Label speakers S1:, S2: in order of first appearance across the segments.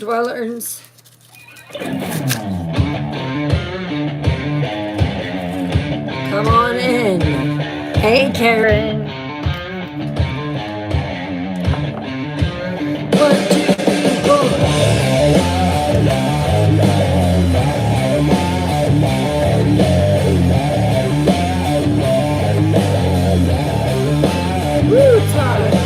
S1: dwellers. Come on in. Hey, Karen. 1, 2, 3, 4. Woo, time.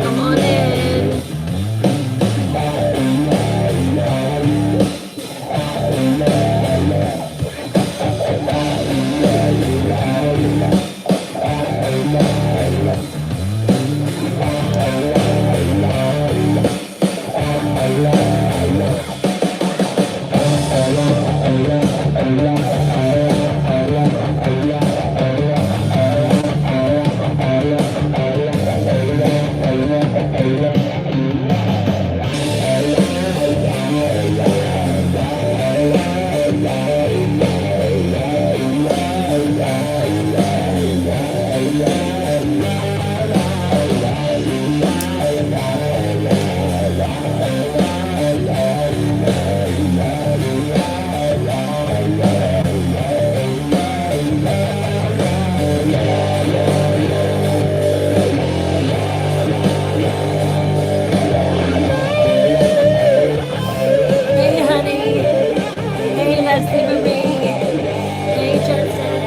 S1: Come on in. Hey, honey. Hey, Leslie Marie. Hey, Justin.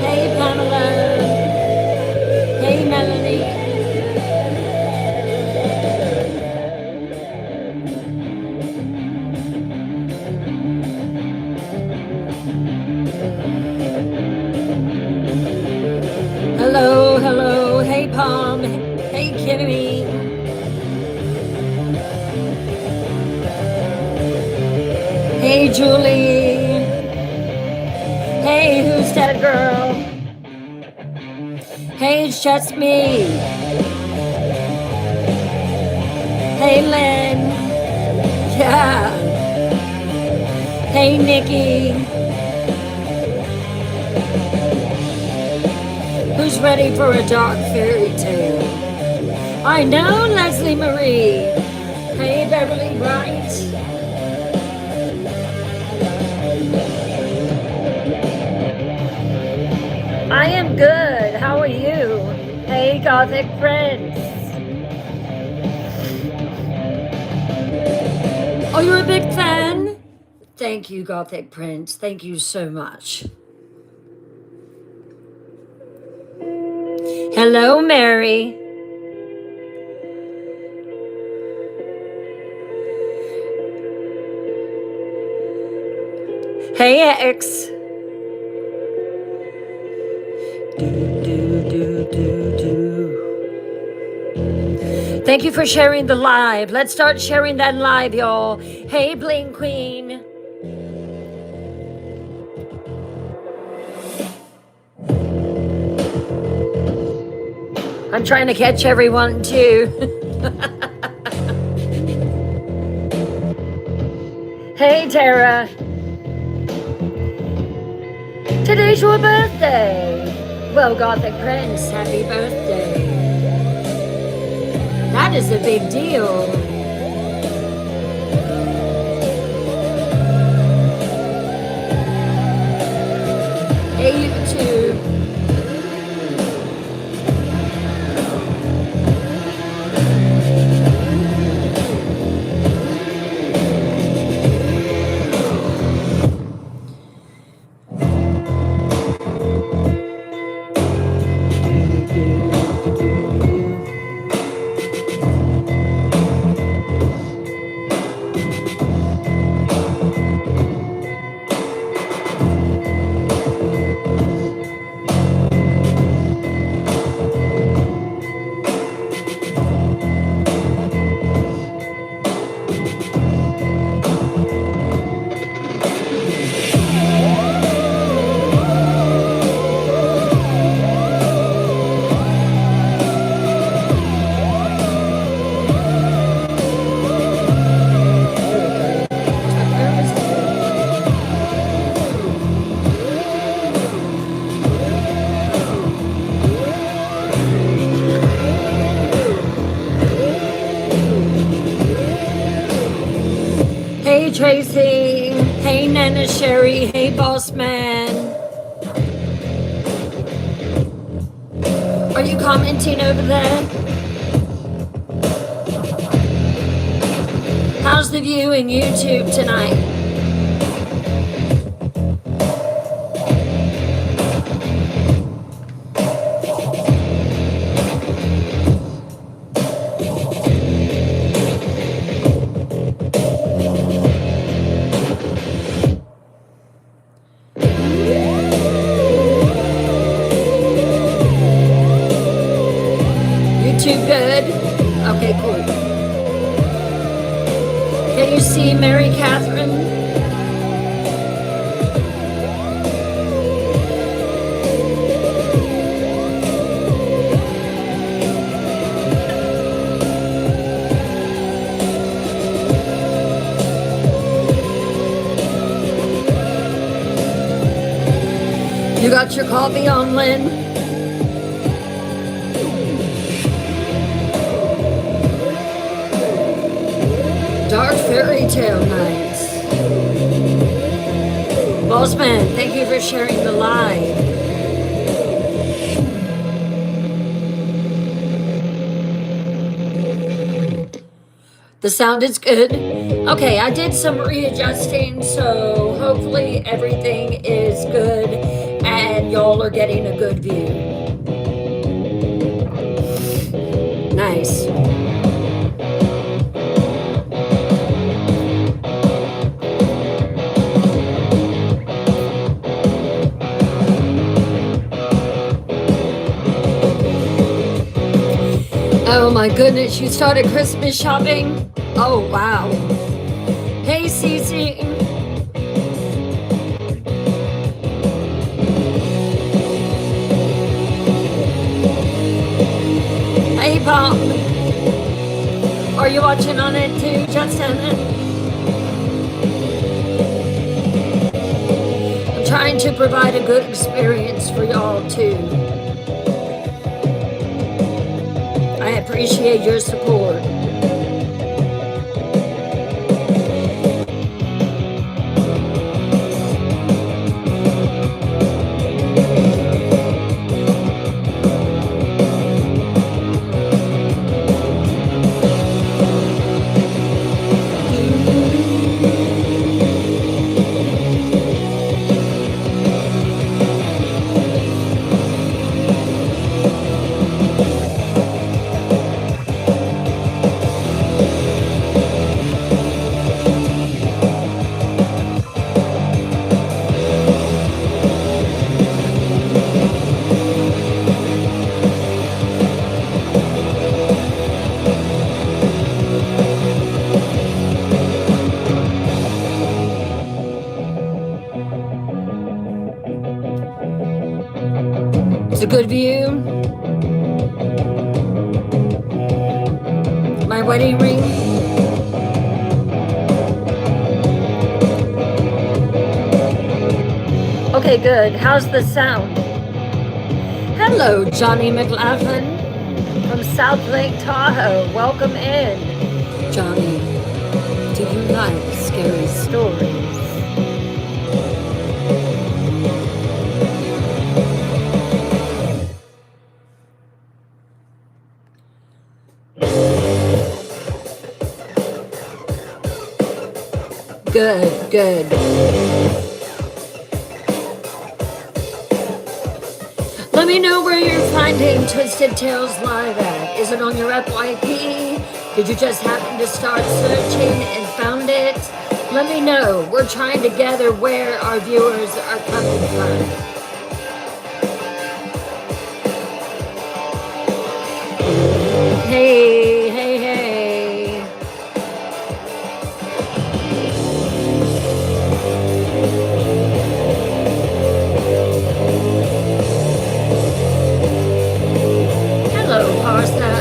S1: Hey, Pamela. Hey, Melanie. Hello, hello. Hey, Palm. Hey, Kimmy. Hey, Julie. Hey, who's that girl? Hey, it's just me. Hey, Lynn. Yeah. Hey, Nikki. Who's ready for a dark fairy tale? I know, Leslie Marie. Hey, Beverly Wright. I am good. How are you? Hey, Gothic Prince. Oh, you're a big fan? Thank you, Gothic Prince. Thank you so much. Hello, Mary. Hey, X. Thank you for sharing the live. Let's start sharing that live, y'all. Hey, Bling Queen. I'm trying to catch everyone too. Hey, Tara. Today's your birthday. Well, Gothic Prince, happy birthday. That is a big deal. Hey, YouTube. Hey Tracy. Hey Nana Sherry. Hey Boss Man. Are you commenting over there? How's the view in YouTube tonight? YouTube good? Okay, cool. Can you see Mary Catherine? You got your coffee on, Lynn? Dark fairy tale nights. Bossman, thank you for sharing the live. The sound is good. Okay, I did some readjusting, so hopefully everything is good and y'all are getting a good view. Nice. Oh my goodness, you started Christmas shopping? Oh wow. Hey Cece. Hey Pop. Are you watching on it too, Justin? I'm trying to provide a good experience for y'all too. I appreciate your support. It's a good view. My wedding ring. Okay, good. How's the sound? Hello, Johnny McLaughlin from South Lake Tahoe. Welcome in. Johnny, do you like scary stories? Good, good. Let me know where you're finding Twisted Tales Live at. Is it on your FYP? Did you just happen to start searching and found it? Let me know. We're trying to gather where our viewers are coming from. Hey, hey, hey. Hello, Parsa.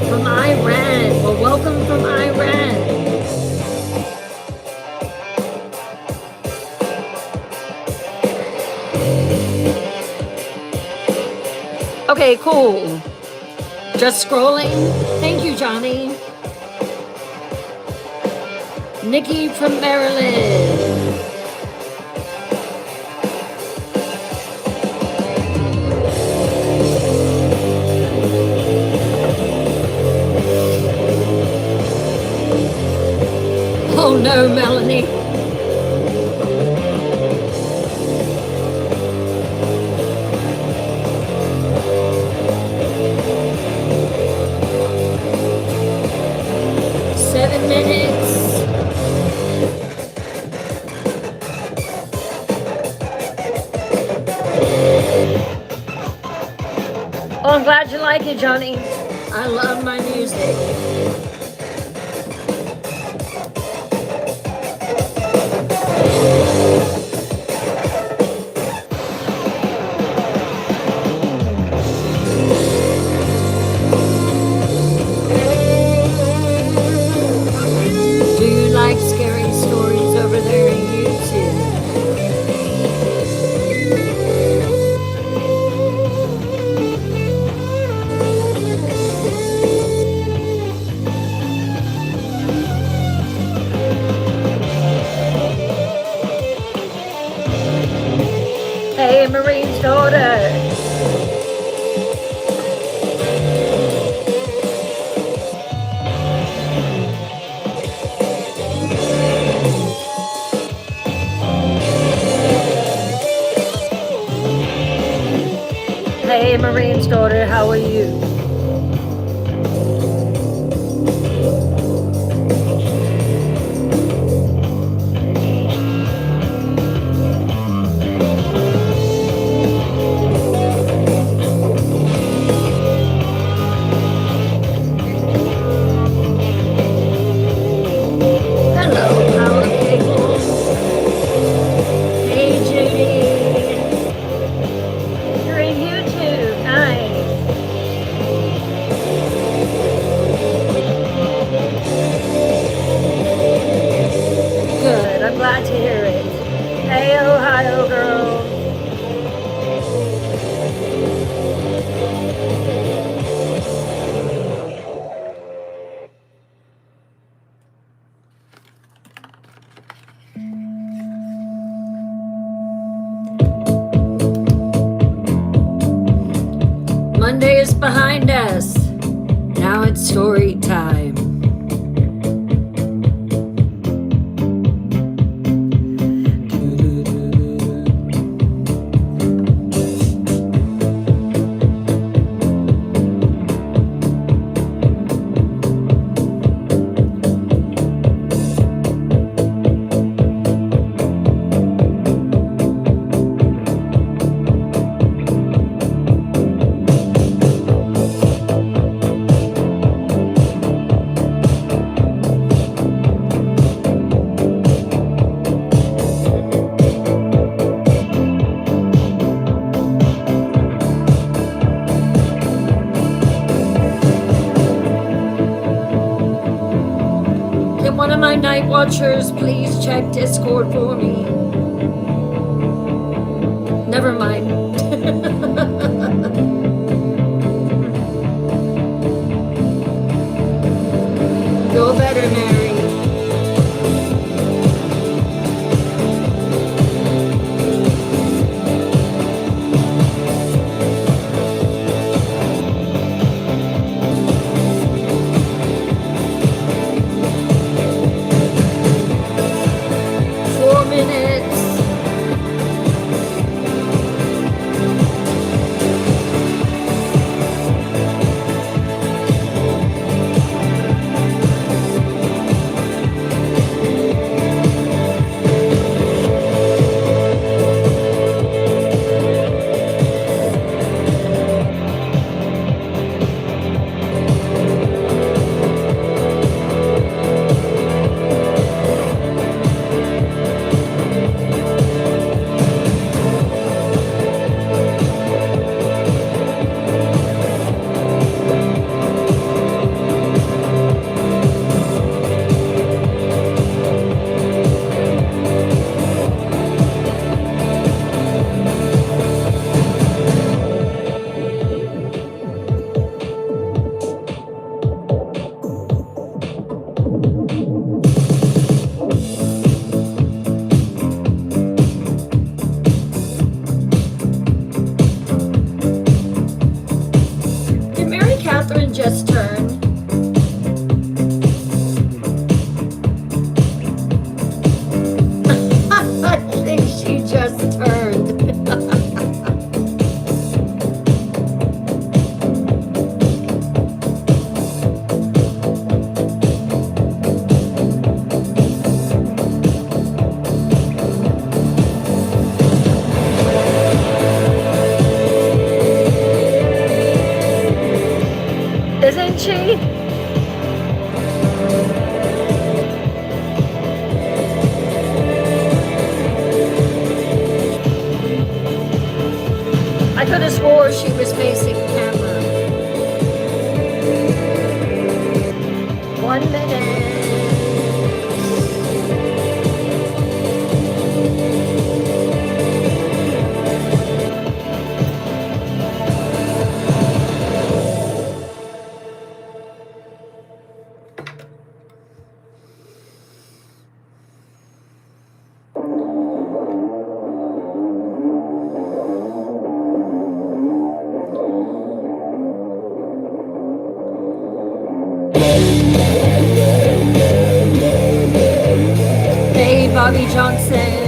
S1: From Iran. Well, welcome from Iran. Okay, cool. Just scrolling. Thank you, Johnny. Nikki from Maryland. Oh no, Melanie. Oh, I'm glad you like it, Johnny. I love my music. Do you like scary stories over there in YouTube? Hey, Marine's daughter. Hey, Marine's daughter, how are you? Glad to hear it. Hey, Ohio girl. Monday is behind us. Now it's story time. One of my night watchers, please check Discord for me. Never mind. Feel better, Mary. she? I could have swore she was facing camera. 1 minute. Hey, Bobby Johnson.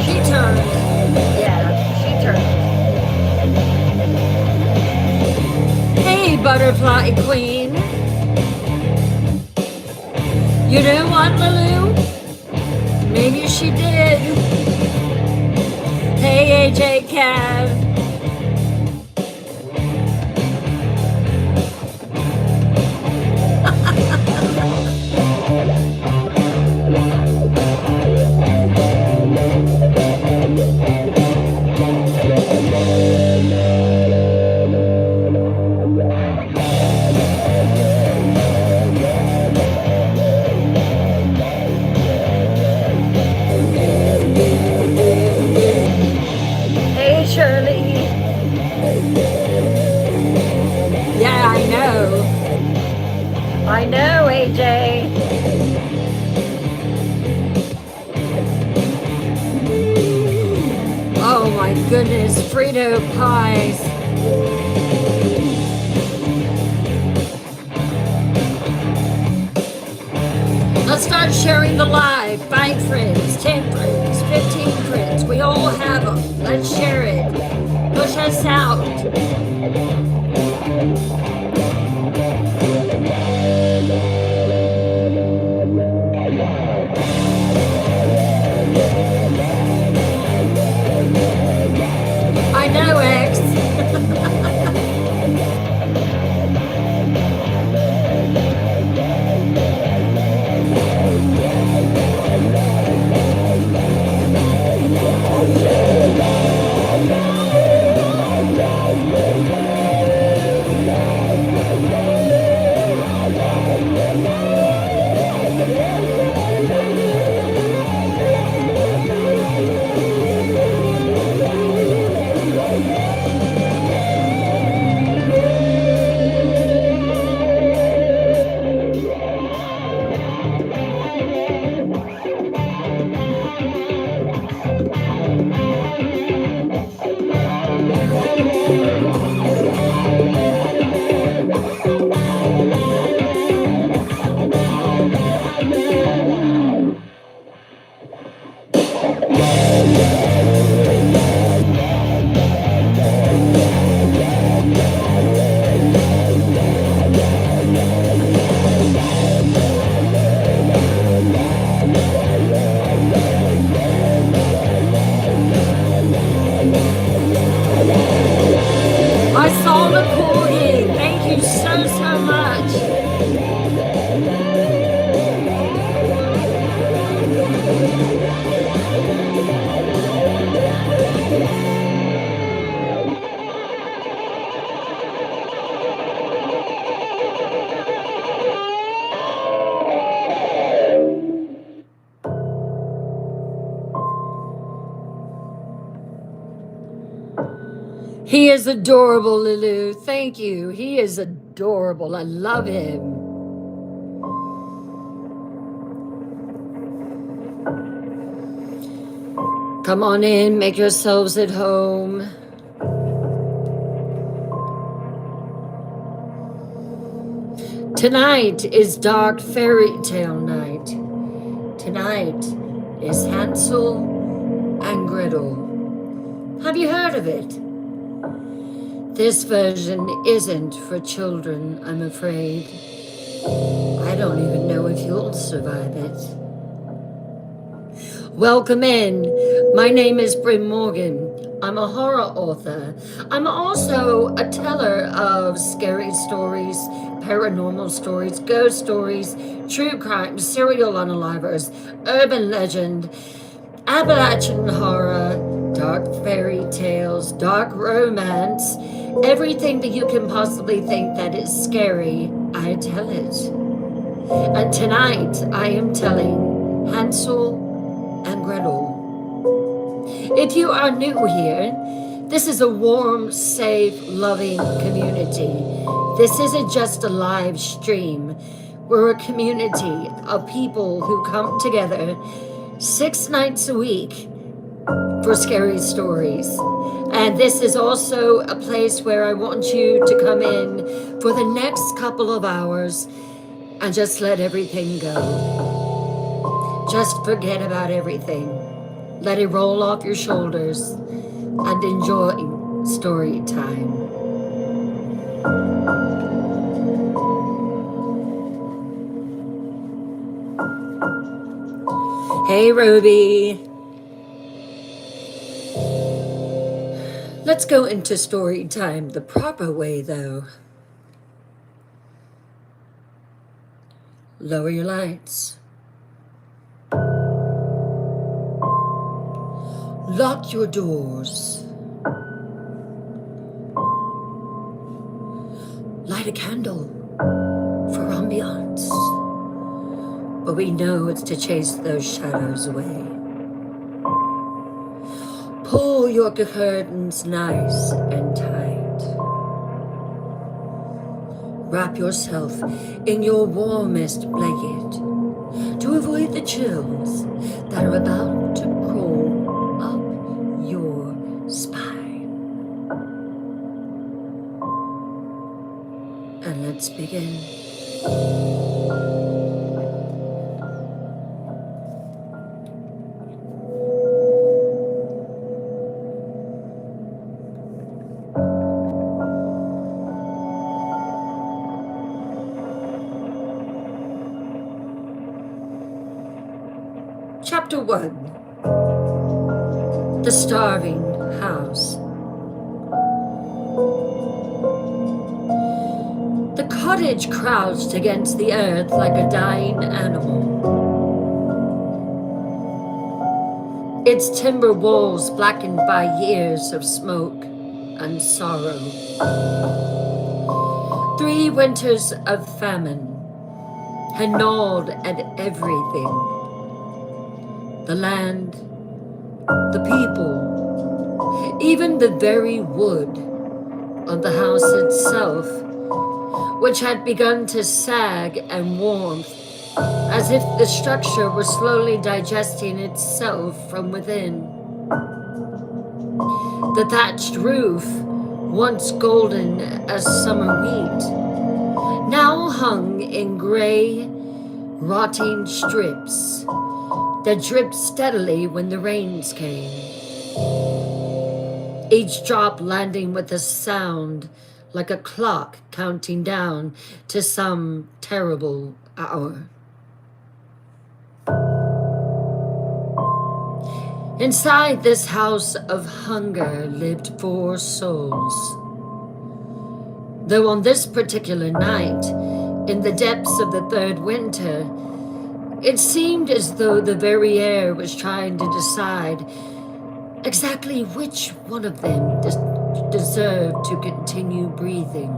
S1: She turned. Yeah, she turned. Hey, Butterfly Queen. You know what, Lulu? Maybe she did. Hey, AJ Cav. Hey, Shirley. Yeah, I know. I know, AJ. Oh my goodness, Frito pies. Let's start sharing the live. 5 friends, 10 friends, 15 friends. We all have them. Let's share it. Push us out. I know, X. I saw the recording. Thank you so much. He is adorable, Lulu. Thank you. He is adorable. I love him. Come on in, make yourselves at home. Tonight is dark fairy tale night. Tonight is Hansel and Gretel. Have you heard of it? This version isn't for children, I'm afraid. I don't even know if you'll survive it. Welcome in. My name is Bryn Morgan. I'm a horror author. I'm also a teller of scary stories, paranormal stories, ghost stories, true crime, serial unalivers, urban legend, Appalachian horror, dark fairy tales, dark romance, everything that you can possibly think that is scary, I tell it. And tonight I am telling Hansel and Gretel. If you are new here, this is a warm, safe, loving community. This isn't just a live stream. We're a community of people who come together 6 nights a week for scary stories. And this is also a place where I want you to come in for the next couple of hours and just let everything go. Just forget about everything. Let it roll off your shoulders and enjoy story time. Hey, Ruby. Let's go into story time the proper way, though. Lower your lights. Lock your doors. Light a candle for ambiance. But we know it's to chase those shadows away. Pull your curtains nice and tight. Wrap yourself in your warmest blanket to avoid the chills that are about to crawl up your spine. And let's begin. Chapter 1. The Starving House. The cottage crouched against the earth like a dying animal. Its timber walls blackened by years of smoke and sorrow. 3 winters of famine had gnawed at everything. The land, the people, even the very wood of the house itself, which had begun to sag and warm, as if the structure were slowly digesting itself from within. The thatched roof, once golden as summer wheat, now hung in gray, rotting strips that dripped steadily when the rains came, each drop landing with a sound like a clock counting down to some terrible hour. Inside this house of hunger lived 4 souls, though on this particular night, in the depths of the 3rd winter, it seemed as though the very air was trying to decide exactly which one of them deserved to continue breathing.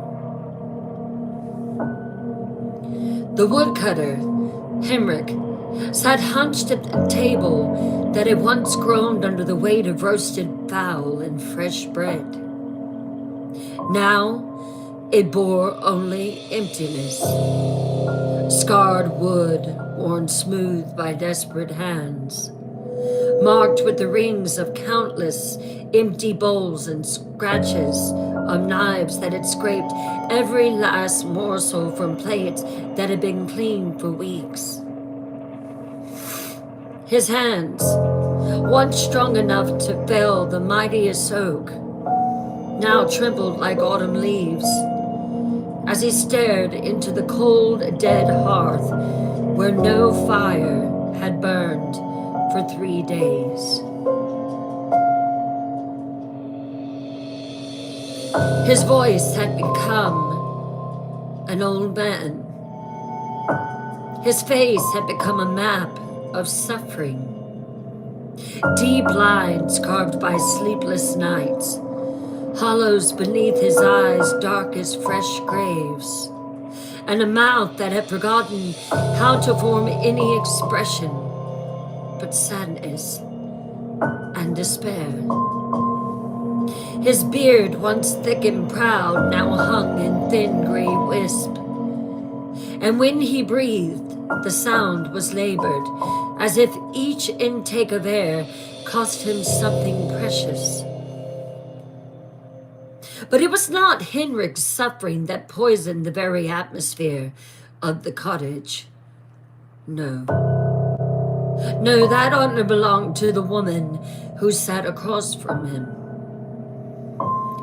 S1: The woodcutter, Henrik, sat hunched at a table that had once groaned under the weight of roasted fowl and fresh bread. Now it bore only emptiness. Scarred wood, worn smooth by desperate hands, marked with the rings of countless empty bowls and scratches of knives that had scraped every last morsel from plates that had been cleaned for weeks. His hands, once strong enough to fell the mightiest oak, now trembled like autumn leaves as he stared into the cold, dead hearth where no fire had burned for 3 days. His voice had become an old man. His face had become a map of suffering. Deep lines carved by sleepless nights, hollows beneath his eyes dark as fresh graves, and a mouth that had forgotten how to form any expression but sadness and despair. His beard, once thick and proud, now hung in thin gray wisp, and when he breathed, the sound was labored, as if each intake of air cost him something precious. But it was not Henrik's suffering that poisoned the very atmosphere of the cottage. No. No, that honor belonged to the woman who sat across from him.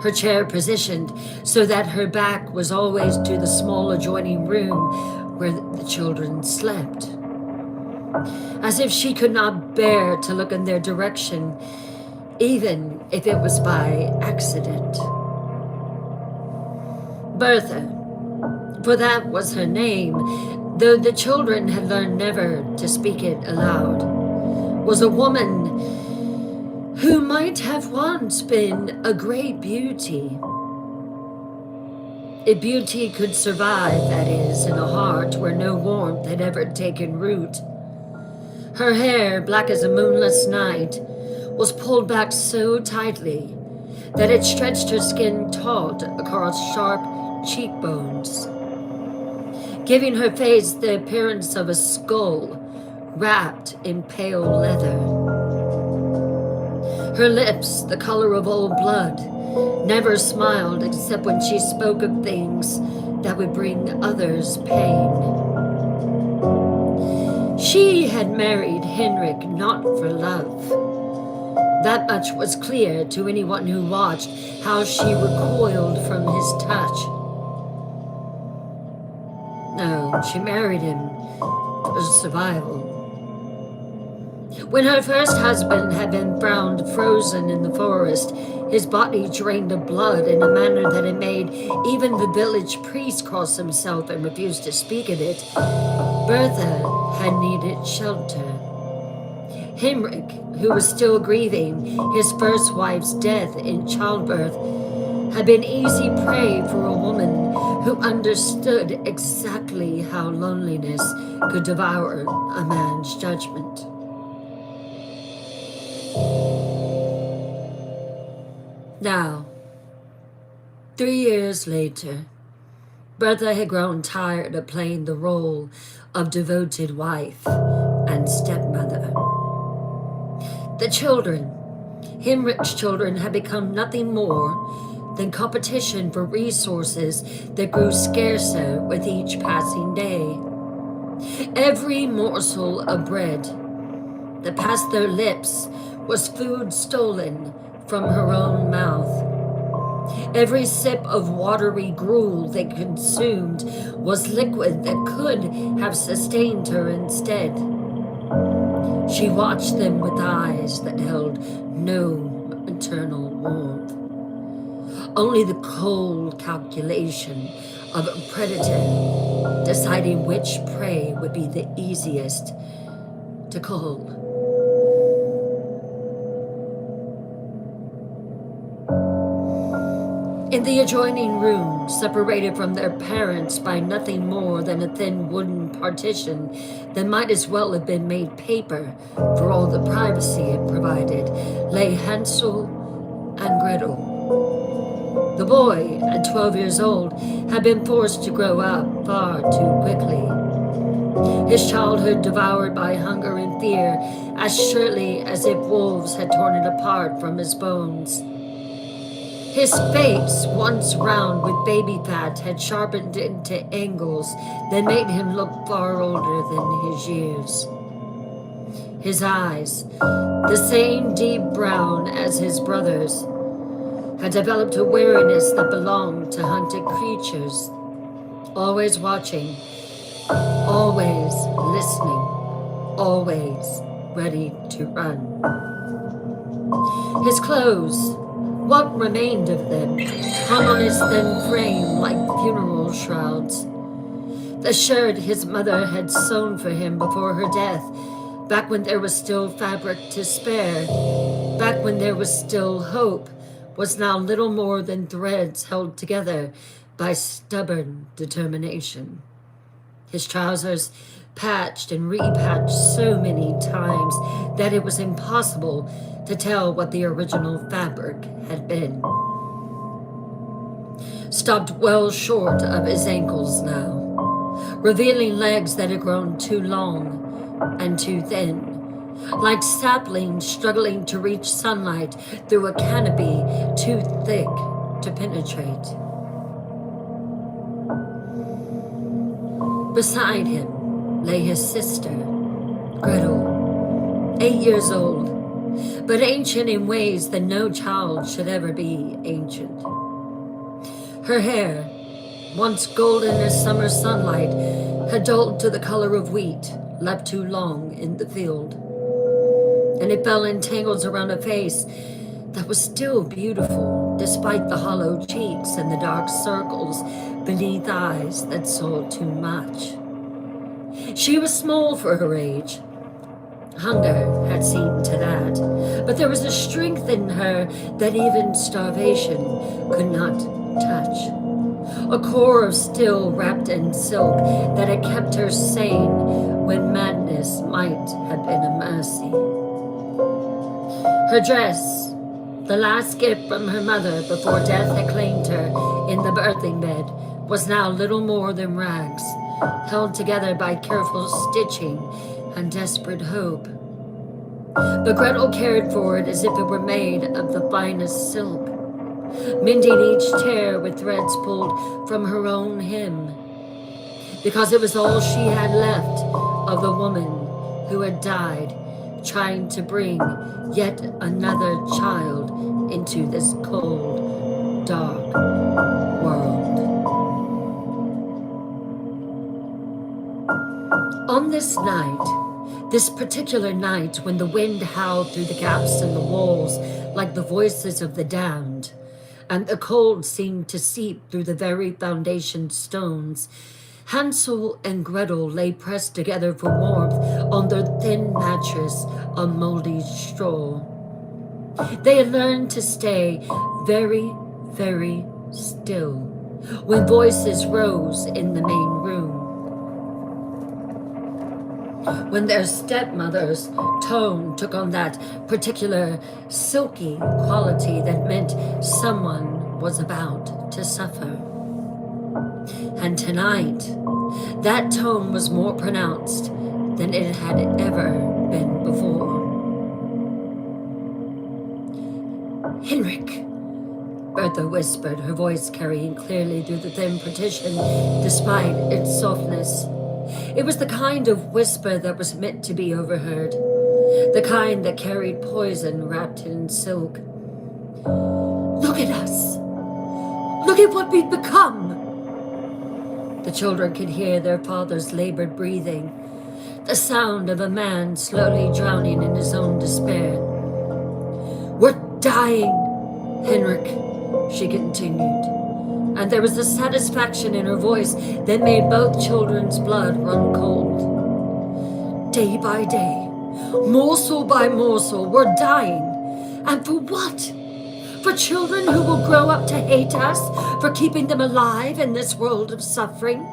S1: Her chair positioned so that her back was always to the small adjoining room where the children slept. As if she could not bear to look in their direction, even if it was by accident. Bertha, for that was her name, though the children had learned never to speak it aloud, was a woman who might have once been a great beauty. If beauty could survive, that is, in a heart where no warmth had ever taken root. Her hair, black as a moonless night, was pulled back so tightly that it stretched her skin taut across sharp cheekbones, giving her face the appearance of a skull wrapped in pale leather. Her lips, the color of old blood, never smiled except when she spoke of things that would bring others pain. She had married Henrik not for love. That much was clear to anyone who watched how she recoiled from his touch. No, she married him for survival. When her first husband had been found frozen in the forest, his body drained of blood in a manner that had made even the village priest cross himself and refuse to speak of it, Bertha had needed shelter. Henrik, who was still grieving his first wife's death in childbirth, had been easy prey for a woman who understood exactly how loneliness could devour a man's judgment. Now, 3 years later, Bertha had grown tired of playing the role of devoted wife and stepmother. The children, Henrik's children, had become nothing more than competition for resources that grew scarcer with each passing day. Every morsel of bread that passed their lips was food stolen from her own mouth. Every sip of watery gruel they consumed was liquid that could have sustained her instead. She watched them with eyes that held no eternal warmth, only the cold calculation of a predator deciding which prey would be the easiest to cull. In the adjoining room, separated from their parents by nothing more than a thin wooden partition that might as well have been made paper for all the privacy it provided, lay Hansel and Gretel. The boy, at 12 years old, had been forced to grow up far too quickly. His childhood devoured by hunger and fear, as surely as if wolves had torn it apart from his bones. His face, once round with baby fat, had sharpened into angles that made him look far older than his years. His eyes, the same deep brown as his brother's, had developed a wariness that belonged to hunted creatures, always watching, always listening, always ready to run. His clothes, What remained of them hung on his thin frame like funeral shrouds. The shirt his mother had sewn for him before her death, back when there was still fabric to spare, back when there was still hope, was now little more than threads held together by stubborn determination. His trousers patched and repatched so many times that it was impossible to tell what the original fabric had been. Stopped well short of his ankles now, revealing legs that had grown too long and too thin, like saplings struggling to reach sunlight through a canopy too thick to penetrate. Beside him lay his sister, Gretel, 8 years old, but ancient in ways that no child should ever be ancient. Her hair, once golden as summer sunlight, had dulled to the color of wheat left too long in the field, and it fell in tangles around a face that was still beautiful despite the hollow cheeks and the dark circles beneath eyes that saw too much. She was small for her age. Hunger had seen to that, but there was a strength in her that even starvation could not touch. A core of steel wrapped in silk that had kept her sane when madness might have been a mercy. Her dress, the last gift from her mother before death had claimed her in the birthing bed, was now little more than rags, held together by careful stitching and desperate hope. But Gretel cared for it as if it were made of the finest silk, mending each tear with threads pulled from her own hem, because it was all she had left of the woman who had died trying to bring yet another child into this cold, dark world. On this night, this particular night when the wind howled through the gaps in the walls like the voices of the damned, and the cold seemed to seep through the very foundation stones, Hansel and Gretel lay pressed together for warmth on their thin mattress of moldy straw. They had learned to stay very, very still when voices rose in the main room. When their stepmother's tone took on that particular silky quality that meant someone was about to suffer. And tonight, that tone was more pronounced than it had ever been before. "Henrik," Bertha whispered, her voice carrying clearly through the thin partition despite its softness. It was the kind of whisper that was meant to be overheard, the kind that carried poison wrapped in silk. "Look at us. Look at what we've become." The children could hear their father's labored breathing, the sound of a man slowly drowning in his own despair. "We're dying, Henrik," she continued, and there was a satisfaction in her voice that made both children's blood run cold. "Day by day, morsel by morsel, we're dying. And for what? For children who will grow up to hate us for keeping them alive in this world of suffering?"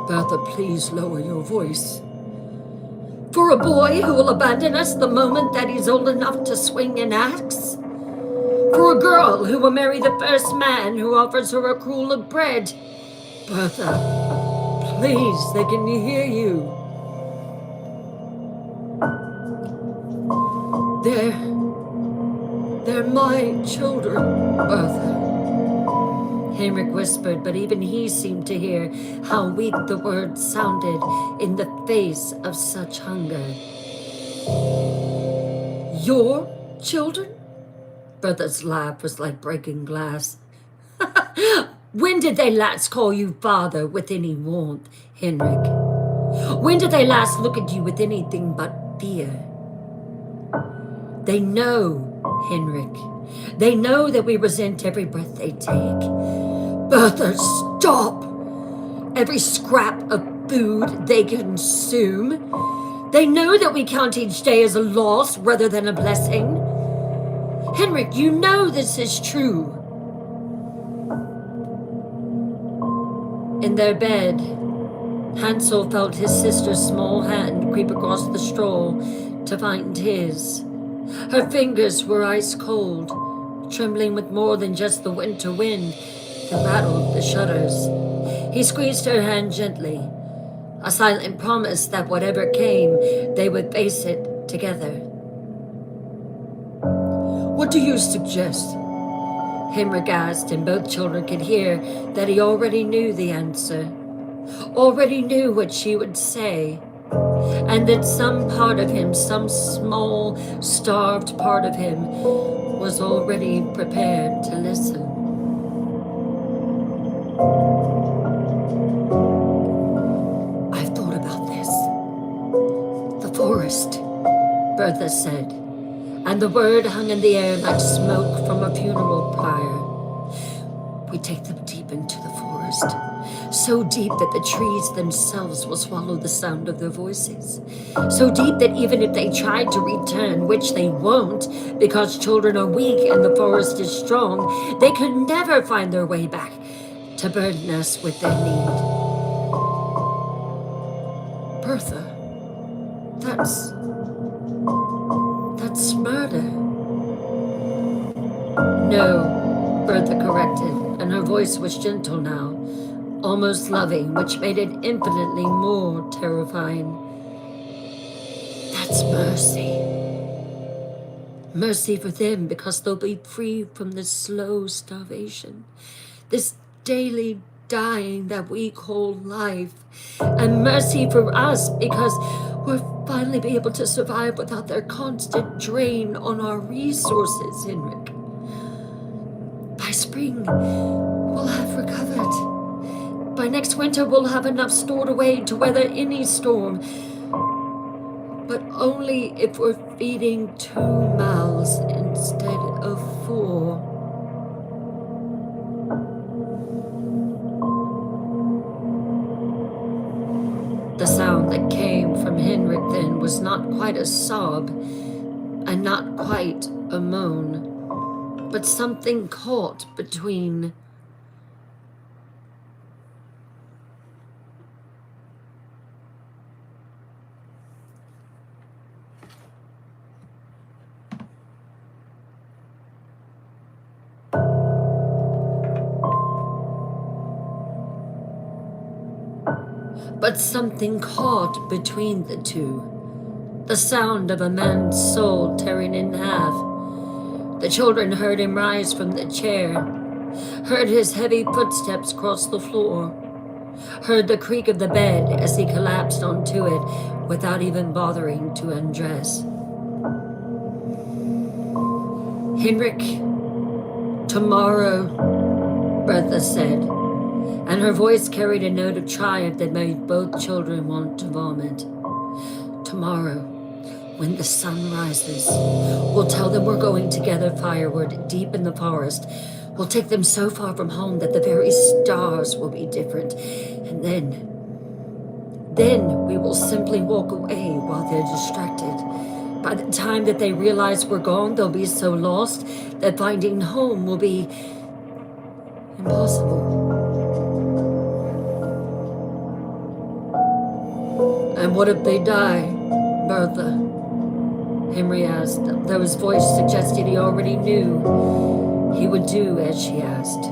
S1: "Bertha, please lower your voice." "For a boy who will abandon us the moment that he's old enough to swing an axe? For a girl who will marry the first man who offers her a cruel of bread? Bertha, please, they can hear you." They're my children, Bertha," Henrik whispered, but even he seemed to hear how weak the words sounded in the face of such hunger. "Your children?" Bertha's laugh was like breaking glass. "When did they last call you father with any warmth, Henrik? When did they last look at you with anything but fear? They know Henrik. They know that we resent every breath they take. Bertha, stop! Every scrap of food they consume. They know that we count each day as a loss rather than a blessing. Henrik, you know this is true. In their bed, Hansel felt his sister's small hand creep across the straw to find his. Her fingers were ice cold, trembling with more than just the winter wind that rattled the shutters. He squeezed her hand gently, a silent promise that whatever came, they would face it together. What do you suggest? Henrik asked, and both children could hear that he already knew the answer, already knew what she would say, and that some part of him, some small, starved part of him, was already prepared to listen. I've thought about this. The forest, Bertha said, and the word hung in the air like smoke from a funeral pyre. We take them deep into the forest, so deep that the trees themselves will swallow the sound of their voices, so deep that even if they tried to return, which they won't, because children are weak and the forest is strong, they could never find their way back to burden us with their need. Bertha, that's murder. No, Bertha corrected, and her voice was gentle now, almost loving, which made it infinitely more terrifying. That's mercy. Mercy for them, because they'll be free from this slow starvation, this daily dying that we call life. And mercy for us, because we'll finally be able to survive without their constant drain on our resources, Henrik. By spring, we'll have recovered. By next winter, we'll have enough stored away to weather any storm. But only if we're feeding 2 mouths instead of 4. The sound that came from Henrik then was not quite a sob, and not quite a moan, but something caught between. But something caught between the two. The sound of a man's soul tearing in half. The children heard him rise from the chair, heard his heavy footsteps cross the floor, heard the creak of the bed as he collapsed onto it without even bothering to undress. Henrik, tomorrow, Bertha said, and her voice carried a note of triumph that made both children want to vomit. Tomorrow, when the sun rises, we'll tell them we're going to gather firewood deep in the forest. We'll take them so far from home that the very stars will be different. And then we will simply walk away while they're distracted. By the time that they realize we're gone, they'll be so lost that finding home will be impossible. And what if they die, Bertha? Henry asked, though his voice suggested he already knew he would do as she asked.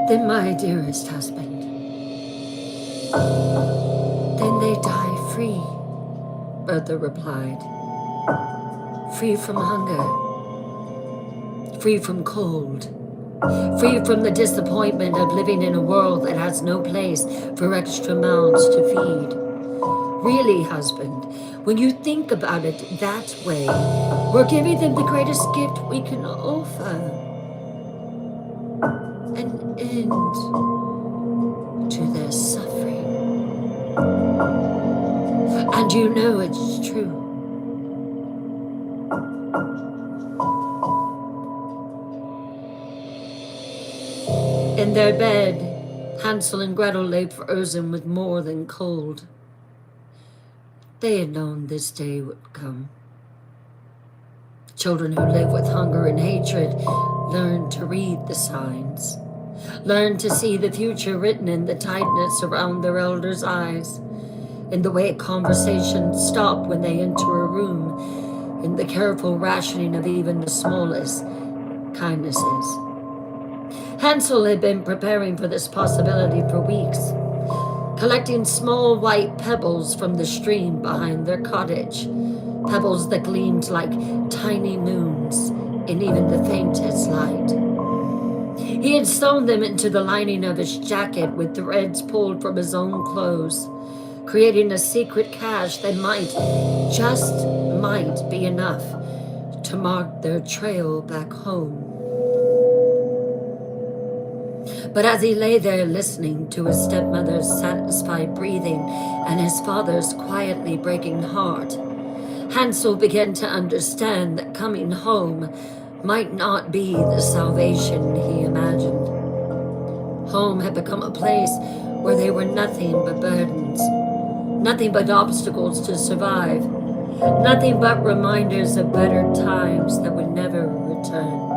S1: Then, my dearest husband, then they die free, Bertha replied. Free from hunger, free from cold, free from the disappointment of living in a world that has no place for extra mouths to feed. Really, husband, when you think about it that way, we're giving them the greatest gift we can offer. An end to their suffering. And you know it's true. their bed, Hansel and Gretel lay frozen with more than cold. They had known this day would come. Children who live with hunger and hatred learn to read the signs, learn to see the future written in the tightness around their elders' eyes, in the way conversations stop when they enter a room, in the careful rationing of even the smallest kindnesses. Hansel had been preparing for this possibility for weeks, collecting small white pebbles from the stream behind their cottage, pebbles that gleamed like tiny moons in even the faintest light. He had sewn them into the lining of his jacket with threads pulled from his own clothes, creating a secret cache that might, just might, be enough to mark their trail back home. But as he lay there listening to his stepmother's satisfied breathing and his father's quietly breaking heart, Hansel began to understand that coming home might not be the salvation he imagined. Home had become a place where they were nothing but burdens, nothing but obstacles to survive, nothing but reminders of better times that would never return.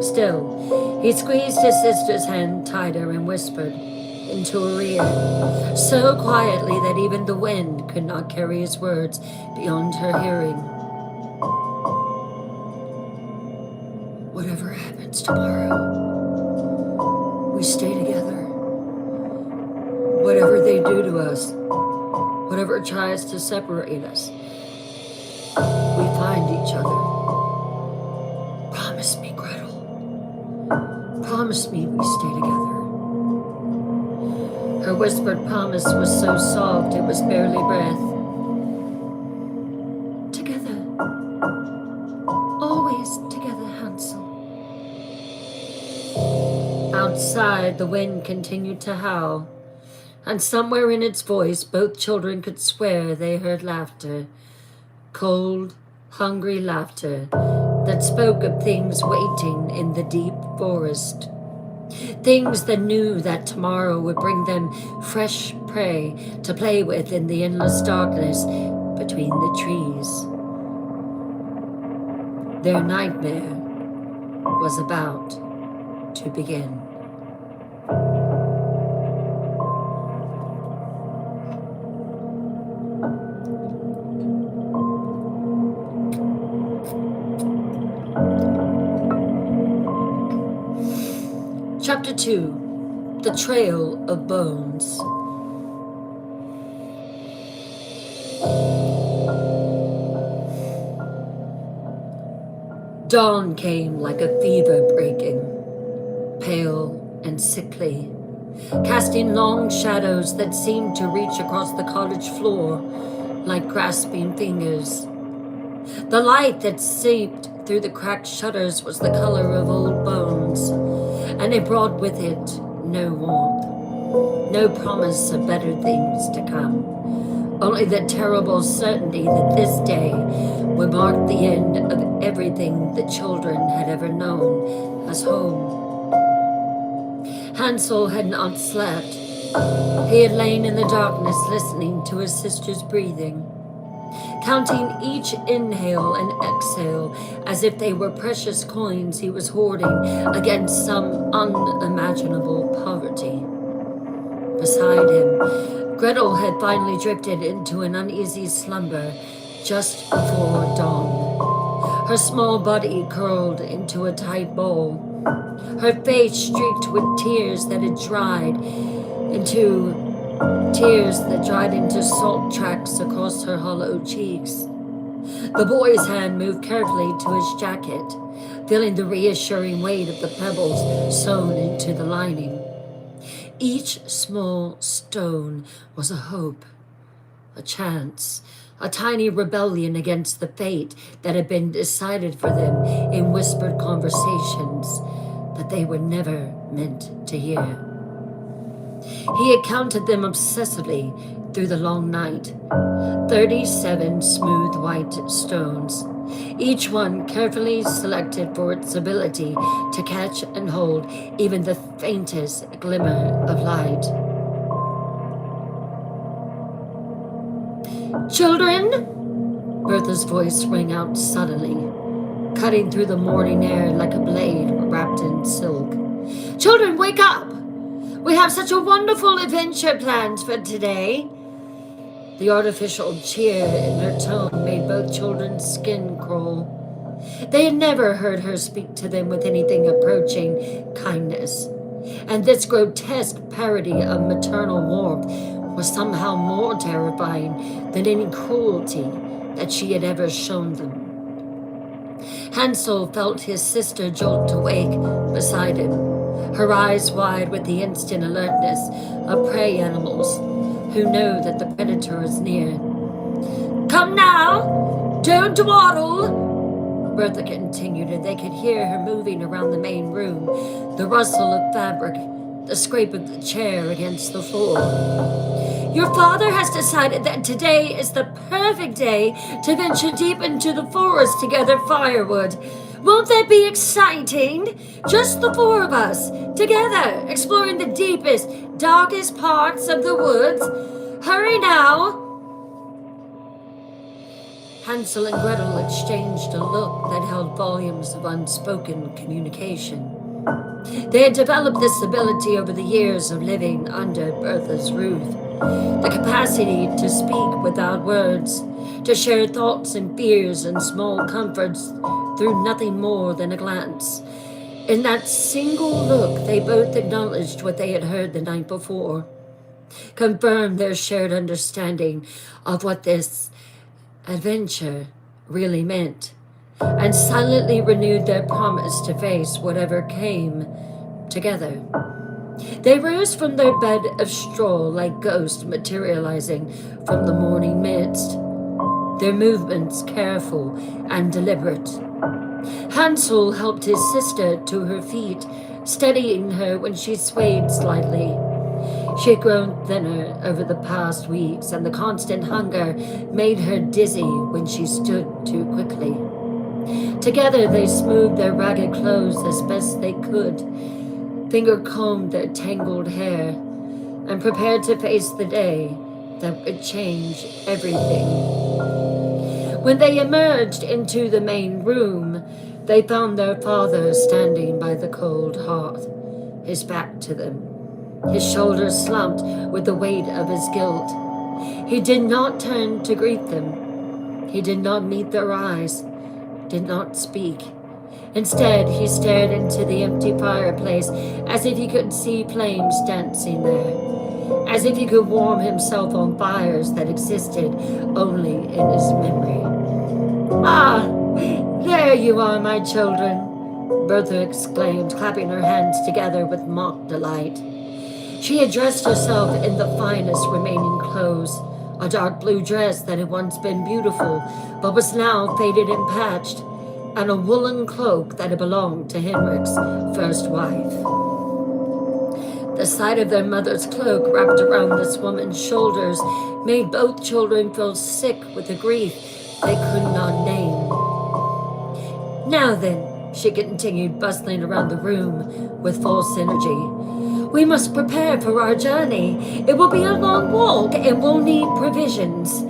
S1: Still, he squeezed his sister's hand tighter and whispered into her ear, so quietly that even the wind could not carry his words beyond her hearing. Whatever happens tomorrow, we stay together. Whatever they do to us, whatever tries to separate us, we find each other. Promise me, Gretel. Promise me we stay together. Her whispered promise was so soft it was barely breath. Together. Always together, Hansel. Outside, the wind continued to howl, and somewhere in its voice both children could swear they heard laughter. Cold, hungry laughter that spoke of things waiting in the deep forest. Things that knew that tomorrow would bring them fresh prey to play with in the endless darkness between the trees. Their nightmare was about to begin. Chapter 2, The Trail of Bones. Dawn came like a fever breaking, pale and sickly, casting long shadows that seemed to reach across the cottage floor like grasping fingers. The light that seeped through the cracked shutters was the color of old bones, and it brought with it no warmth, no promise of better things to come, only the terrible certainty that this day would mark the end of everything the children had ever known as home. Hansel had not slept. He had lain in the darkness listening to his sister's breathing, counting each inhale and exhale as if they were precious coins he was hoarding against some unimaginable poverty. Beside him, Gretel had finally drifted into an uneasy slumber just before dawn. Her small body curled into a tight ball, her face streaked with tears that dried into salt tracks across her hollow cheeks. The boy's hand moved carefully to his jacket, feeling the reassuring weight of the pebbles sewn into the lining. Each small stone was a hope, a chance, a tiny rebellion against the fate that had been decided for them in whispered conversations that they were never meant to hear. He had counted them obsessively through the long night, 37 smooth white stones, each one carefully selected for its ability to catch and hold even the faintest glimmer of light. "Children," Bertha's voice rang out suddenly, cutting through the morning air like a blade wrapped in silk. "Children, wake up! We have such a wonderful adventure planned for today." The artificial cheer in her tone made both children's skin crawl. They had never heard her speak to them with anything approaching kindness, and this grotesque parody of maternal warmth was somehow more terrifying than any cruelty that she had ever shown them. Hansel felt his sister jolt awake beside him, her eyes wide with the instant alertness of prey animals who know that the predator is near. "Come now, don't dawdle," Bertha continued, and they could hear her moving around the main room, the rustle of fabric, the scrape of the chair against the floor. "Your father has decided that today is the perfect day to venture deep into the forest to gather firewood. Won't that be exciting? Just the four of us, together, exploring the deepest, darkest parts of the woods. Hurry now." Hansel and Gretel exchanged a look that held volumes of unspoken communication. They had developed this ability over the years of living under Bertha's roof, the capacity to speak without words, to share thoughts and fears and small comforts through nothing more than a glance. In that single look, they both acknowledged what they had heard the night before, confirmed their shared understanding of what this adventure really meant, and silently renewed their promise to face whatever came together. They rose from their bed of straw like ghosts materializing from the morning mist, their movements careful and deliberate. Hansel helped his sister to her feet, steadying her when she swayed slightly. She had grown thinner over the past weeks, and the constant hunger made her dizzy when she stood too quickly. Together they smoothed their ragged clothes as best they could, finger-combed their tangled hair, and prepared to face the day that would change everything. When they emerged into the main room, they found their father standing by the cold hearth, his back to them, his shoulders slumped with the weight of his guilt. He did not turn to greet them. He did not meet their eyes, did not speak. Instead, he stared into the empty fireplace as if he could see flames dancing there, as if he could warm himself on fires that existed only in his memory. "Ah, there you are, my children," Bertha exclaimed, clapping her hands together with mock delight. She had dressed herself in the finest remaining clothes, a dark blue dress that had once been beautiful, but was now faded and patched, and a woolen cloak that had belonged to Henrik's first wife. The sight of their mother's cloak wrapped around this woman's shoulders made both children feel sick with a grief they could not name. "Now then," she continued, bustling around the room with false energy, "we must prepare for our journey. It will be a long walk and we'll need provisions."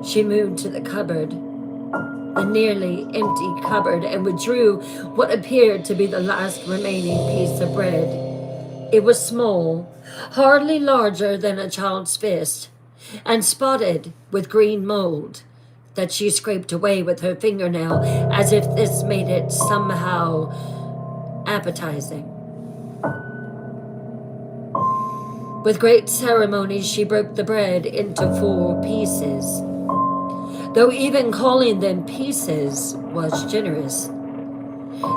S1: She moved to the cupboard, the nearly empty cupboard, and withdrew what appeared to be the last remaining piece of bread. It was small, hardly larger than a child's fist, and spotted with green mold that she scraped away with her fingernail as if this made it somehow appetizing. With great ceremony, she broke the bread into 4 pieces, though even calling them pieces was generous.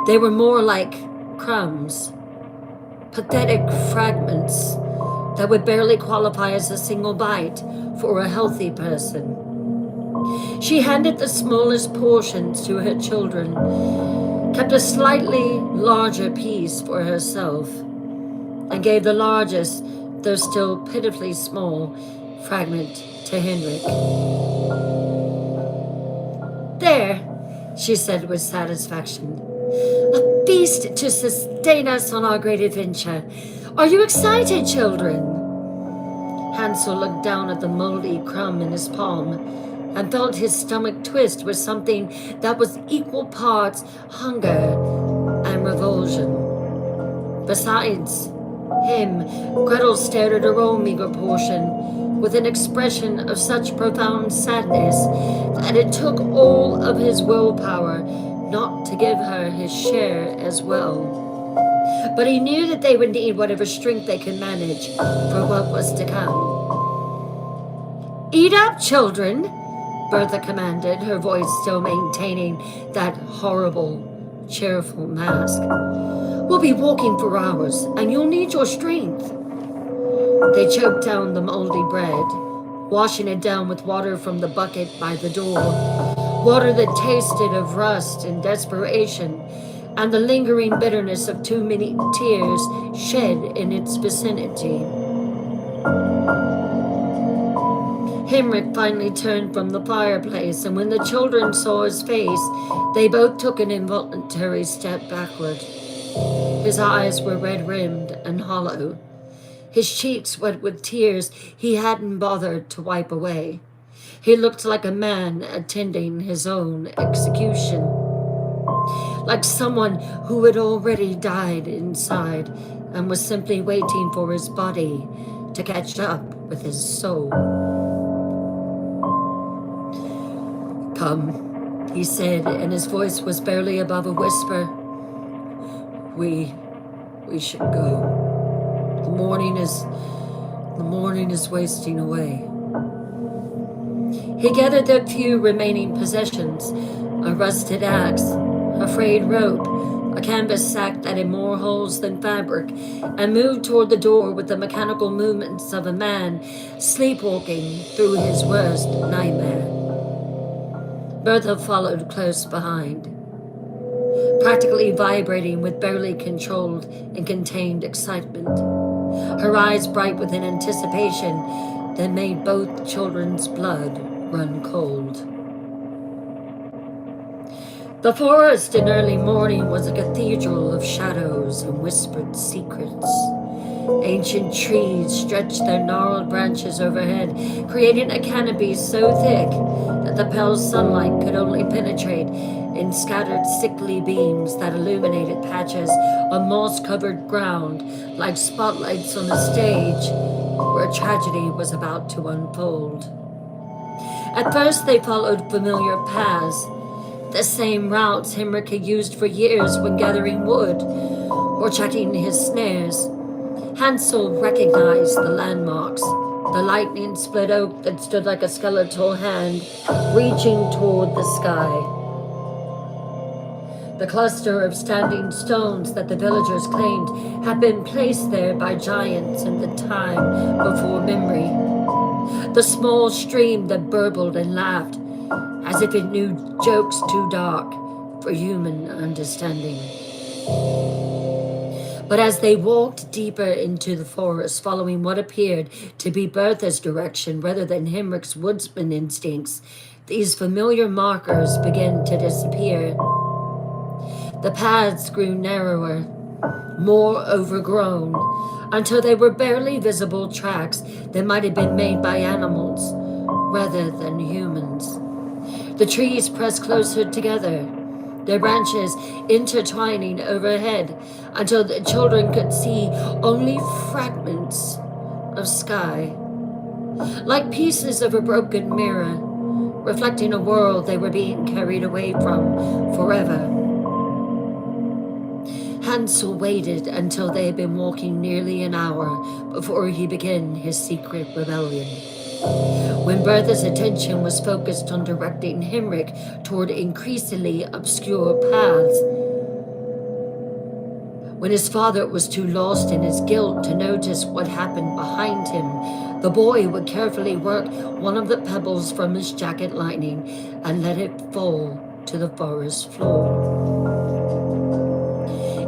S1: They were more like crumbs, pathetic fragments that would barely qualify as a single bite for a healthy person. She handed the smallest portions to her children, kept a slightly larger piece for herself, and gave the largest, though still pitifully small, fragment to Henrik. "There," she said with satisfaction. A feast to sustain us on our great adventure. Are you excited, children? Hansel looked down at the moldy crumb in his palm and felt his stomach twist with something that was equal parts hunger and revulsion. Besides him, Gretel stared at her own meager portion with an expression of such profound sadness that it took all of his willpower not to give her his share as well. But he knew that they would need whatever strength they could manage for what was to come. Eat up, children, Bertha commanded, her voice still maintaining that horrible, cheerful mask. We'll be walking for hours, and you'll need your strength. They choked down the moldy bread, washing it down with water from the bucket by the door, water that tasted of rust and desperation, and the lingering bitterness of too many tears shed in its vicinity. Henrik finally turned from the fireplace, and when the children saw his face, they both took an involuntary step backward. His eyes were red-rimmed and hollow, his cheeks wet with tears he hadn't bothered to wipe away. He looked like a man attending his own execution, like someone who had already died inside and was simply waiting for his body to catch up with his soul. Come, he said, and his voice was barely above a whisper. We should go. The morning is wasting away. He gathered the few remaining possessions, a rusted axe, a frayed rope, a canvas sack that had more holes than fabric, and moved toward the door with the mechanical movements of a man sleepwalking through his worst nightmare. Bertha followed close behind, practically vibrating with barely controlled and contained excitement, her eyes bright with an anticipation that made both children's blood run cold. The forest in early morning was a cathedral of shadows and whispered secrets. Ancient trees stretched their gnarled branches overhead, creating a canopy so thick that the pale sunlight could only penetrate in scattered sickly beams that illuminated patches of moss-covered ground like spotlights on a stage where tragedy was about to unfold. At first they followed familiar paths, the same routes Henrik had used for years when gathering wood or checking his snares. Hansel recognized the landmarks, the lightning-split oak that stood like a skeletal hand reaching toward the sky, the cluster of standing stones that the villagers claimed had been placed there by giants in the time before memory, the small stream that burbled and laughed as if it knew jokes too dark for human understanding. But as they walked deeper into the forest, following what appeared to be Bertha's direction rather than Henrik's woodsman instincts, these familiar markers began to disappear. The paths grew narrower, more overgrown, until they were barely visible tracks that might have been made by animals rather than humans. The trees pressed closer together, their branches intertwining overhead until the children could see only fragments of sky, like pieces of a broken mirror, reflecting a world they were being carried away from forever. Hansel waited until they had been walking nearly an hour before he began his secret rebellion. When Bertha's attention was focused on directing Henrik toward increasingly obscure paths, when his father was too lost in his guilt to notice what happened behind him, the boy would carefully work one of the pebbles from his jacket lining and let it fall to the forest floor.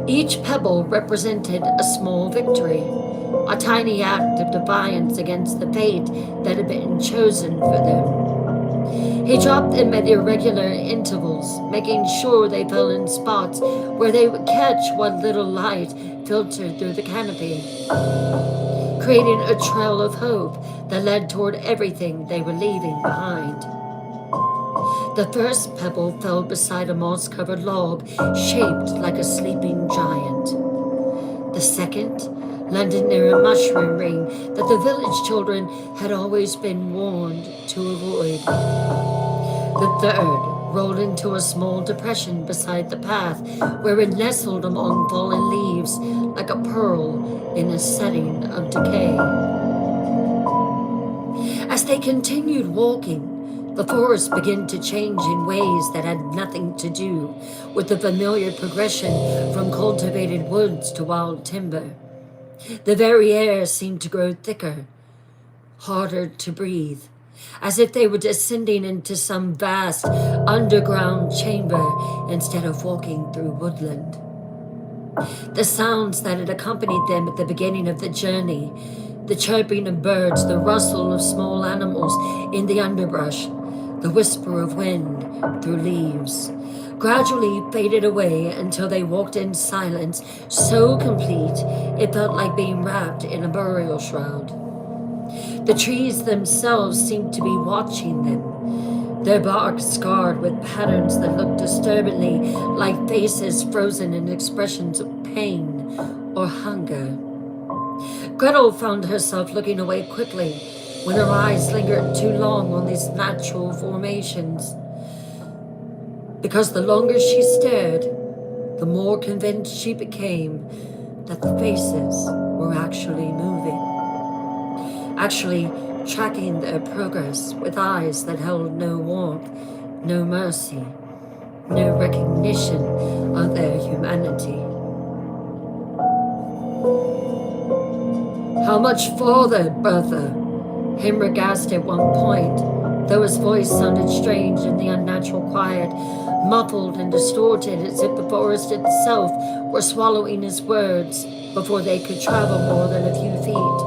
S1: Each pebble represented a small victory, a tiny act of defiance against the fate that had been chosen for them. He dropped them at irregular intervals, making sure they fell in spots where they would catch what little light filtered through the canopy, creating a trail of hope that led toward everything they were leaving behind. The first pebble fell beside a moss-covered log shaped like a sleeping giant. The second landed near a mushroom ring that the village children had always been warned to avoid. The third rolled into a small depression beside the path where it nestled among fallen leaves like a pearl in a setting of decay. As they continued walking, the forest began to change in ways that had nothing to do with the familiar progression from cultivated woods to wild timber. The very air seemed to grow thicker, harder to breathe, as if they were descending into some vast underground chamber instead of walking through woodland. The sounds that had accompanied them at the beginning of the journey, the chirping of birds, the rustle of small animals in the underbrush, the whisper of wind through leaves, gradually faded away until they walked in silence so complete it felt like being wrapped in a burial shroud. The trees themselves seemed to be watching them, their bark scarred with patterns that looked disturbingly like faces frozen in expressions of pain or hunger. Gretel found herself looking away quickly when her eyes lingered too long on these natural formations, because the longer she stared, the more convinced she became that the faces were actually moving, actually tracking their progress with eyes that held no warmth, no mercy, no recognition of their humanity. "How much farther, brother?" Henrik asked at one point, though his voice sounded strange in the unnatural quiet, muffled and distorted as if the forest itself were swallowing his words before they could travel more than a few feet.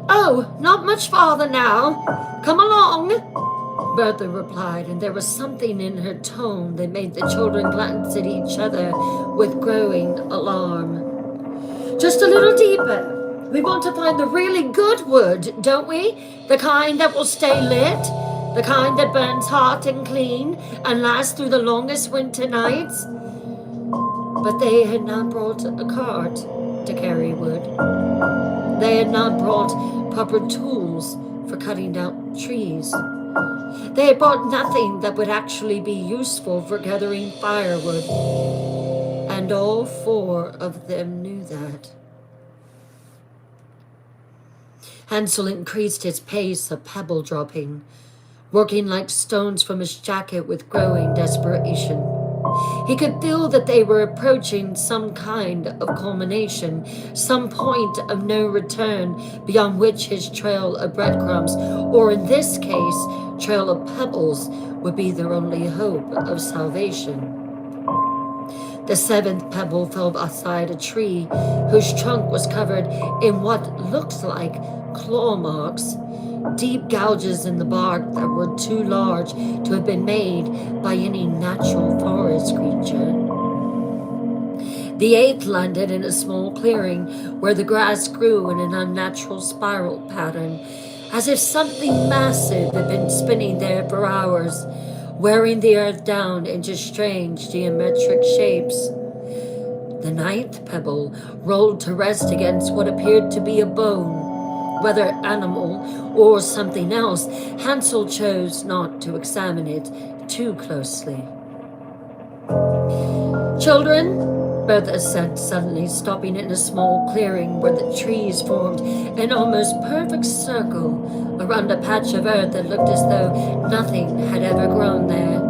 S1: "Oh, not much farther now. Come along," Bertha replied, and there was something in her tone that made the children glance at each other with growing alarm. "Just a little deeper. We want to find the really good wood, don't we? The kind that will stay lit, the kind that burns hot and clean and lasts through the longest winter nights." But they had not brought a cart to carry wood. They had not brought proper tools for cutting down trees. They had brought nothing that would actually be useful for gathering firewood. And all four of them knew that. Hansel increased his pace of pebble dropping, working like stones from his jacket with growing desperation. He could feel that they were approaching some kind of culmination, some point of no return beyond which his trail of breadcrumbs, or in this case, trail of pebbles, would be their only hope of salvation. The seventh pebble fell beside a tree whose trunk was covered in what looked like claw marks, deep gouges in the bark that were too large to have been made by any natural forest creature. The eighth landed in a small clearing where the grass grew in an unnatural spiral pattern, as if something massive had been spinning there for hours, wearing the earth down into strange geometric shapes. The ninth pebble rolled to rest against what appeared to be a bone. Whether animal or something else, Hansel chose not to examine it too closely. "Children," Bertha said suddenly, stopping in a small clearing where the trees formed an almost perfect circle around a patch of earth that looked as though nothing had ever grown there.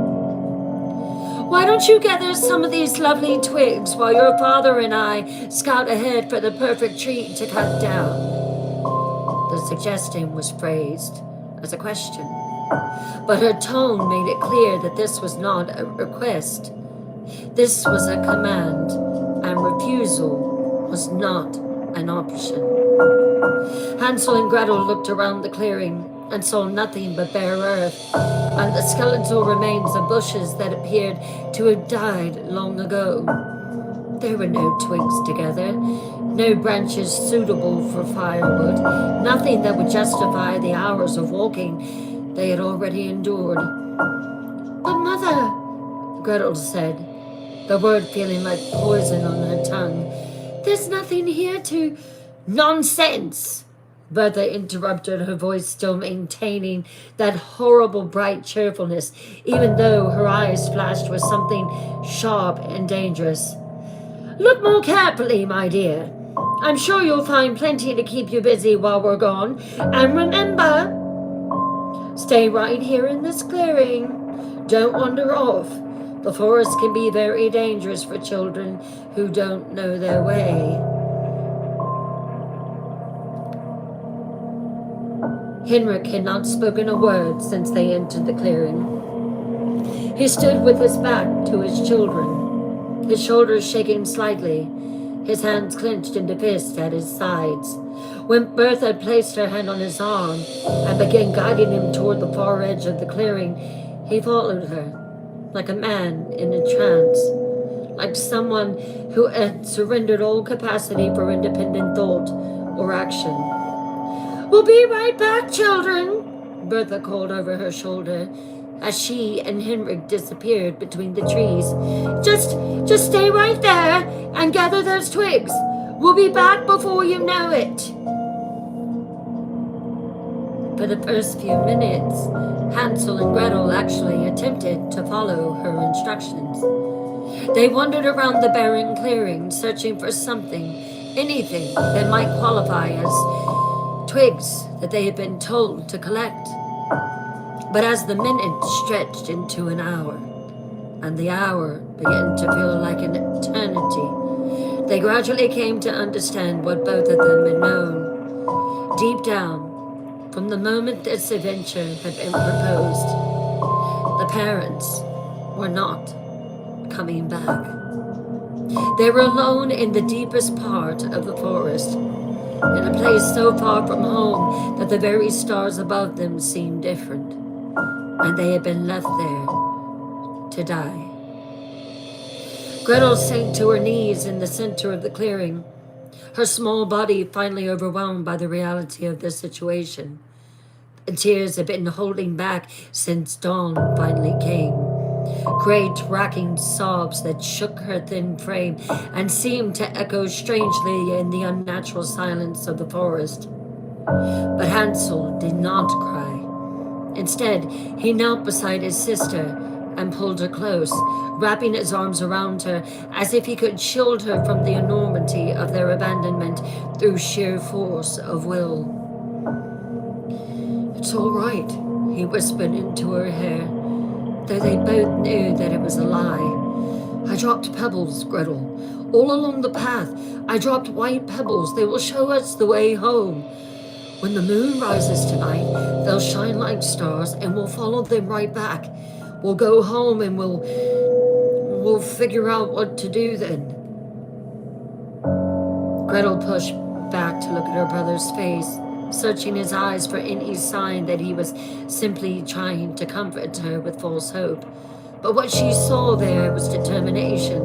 S1: "Why don't you gather some of these lovely twigs while your father and I scout ahead for the perfect tree to cut down?" The suggestion was phrased as a question, but her tone made it clear that this was not a request. This was a command, and refusal was not an option. Hansel and Gretel looked around the clearing, and saw nothing but bare earth and the skeletal remains of bushes that appeared to have died long ago. There were no twigs together, no branches suitable for firewood, nothing that would justify the hours of walking they had already endured. "But Mother," Gretel said, the word feeling like poison on her tongue, "there's nothing here to—" "Nonsense!" Bertha interrupted, her voice still maintaining that horrible bright cheerfulness, even though her eyes flashed with something sharp and dangerous. "Look more carefully, my dear. I'm sure you'll find plenty to keep you busy while we're gone. And remember, stay right here in this clearing. Don't wander off. The forest can be very dangerous for children who don't know their way." Henrik had not spoken a word since they entered the clearing. He stood with his back to his children, his shoulders shaking slightly, his hands clenched into fists at his sides. When Bertha placed her hand on his arm and began guiding him toward the far edge of the clearing, he followed her, like a man in a trance, like someone who had surrendered all capacity for independent thought or action. "We'll be right back, children," Bertha called over her shoulder as she and Henrik disappeared between the trees. Just stay right there and gather those twigs. We'll be back before you know it." For the first few minutes, Hansel and Gretel actually attempted to follow her instructions. They wandered around the barren clearing, searching for something, anything that might qualify as twigs that they had been told to collect. But as the minute stretched into an hour, and the hour began to feel like an eternity, they gradually came to understand what both of them had known. Deep down, from the moment this adventure had been proposed, the parents were not coming back. They were alone in the deepest part of the forest, in a place so far from home that the very stars above them seemed different, and they had been left there to die. Gretel sank to her knees in the center of the clearing, her small body finally overwhelmed by the reality of the situation. The tears had been holding back since dawn finally came. Great racking sobs that shook her thin frame and seemed to echo strangely in the unnatural silence of the forest. But Hansel did not cry. Instead, he knelt beside his sister and pulled her close, wrapping his arms around her as if he could shield her from the enormity of their abandonment through sheer force of will. "It's all right," he whispered into her hair, though they both knew that it was a lie. "I dropped pebbles, Gretel. All along the path, I dropped white pebbles. They will show us the way home. When the moon rises tonight, they'll shine like stars, and we'll follow them right back. We'll go home and we'll figure out what to do then." Gretel pushed back to look at her brother's face, searching his eyes for any sign that he was simply trying to comfort her with false hope. But what she saw there was determination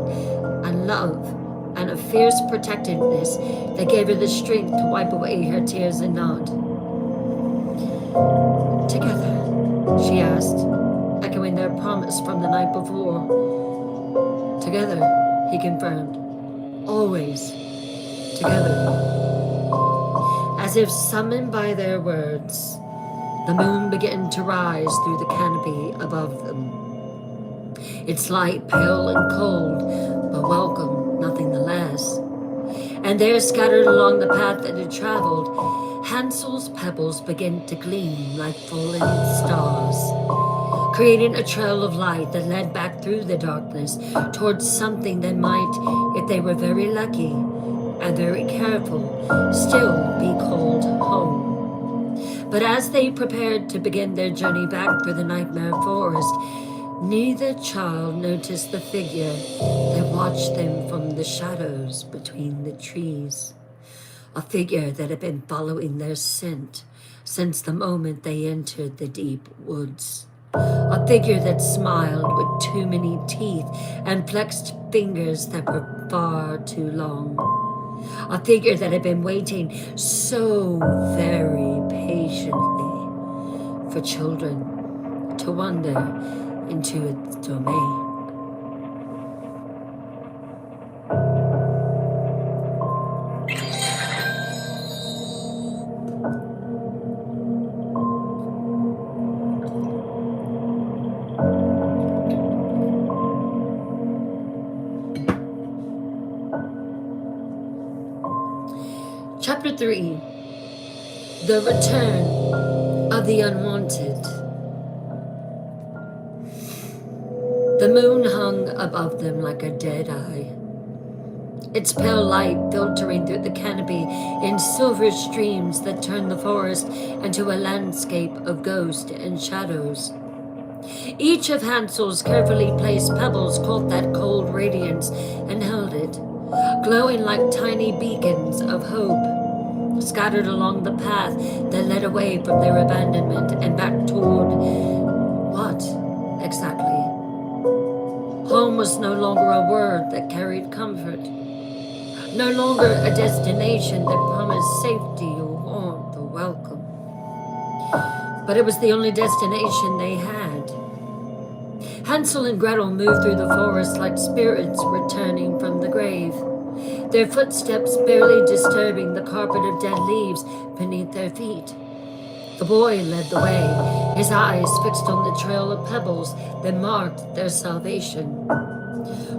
S1: and love and a fierce protectiveness that gave her the strength to wipe away her tears and nod. "Together?" she asked, echoing their promise from the night before. "Together," he confirmed. "Always together." As if summoned by their words, the moon began to rise through the canopy above them. Its light pale and cold, but welcome nonetheless. And there, scattered along the path that had traveled, Hansel's pebbles began to gleam like falling stars, creating a trail of light that led back through the darkness towards something that might, if they were very lucky and very careful, still be called home. But as they prepared to begin their journey back through the nightmare forest, neither child noticed the figure that watched them from the shadows between the trees. a figure that had been following their scent since the moment they entered the deep woods. A figure that smiled with too many teeth and flexed fingers that were far too long. A figure that had been waiting so very patiently for children to wander into its domain. Chapter 3. The Return of the Unwanted. The moon hung above them like a dead eye, its pale light filtering through the canopy in silver streams that turned the forest into a landscape of ghosts and shadows. Each of Hansel's carefully placed pebbles caught that cold radiance and held it, glowing like tiny beacons of hope, scattered along the path that led away from their abandonment and back toward what, exactly? Home was no longer a word that carried comfort, no longer a destination that promised safety or warmth or welcome. But it was the only destination they had. Hansel and Gretel moved through the forest like spirits returning from the grave, their footsteps barely disturbing the carpet of dead leaves beneath their feet. The boy led the way, his eyes fixed on the trail of pebbles that marked their salvation,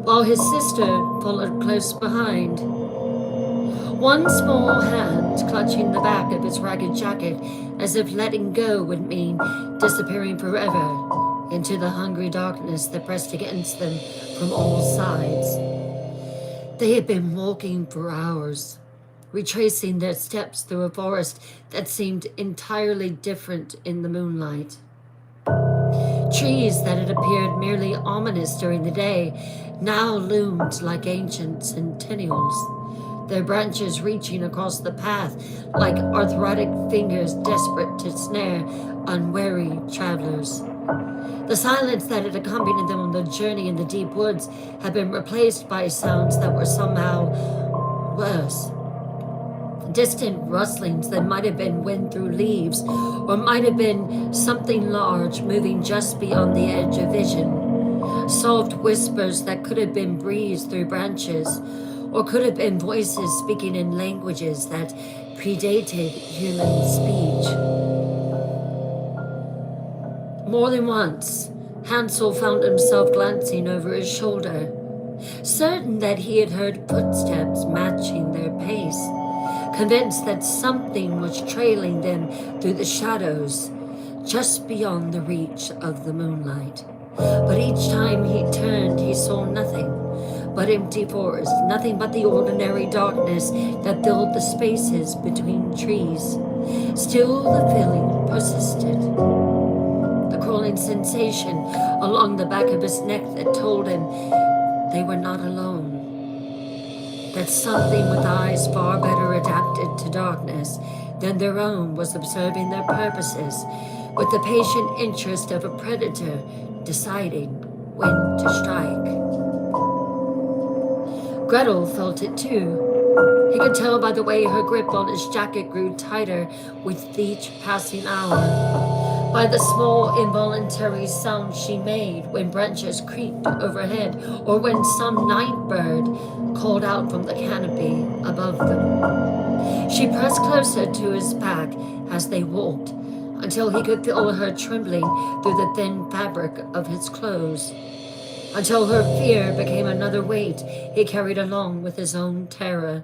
S1: while his sister followed close behind, one small hand clutching the back of his ragged jacket as if letting go would mean disappearing forever into the hungry darkness that pressed against them from all sides. They had been walking for hours, retracing their steps through a forest that seemed entirely different in the moonlight. Trees that had appeared merely ominous during the day now loomed like ancient sentinels, their branches reaching across the path like arthritic fingers desperate to snare unwary travelers. The silence that had accompanied them on the journey in the deep woods had been replaced by sounds that were somehow worse. Distant rustlings that might have been wind through leaves, or might have been something large moving just beyond the edge of vision. Soft whispers that could have been breezed through branches, or could have been voices speaking in languages that predated human speech. More than once, Hansel found himself glancing over his shoulder, certain that he had heard footsteps matching their pace, convinced that something was trailing them through the shadows, just beyond the reach of the moonlight. But each time he turned, he saw nothing but empty forest, nothing but the ordinary darkness that filled the spaces between trees. Still, the feeling persisted. The crawling sensation along the back of his neck that told him they were not alone. That something with eyes far better adapted to darkness than their own was observing their purposes with the patient interest of a predator deciding when to strike. Gretel felt it too. He could tell by the way her grip on his jacket grew tighter with each passing hour, by the small involuntary sound she made when branches creaked overhead or when some night bird called out from the canopy above them. She pressed closer to his back as they walked until he could feel her trembling through the thin fabric of his clothes, until her fear became another weight he carried along with his own terror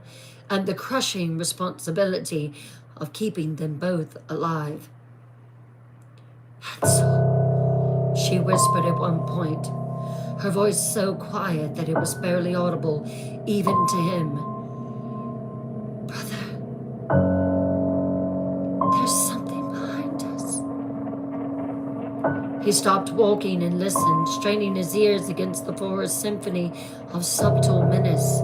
S1: and the crushing responsibility of keeping them both alive. "Hansel," she whispered at one point, her voice so quiet that it was barely audible even to him. "Brother, there's something behind us." He stopped walking and listened, straining his ears against the forest symphony of subtle menace.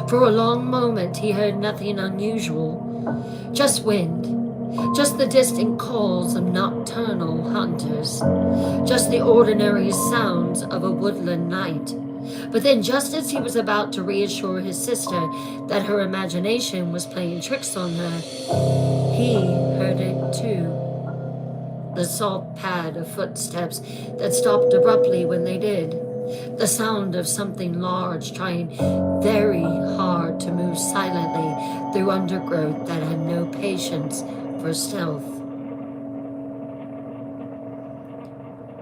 S1: For a long moment he heard nothing unusual, just wind, just the distant calls of nocturnal hunters, just the ordinary sounds of a woodland night. But then, just as he was about to reassure his sister that her imagination was playing tricks on her, he heard it too. The soft pad of footsteps that stopped abruptly when they did. The sound of something large trying very hard to move silently through undergrowth that had no patience for stealth.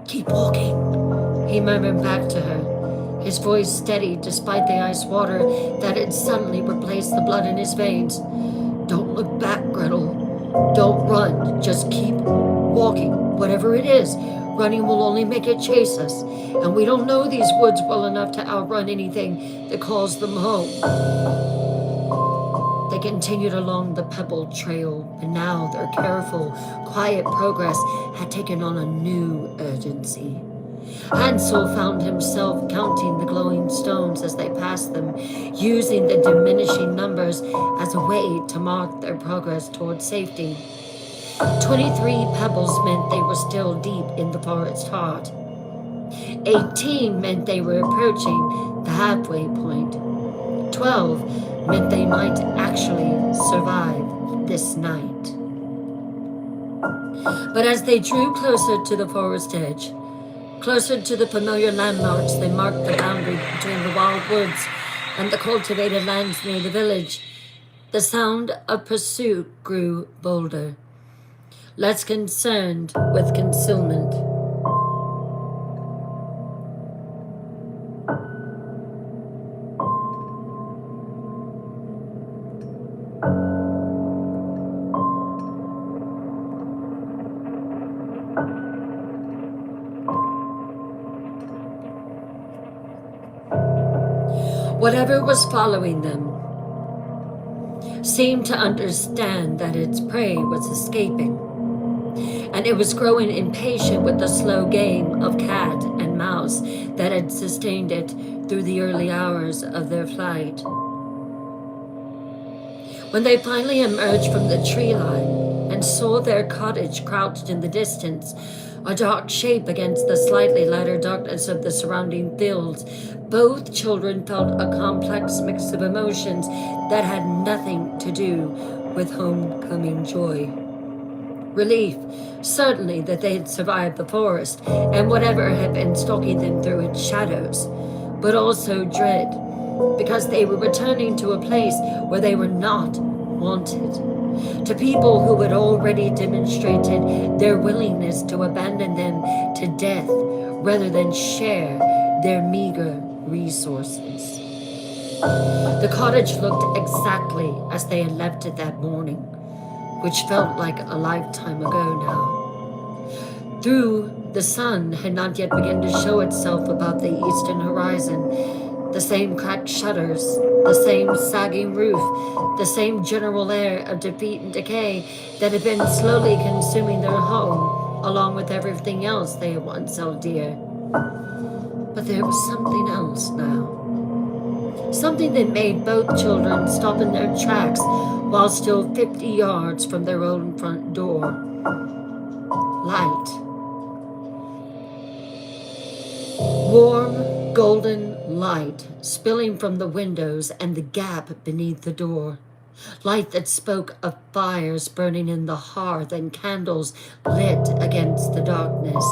S1: "Keep walking," he murmured back to her, his voice steady despite the ice water that had suddenly replaced the blood in his veins. "Don't look back, Gretel. Don't run. Just keep walking. Whatever it is, running will only make it chase us, and we don't know these woods well enough to outrun anything that calls them home." They continued along the pebbled trail, and now their careful, quiet progress had taken on a new urgency. Hansel found himself counting the glowing stones as they passed them, using the diminishing numbers as a way to mark their progress towards safety. 23 pebbles meant they were still deep in the forest heart. 18 meant they were approaching the halfway point. 12 meant they might actually survive this night. But as they drew closer to the forest edge, closer to the familiar landmarks that marked the boundary between the wild woods and the cultivated lands near the village, the sound of pursuit grew bolder, less concerned with concealment. Whatever was following them seemed to understand that its prey was escaping, and it was growing impatient with the slow game of cat and mouse that had sustained it through the early hours of their flight. When they finally emerged from the tree line and saw their cottage crouched in the distance, a dark shape against the slightly lighter darkness of the surrounding fields, both children felt a complex mix of emotions that had nothing to do with homecoming joy. Relief, certainly, that they had survived the forest and whatever had been stalking them through its shadows, but also dread, because they were returning to a place where they were not wanted, to people who had already demonstrated their willingness to abandon them to death rather than share their meager resources. The cottage looked exactly as they had left it that morning, which felt like a lifetime ago now. Through the sun had not yet begun to show itself above the eastern horizon. The same cracked shutters, the same sagging roof, the same general air of defeat and decay that had been slowly consuming their home, along with everything else they had once held dear. But there was something else now. Something that made both children stop in their tracks while still 50 yards from their own front door. Light. Warm, golden light spilling from the windows and the gap beneath the door. Light that spoke of fires burning in the hearth and candles lit against the darkness.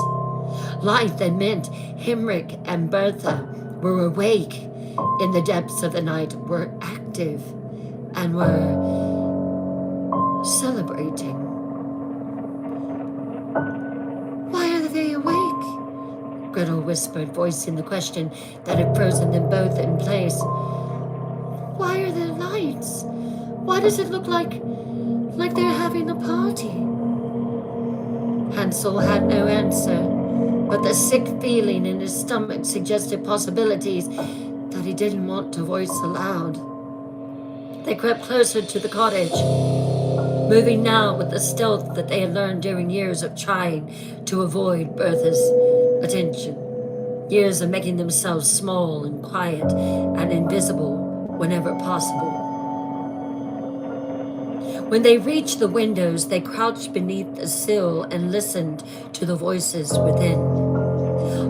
S1: Light that meant Himrik and Bertha were awake in the depths of the night, were active, and were celebrating. "Why are they awake?" Gretel whispered, voicing the question that had frozen them both in place. "Why are there lights? Why does it look like they're having a party?" Hansel had no answer, but the sick feeling in his stomach suggested possibilities that he didn't want to voice aloud. They crept closer to the cottage, moving now with the stealth that they had learned during years of trying to avoid Bertha's attention, years of making themselves small and quiet and invisible whenever possible. When they reached the windows, they crouched beneath the sill and listened to the voices within.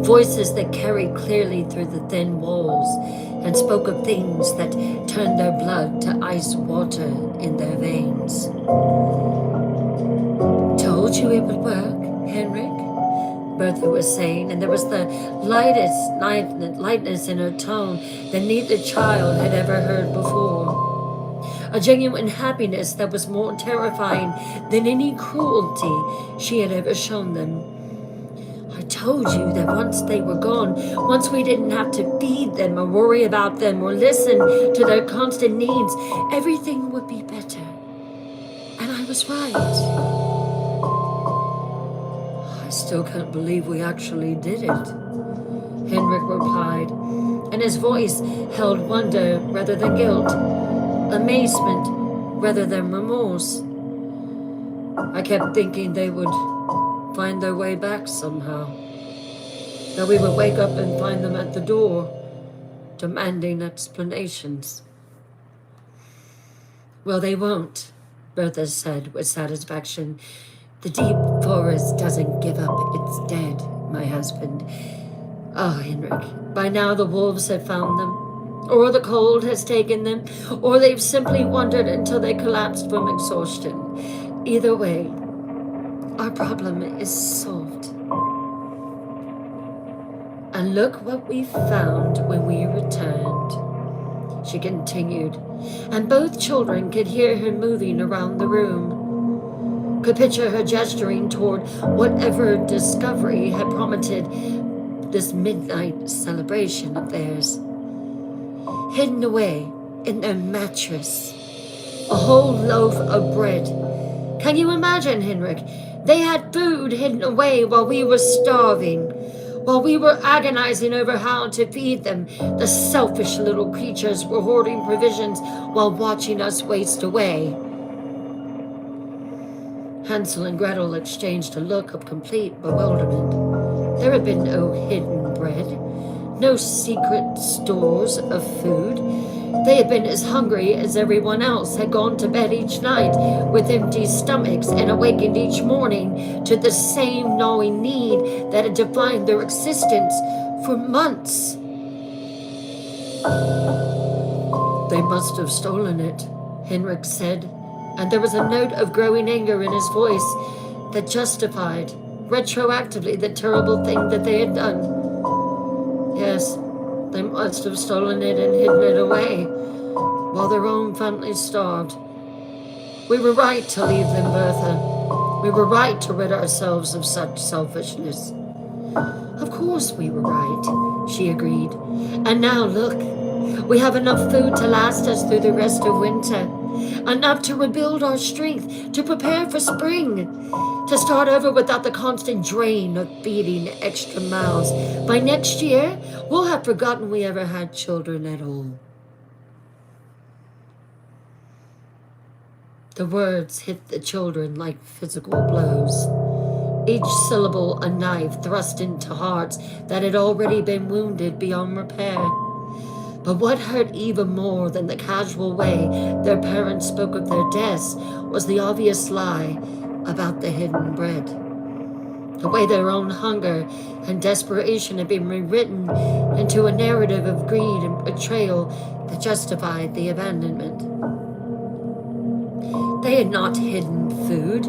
S1: Voices that carried clearly through the thin walls and spoke of things that turned their blood to ice water in their veins. Told you it would work, Henrik, Bertha was saying, and there was the lightness in her tone that neither child had ever heard before. A genuine happiness that was more terrifying than any cruelty she had ever shown them. I told you that once they were gone, once we didn't have to feed them or worry about them or listen to their constant needs, everything would be better. And I was right. I still can't believe we actually did it, Henrik replied, and his voice held wonder rather than guilt, amazement rather than remorse. I kept thinking they would find their way back somehow, that we would wake up and find them at the door, demanding explanations. Well, they won't, Bertha said with satisfaction. The deep forest doesn't give up its dead, my husband. Oh, Henrik, by now the wolves have found them, or the cold has taken them, or they've simply wandered until they collapsed from exhaustion. Either way, our problem is solved. And look what we found when we returned, she continued, and both children could hear her moving around the room, could picture her gesturing toward whatever discovery had prompted this midnight celebration of theirs. Hidden away in their mattress, a whole loaf of bread. Can you imagine, Henrik? They had food hidden away while we were starving, while we were agonizing over how to feed them. The selfish little creatures were hoarding provisions while watching us waste away. Hansel and Gretel exchanged a look of complete bewilderment. There had been no hidden bread, no secret stores of food. They had been as hungry as everyone else, had gone to bed each night with empty stomachs and awakened each morning to the same gnawing need that had defined their existence for months. They must have stolen it, Henrik said, and there was a note of growing anger in his voice that justified retroactively the terrible thing that they had done. Yes, they must have stolen it and hidden it away while their own family starved. We were right to leave them, Bertha. We were right to rid ourselves of such selfishness. Of course we were right, she agreed. And now look, we have enough food to last us through the rest of winter, enough to rebuild our strength, to prepare for spring, to start over without the constant drain of feeding extra mouths. By next year, we'll have forgotten we ever had children at all. The words hit the children like physical blows, each syllable a knife thrust into hearts that had already been wounded beyond repair. But what hurt even more than the casual way their parents spoke of their deaths was the obvious lie about the hidden bread. The way their own hunger and desperation had been rewritten into a narrative of greed and betrayal that justified the abandonment. They had not hidden food.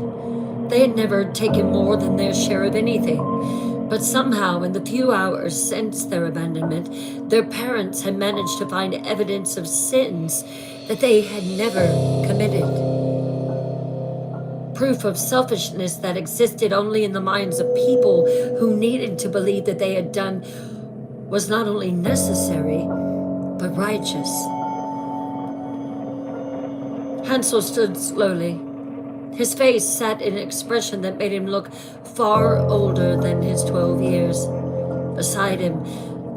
S1: They had never taken more than their share of anything. But somehow, in the few hours since their abandonment, their parents had managed to find evidence of sins that they had never committed. Proof of selfishness that existed only in the minds of people who needed to believe that they had done was not only necessary, but righteous. Hansel stood slowly. His face set in an expression that made him look far older than his 12 years. Beside him,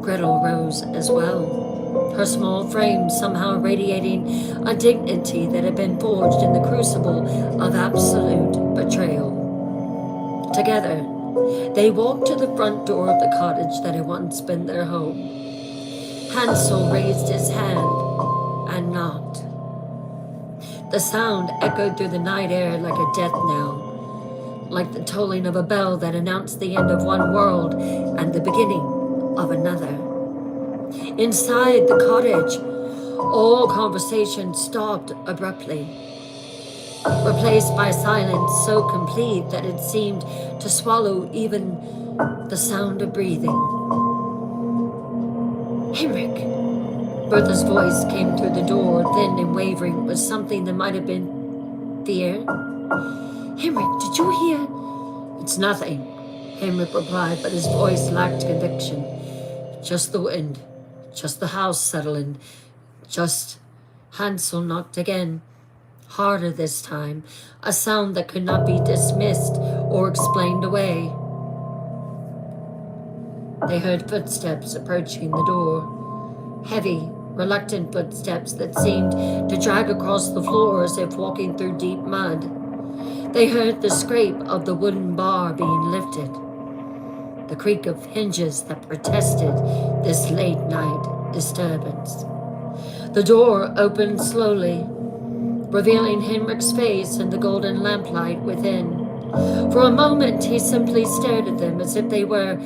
S1: Gretel rose as well, her small frame somehow radiating a dignity that had been forged in the crucible of absolute betrayal. Together, they walked to the front door of the cottage that had once been their home. Hansel raised his hand. and knocked. The sound echoed through the night air like a death knell, like the tolling of a bell that announced the end of one world and the beginning of another. Inside the cottage, all conversation stopped abruptly, replaced by silence so complete that it seemed to swallow even the sound of breathing. "Henrik!" Bertha's voice came through the door, thin and wavering, with something that might have been fear. "Henrik, did you hear?" "It's nothing," Henrik replied, but his voice lacked conviction. "Just the wind, just the house settling, just..." Hansel knocked again, harder this time, a sound that could not be dismissed or explained away. They heard footsteps approaching the door, heavy, reluctant footsteps that seemed to drag across the floor as if walking through deep mud. They heard the scrape of the wooden bar being lifted, the creak of hinges that protested this late night disturbance. The door opened slowly, revealing Henrik's face in the golden lamplight within. For a moment he simply stared at them as if they were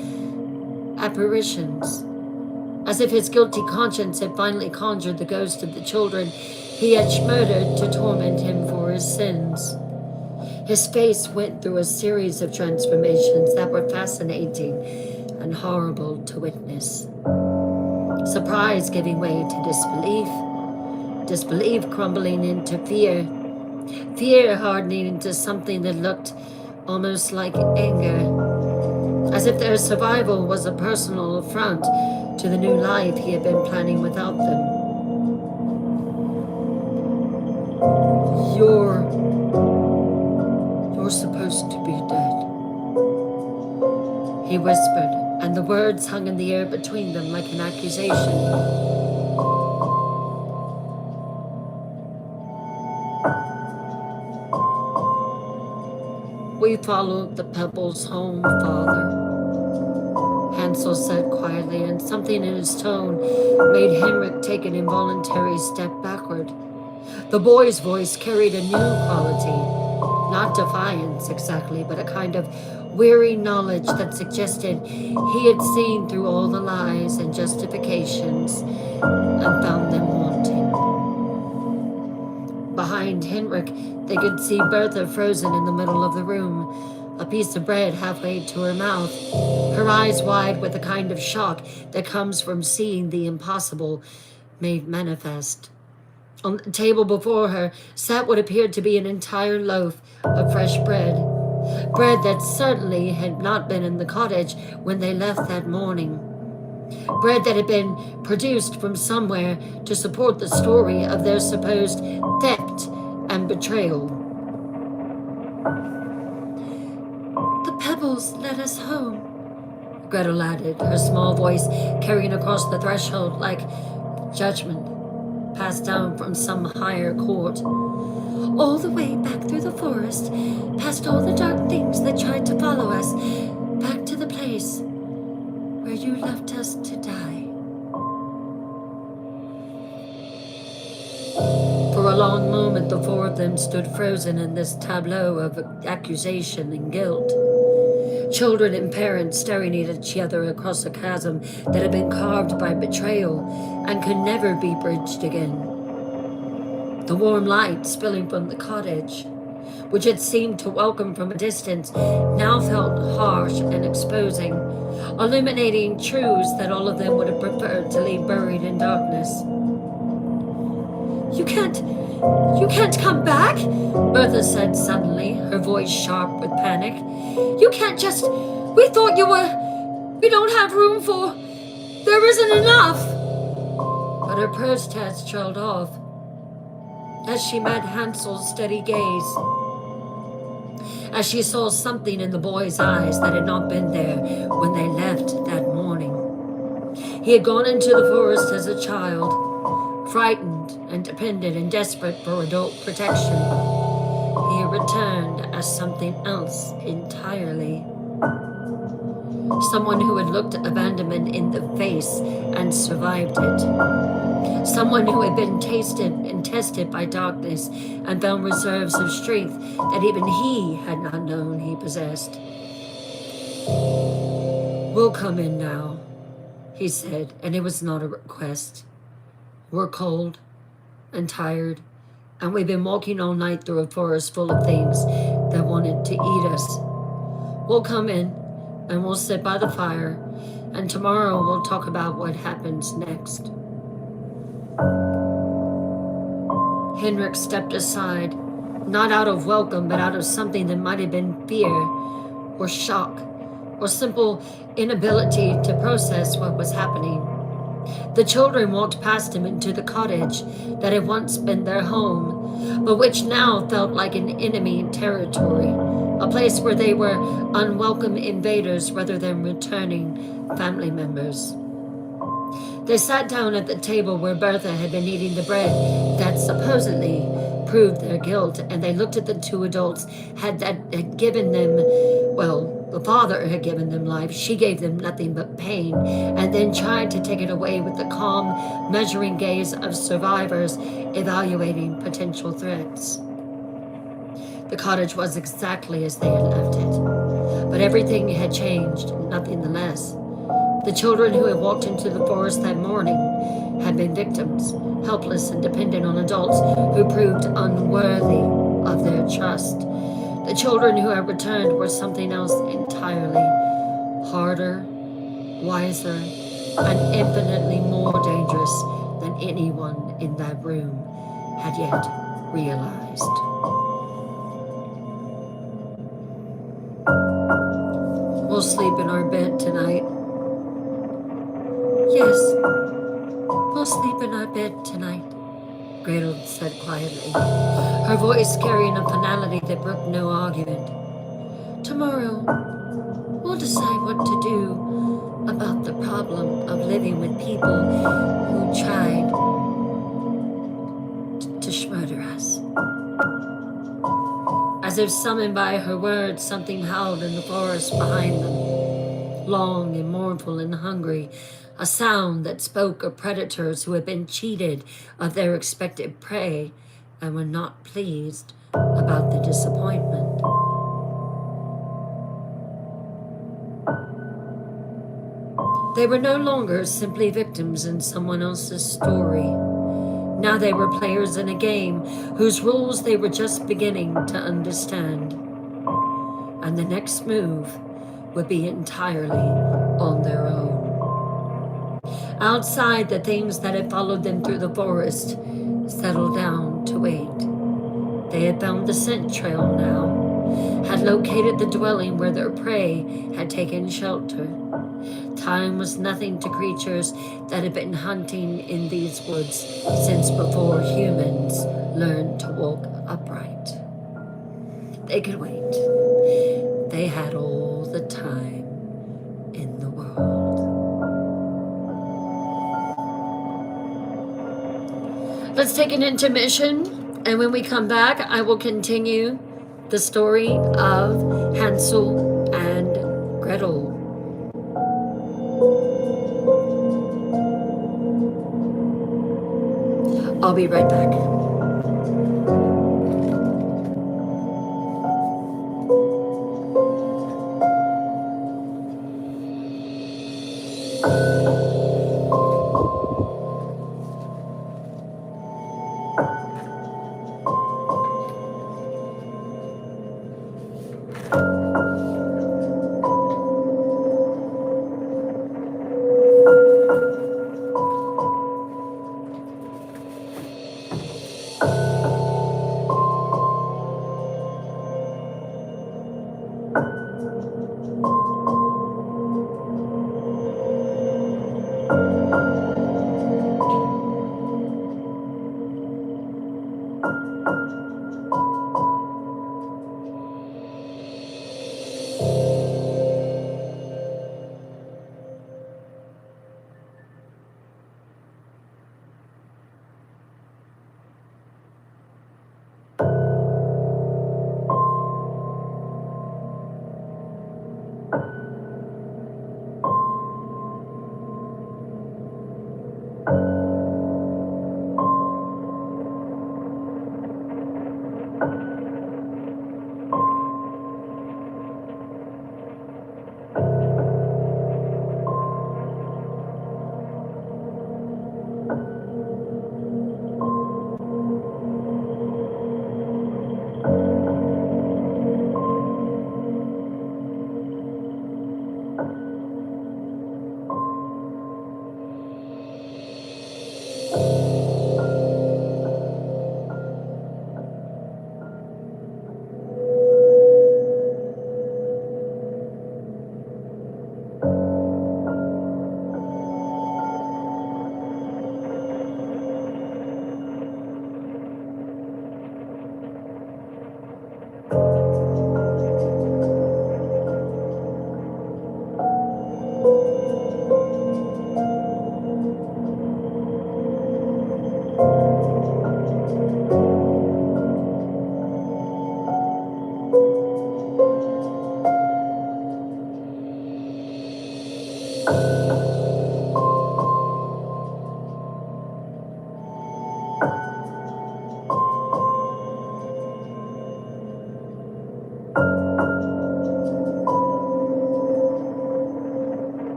S1: apparitions, as if his guilty conscience had finally conjured the ghost of the children he had murdered to torment him for his sins. His face went through a series of transformations that were fascinating and horrible to witness. Surprise giving way to disbelief, disbelief crumbling into fear, fear hardening into something that looked almost like anger, as if their survival was a personal affront to the new life he had been planning without them. You're supposed to be dead," he whispered, and the words hung in the air between them like an accusation. "We followed the pebbles home, Father," Hansel said quietly, and something in his tone made Henrik take an involuntary step backward. The boy's voice carried a new quality, not defiance exactly, but a kind of weary knowledge that suggested he had seen through all the lies and justifications and found them wanting. Behind Henrik, they could see Bertha frozen in the middle of the room, a piece of bread halfway to her mouth, her eyes wide with the kind of shock that comes from seeing the impossible made manifest. On the table before her sat what appeared to be an entire loaf of fresh bread, bread that certainly had not been in the cottage when they left that morning, bread that had been produced from somewhere to support the story of their supposed theft and betrayal. "The pebbles led us home," Gretel added, her small voice carrying across the threshold like judgment passed down from some higher court. "All the way back through the forest, past all the dark things that tried to follow us, back to the place where you left us to die." For a long moment, the four of them stood frozen in this tableau of accusation and guilt. Children and parents staring at each other across a chasm that had been carved by betrayal and could never be bridged again. The warm light spilling from the cottage, which had seemed to welcome from a distance, now felt harsh and exposing, illuminating truths that all of them would have preferred to leave buried in darkness. You can't come back," Bertha said suddenly, her voice sharp with panic. "You can't just... We thought you were... We don't have room for... There isn't enough." But her protest trailed off as she met Hansel's steady gaze, as she saw something in the boy's eyes that had not been there when they left that morning. He had gone into the forest as a child, frightened and dependent and desperate for adult protection. He had returned as something else entirely. Someone who had looked abandonment in the face and survived it. Someone who had been tasted and tested by darkness and found reserves of strength that even he had not known he possessed. "We'll come in now," he said, and it was not a request. "We're cold and tired, and we've been walking all night through a forest full of things that wanted to eat us. We'll come in, and we'll sit by the fire, and tomorrow we'll talk about what happens next." Henrik stepped aside, not out of welcome, but out of something that might have been fear, or shock, or simple inability to process what was happening. The children walked past him into the cottage that had once been their home, but which now felt like an enemy territory, a place where they were unwelcome invaders rather than returning family members. They sat down at the table where Bertha had been eating the bread that supposedly proved their guilt, and they looked at the two adults had given them, well, the father had given them life, she gave them nothing but pain, and then tried to take it away with the calm, measuring gaze of survivors evaluating potential threats. The cottage was exactly as they had left it, but everything had changed, nothing the less. The children who had walked into the forest that morning had been victims, helpless and dependent on adults who proved unworthy of their trust. The children who had returned were something else entirely, harder, wiser, and infinitely more dangerous than anyone in that room had yet realized. "We'll sleep in our bed tonight." "Yes, we'll sleep in our bed tonight," Gretel said quietly, her voice carrying a finality that brooked no argument. "Tomorrow, we'll decide what to do about the problem of living with people who tried to murder us." As if summoned by her words, something howled in the forest behind them, long and mournful and hungry, a sound that spoke of predators who had been cheated of their expected prey and were not pleased about the disappointment. They were no longer simply victims in someone else's story. Now they were players in a game whose rules they were just beginning to understand. And the next move would be entirely on their own. Outside, the things that had followed them through the forest settled down to wait. They had found the scent trail now, had located the dwelling where their prey had taken shelter. Time was nothing to creatures that had been hunting in these woods since before humans learned to walk upright. They could wait. They had all the time in the world. Let's take an intermission, and when we come back, I will continue the story of Hansel and Gretel. I'll be right back.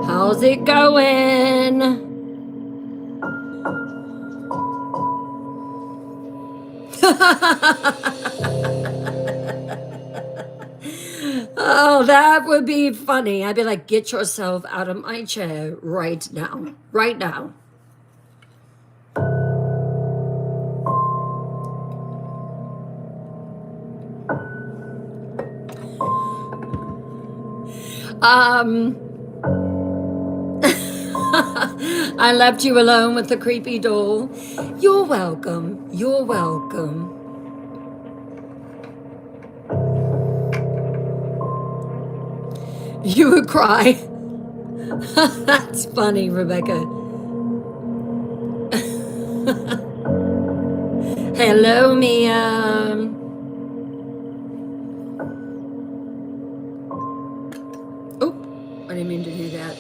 S1: How's it going? Oh, that would be funny. I'd be like, get yourself out of my chair right now. Right now. I left you alone with the creepy doll. You're welcome. You're welcome. You would cry. That's funny, Rebecca. Hello, Mia. Oh, I didn't mean to do that.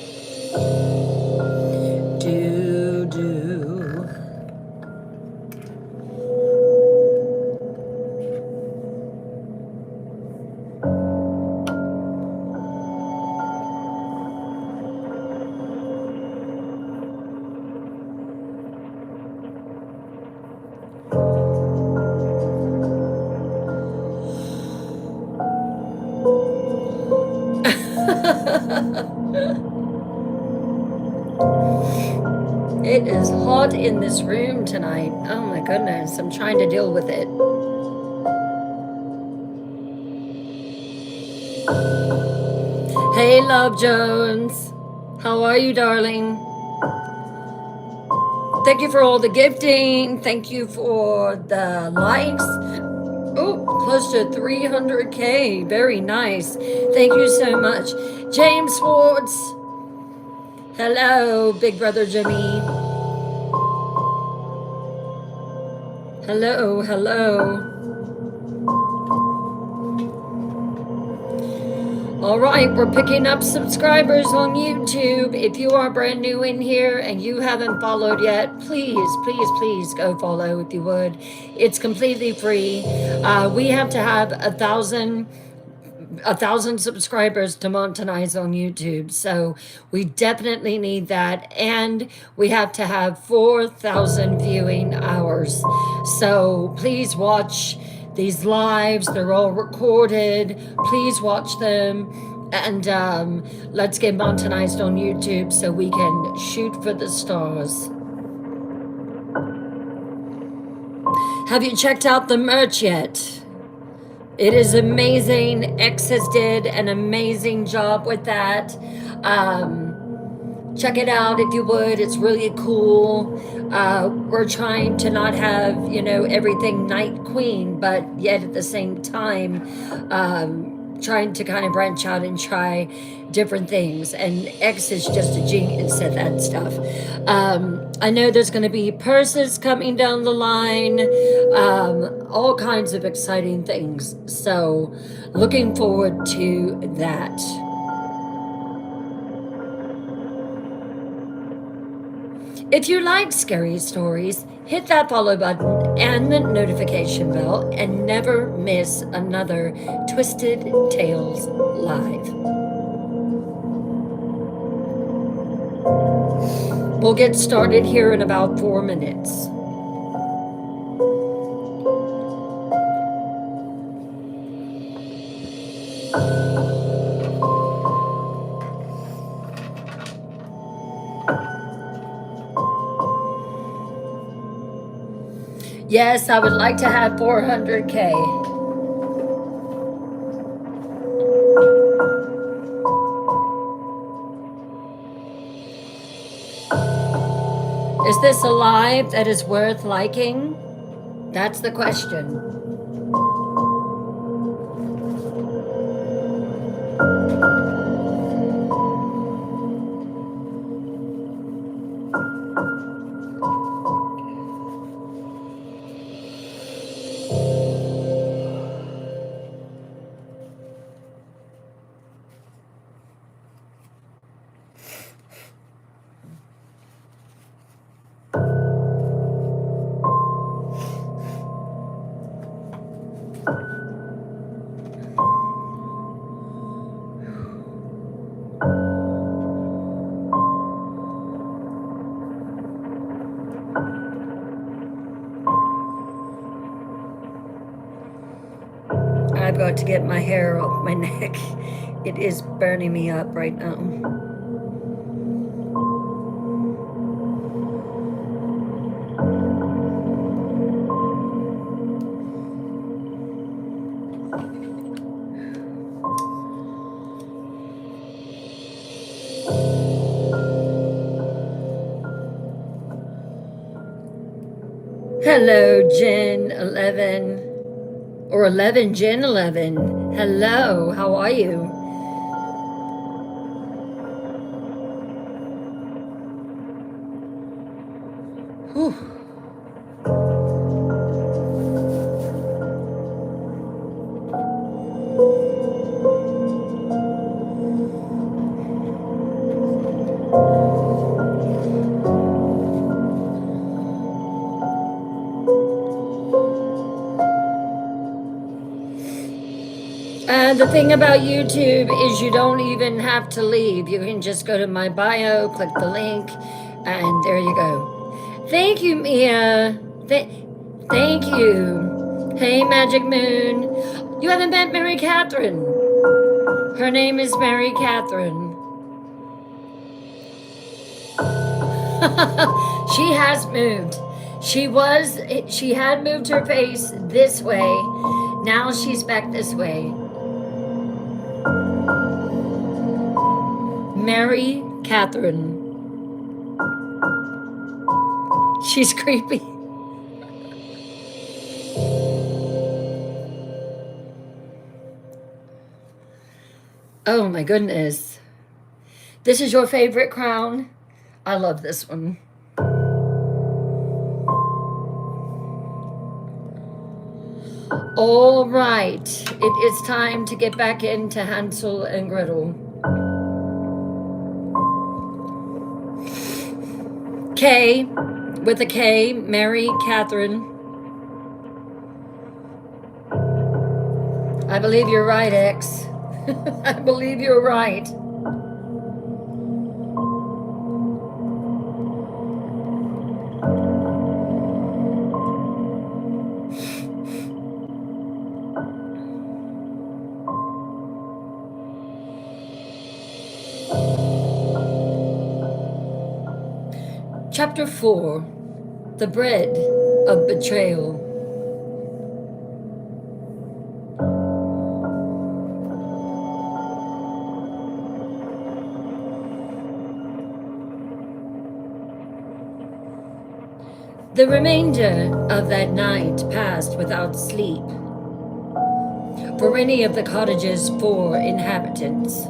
S1: It is hot in this room tonight. Oh my goodness, I'm trying to deal with it. Hey, Love Jones. How are you, darling? Thank you for all the gifting. Thank you for the likes. Oh, close to 300K. Very nice. Thank you so much. James Swartz. Hello, Big Brother Jimmy. Hello, hello. All right, we're picking up subscribers on YouTube. If you are brand new in here and you haven't followed yet, please, please, please go follow if you would. It's completely free. We have to have 1,000 subscribers to monetize on YouTube, so we definitely need that, and we have to have 4,000 viewing hours. So please watch these lives. They're all recorded. Please watch them. And let's get monetized on YouTube so we can shoot for the stars. Have you checked out the merch yet? It is amazing. X has did an amazing job with that. Check it out if you would. It's really cool. We're trying to not have, you know, everything Night Queen, but yet at the same time, trying to kind of branch out and try different things. And X is just a genius at that stuff. I know there's going to be purses coming down the line, all kinds of exciting things. So looking forward to that. If you like scary stories, hit that follow button and the notification bell and never miss another Twisted Tales Live. We'll get started here in about 4 minutes. Yes, I would like to have 400K. Is this a live that is worth liking? That's the question. I've got to get my hair off my neck. It is burning me up right now. Hello, Jen 11. Or 11, Jen 11. Hello, how are you? Whew. The thing about YouTube is you don't even have to leave. You can just go to my bio, click the link, and there you go. Thank you, Mia. Thank you. Hey, Magic Moon. You haven't met Mary Catherine. Her name is Mary Catherine. She has moved. She had moved her face this way. Now she's back this way. Mary Catherine. She's creepy. Oh my goodness. This is your favorite crown? I love this one. All right. It is time to get back into Hansel and Gretel. K, with a K, Mary Catherine. I believe you're right, X. I believe you're right. Chapter 4. The Bread of Betrayal. The remainder of that night passed without sleep for any of the cottage's 4 inhabitants.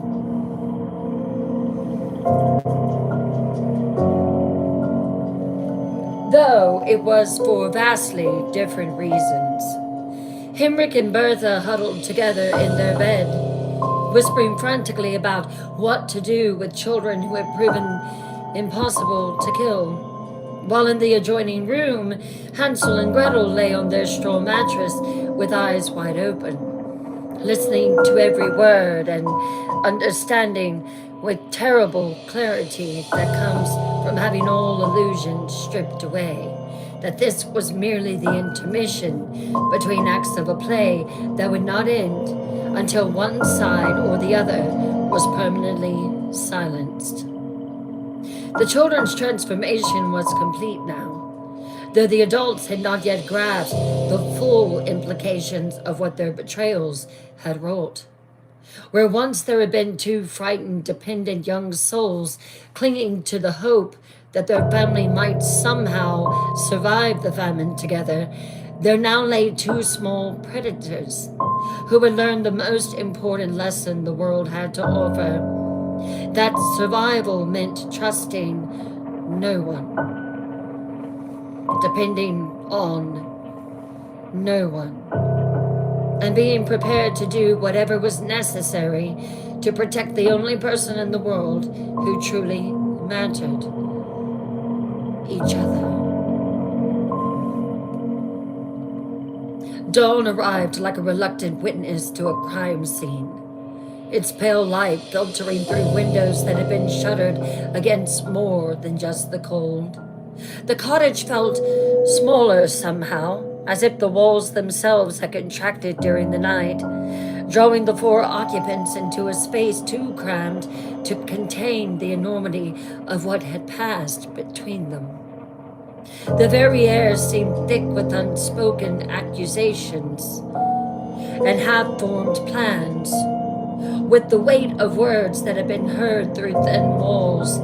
S1: Though it was for vastly different reasons. Henrik and Bertha huddled together in their bed, whispering frantically about what to do with children who had proven impossible to kill. While in the adjoining room, Hansel and Gretel lay on their straw mattress with eyes wide open, listening to every word and understanding with terrible clarity that comes from having all illusion stripped away, that this was merely the intermission between acts of a play that would not end until one side or the other was permanently silenced. The children's transformation was complete now, though the adults had not yet grasped the full implications of what their betrayals had wrought. Where once there had been 2 frightened, dependent young souls clinging to the hope that their family might somehow survive the famine together, there now lay 2 small predators who had learned the most important lesson the world had to offer, that survival meant trusting no one, depending on no one, and being prepared to do whatever was necessary to protect the only person in the world who truly mattered, each other. Dawn arrived like a reluctant witness to a crime scene, its pale light filtering through windows that had been shuttered against more than just the cold. The cottage felt smaller somehow, as if the walls themselves had contracted during the night, drawing the 4 occupants into a space too crammed to contain the enormity of what had passed between them. The very air seemed thick with unspoken accusations and half-formed plans, with the weight of words that had been heard through thin walls,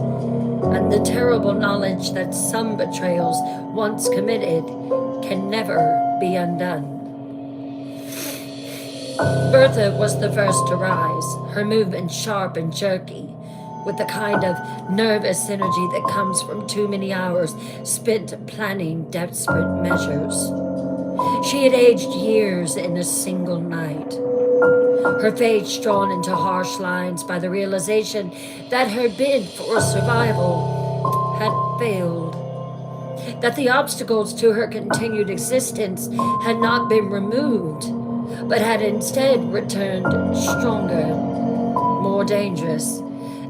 S1: and the terrible knowledge that some betrayals, once committed, can never be undone. Bertha was the first to rise, her movements sharp and jerky, with the kind of nervous energy that comes from too many hours spent planning desperate measures. She had aged years in a single night, her face drawn into harsh lines by the realization that her bid for survival had failed, that the obstacles to her continued existence had not been removed, but had instead returned stronger, more dangerous,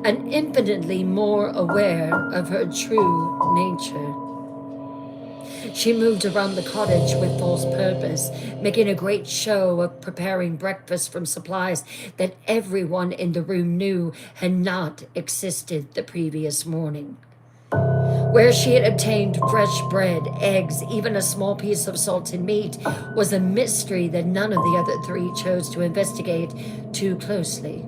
S1: and infinitely more aware of her true nature. She moved around the cottage with false purpose, making a great show of preparing breakfast from supplies that everyone in the room knew had not existed the previous morning. Where she had obtained fresh bread, eggs, even a small piece of salted meat was a mystery that none of the other 3 chose to investigate too closely.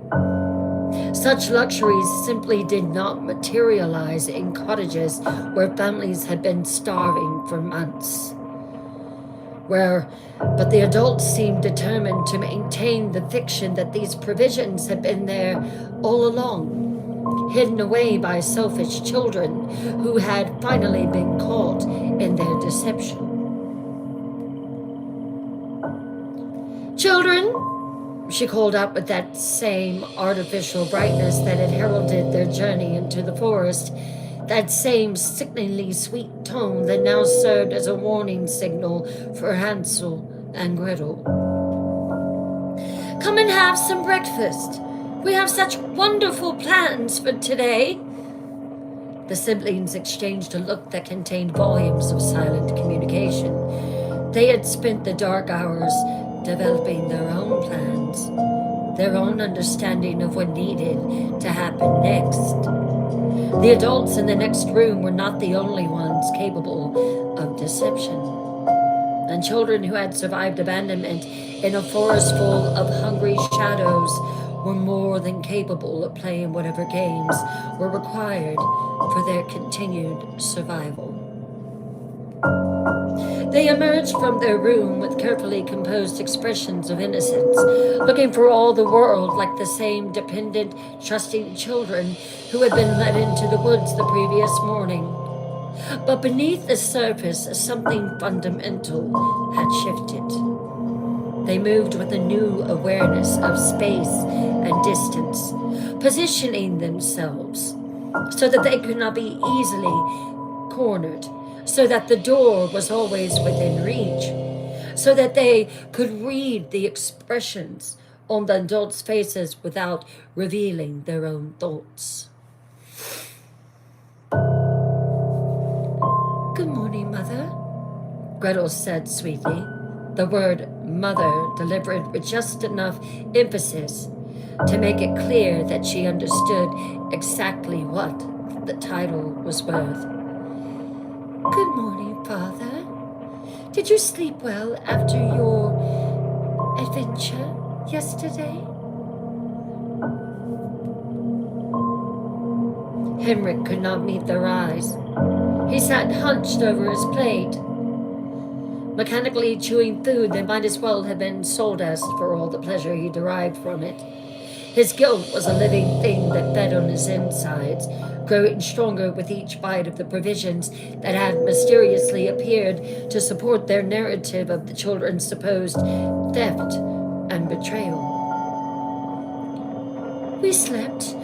S1: Such luxuries simply did not materialize in cottages where families had been starving for months. But the adults seemed determined to maintain the fiction that these provisions had been there all along, hidden away by selfish children who had finally been caught in their deception. "Children," she called out with that same artificial brightness that had heralded their journey into the forest, that same sickeningly sweet tone that now served as a warning signal for Hansel and Gretel. "Come and have some breakfast. We have such wonderful plans for today." The siblings exchanged a look that contained volumes of silent communication. They had spent the dark hours developing their own plans, their own understanding of what needed to happen next. The adults in the next room were not the only ones capable of deception. And children who had survived abandonment in a forest full of hungry shadows were more than capable of playing whatever games were required for their continued survival. They emerged from their room with carefully composed expressions of innocence, looking for all the world like the same dependent, trusting children who had been led into the woods the previous morning. But beneath the surface, something fundamental had shifted. They moved with a new awareness of space and distance, positioning themselves so that they could not be easily cornered, so that the door was always within reach, so that they could read the expressions on the adults' faces without revealing their own thoughts. "Good morning, Mother," Gretel said sweetly, the word mother delivered with just enough emphasis to make it clear that she understood exactly what the title was worth. "Good morning, Father. Did you sleep well after your adventure yesterday?" Henrik could not meet their eyes. He sat hunched over his plate, mechanically chewing food that might as well have been sawdust for all the pleasure he derived from it. His guilt was a living thing that fed on his insides, growing stronger with each bite of the provisions that had mysteriously appeared to support their narrative of the children's supposed theft and betrayal. "We slept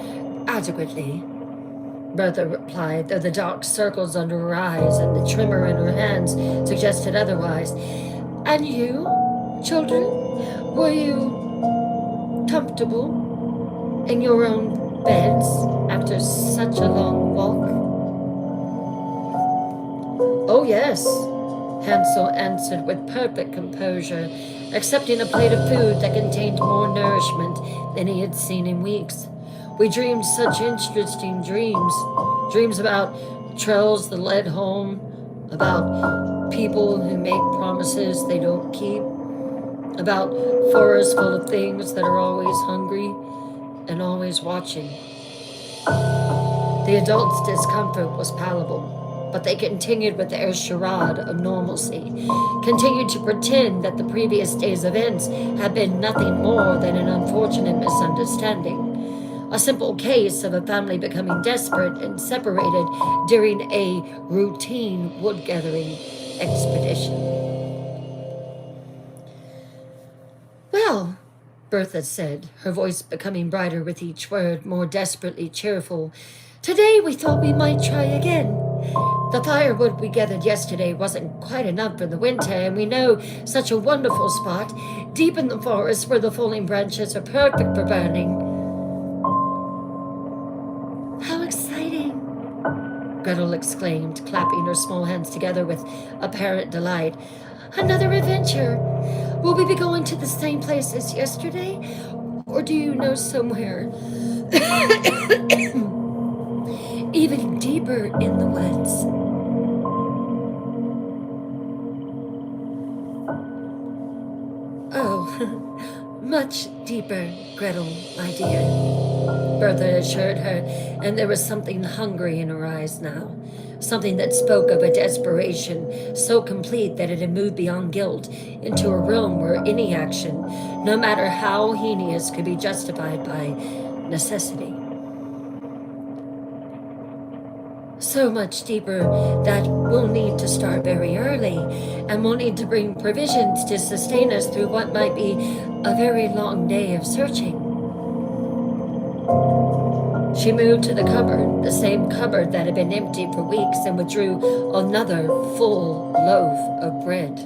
S1: adequately," Bertha replied, though the dark circles under her eyes and the tremor in her hands suggested otherwise. "And you, children, were you comfortable in your own beds after such a long walk?" "Oh, yes," Hansel answered with perfect composure, accepting a plate of food that contained more nourishment than he had seen in weeks. "We dreamed such interesting dreams. Dreams about trails that led home, about people who make promises they don't keep, about forests full of things that are always hungry and always watching." The adults' discomfort was palpable, but they continued with their charade of normalcy, continued to pretend that the previous day's events had been nothing more than an unfortunate misunderstanding, a simple case of a family becoming desperate and separated during a routine wood-gathering expedition. "Well," Bertha said, her voice becoming brighter with each word, more desperately cheerful, "today we thought we might try again. The firewood we gathered yesterday wasn't quite enough for the winter, and we know such a wonderful spot deep in the forest where the falling branches are perfect for burning." "How exciting!" Gretel exclaimed, clapping her small hands together with apparent delight. "Another adventure! Will we be going to the same place as yesterday? Or do you know somewhere even deeper in the woods?" "Oh, much deeper, Gretel, my dear," Bertha assured her, and there was something hungry in her eyes now, something that spoke of a desperation so complete that it had moved beyond guilt into a realm where any action, no matter how heinous, could be justified by necessity. "So much deeper that we'll need to start very early, and we'll need to bring provisions to sustain us through what might be a very long day of searching." She moved to the cupboard, the same cupboard that had been empty for weeks, and withdrew another full loaf of bread.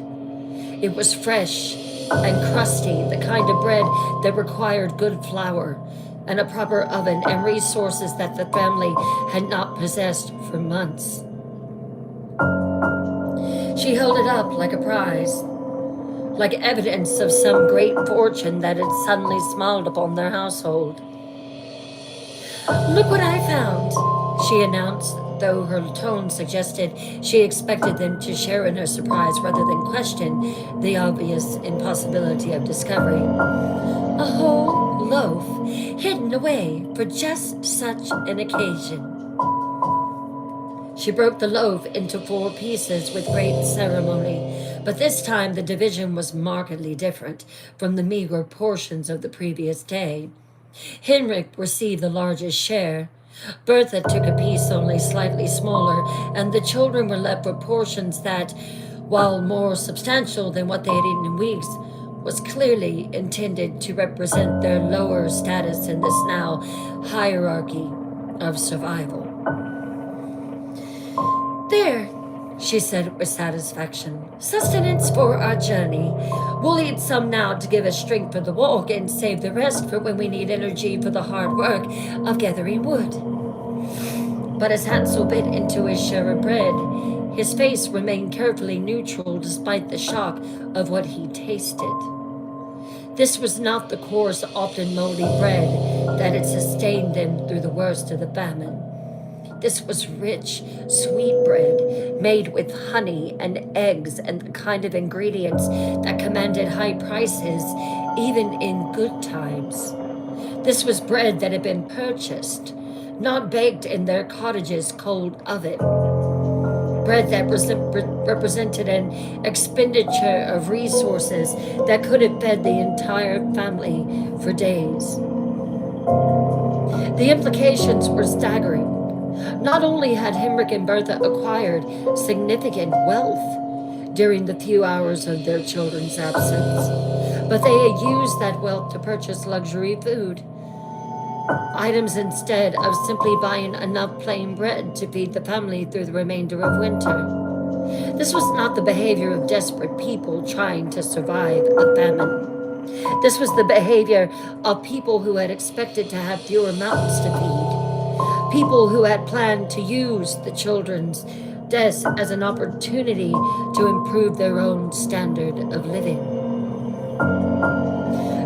S1: It was fresh and crusty, the kind of bread that required good flour and a proper oven and resources that the family had not possessed for months. She held it up like a prize, like evidence of some great fortune that had suddenly smiled upon their household. Look what I found, she announced, though her tone suggested she expected them to share in her surprise rather than question the obvious impossibility of discovery. A whole loaf, hidden away for just such an occasion. She broke the loaf into 4 pieces with great ceremony, but this time the division was markedly different from the meager portions of the previous day. Henrik received the largest share. Bertha took a piece only slightly smaller, and the children were left with portions that, while more substantial than what they had eaten in weeks, was clearly intended to represent their lower status in this now hierarchy of survival. There, she said with satisfaction. Sustenance for our journey. We'll eat some now to give us strength for the walk and save the rest for when we need energy for the hard work of gathering wood. But as Hansel bit into his share of bread, his face remained carefully neutral despite the shock of what he tasted. This was not the coarse, often moldy bread that had sustained them through the worst of the famine. This was rich, sweet bread made with honey and eggs and the kind of ingredients that commanded high prices even in good times. This was bread that had been purchased, not baked in their cottage's cold oven. Bread that represented an expenditure of resources that could have fed the entire family for days. The implications were staggering. Not only had Henrik and Bertha acquired significant wealth during the few hours of their children's absence, but they had used that wealth to purchase luxury food, items instead of simply buying enough plain bread to feed the family through the remainder of winter. This was not the behavior of desperate people trying to survive a famine. This was the behavior of people who had expected to have fewer mouths to feed. People who had planned to use the children's deaths as an opportunity to improve their own standard of living.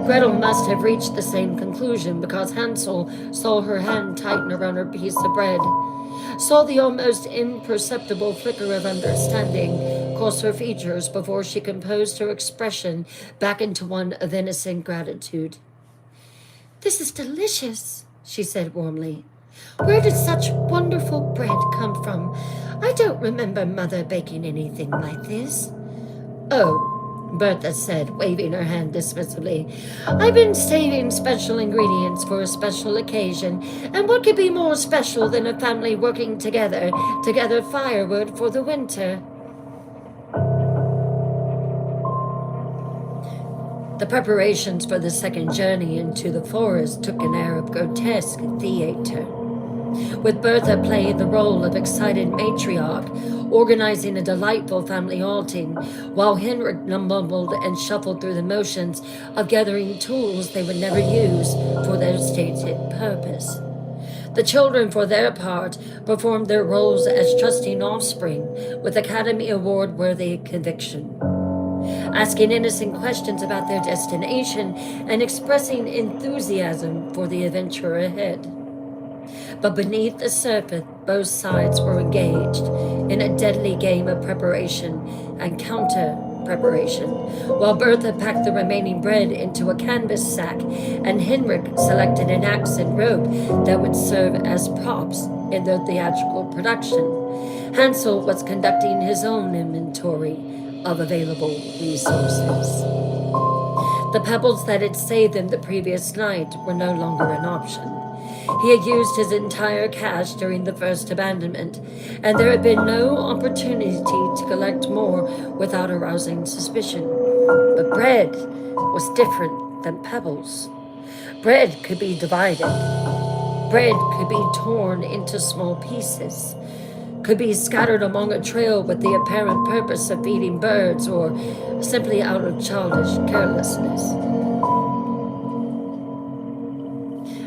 S1: Gretel must have reached the same conclusion because Hansel saw her hand tighten around her piece of bread, saw the almost imperceptible flicker of understanding cross her features before she composed her expression back into one of innocent gratitude. "This is delicious," she said warmly. "Where did such wonderful bread come from? I don't remember Mother baking anything like this." "Oh," Bertha said, waving her hand dismissively. "I've been saving special ingredients for a special occasion, and what could be more special than a family working together to gather firewood for the winter?" The preparations for the second journey into the forest took an air of grotesque theater, with Bertha playing the role of excited matriarch, organizing a delightful family outing, while Henrik mumbled and shuffled through the motions of gathering tools they would never use for their stated purpose. The children, for their part, performed their roles as trusting offspring with Academy Award-worthy conviction, asking innocent questions about their destination and expressing enthusiasm for the adventure ahead. But beneath the surface, both sides were engaged in a deadly game of preparation and counter-preparation, while Bertha packed the remaining bread into a canvas sack and Henrik selected an axe and rope that would serve as props in their theatrical production. Hansel was conducting his own inventory of available resources. The pebbles that had saved them the previous night were no longer an option. He had used his entire cash during the first abandonment, and there had been no opportunity to collect more without arousing suspicion. But bread was different than pebbles. Bread could be divided. Bread could be torn into small pieces, could be scattered along a trail with the apparent purpose of feeding birds or simply out of childish carelessness.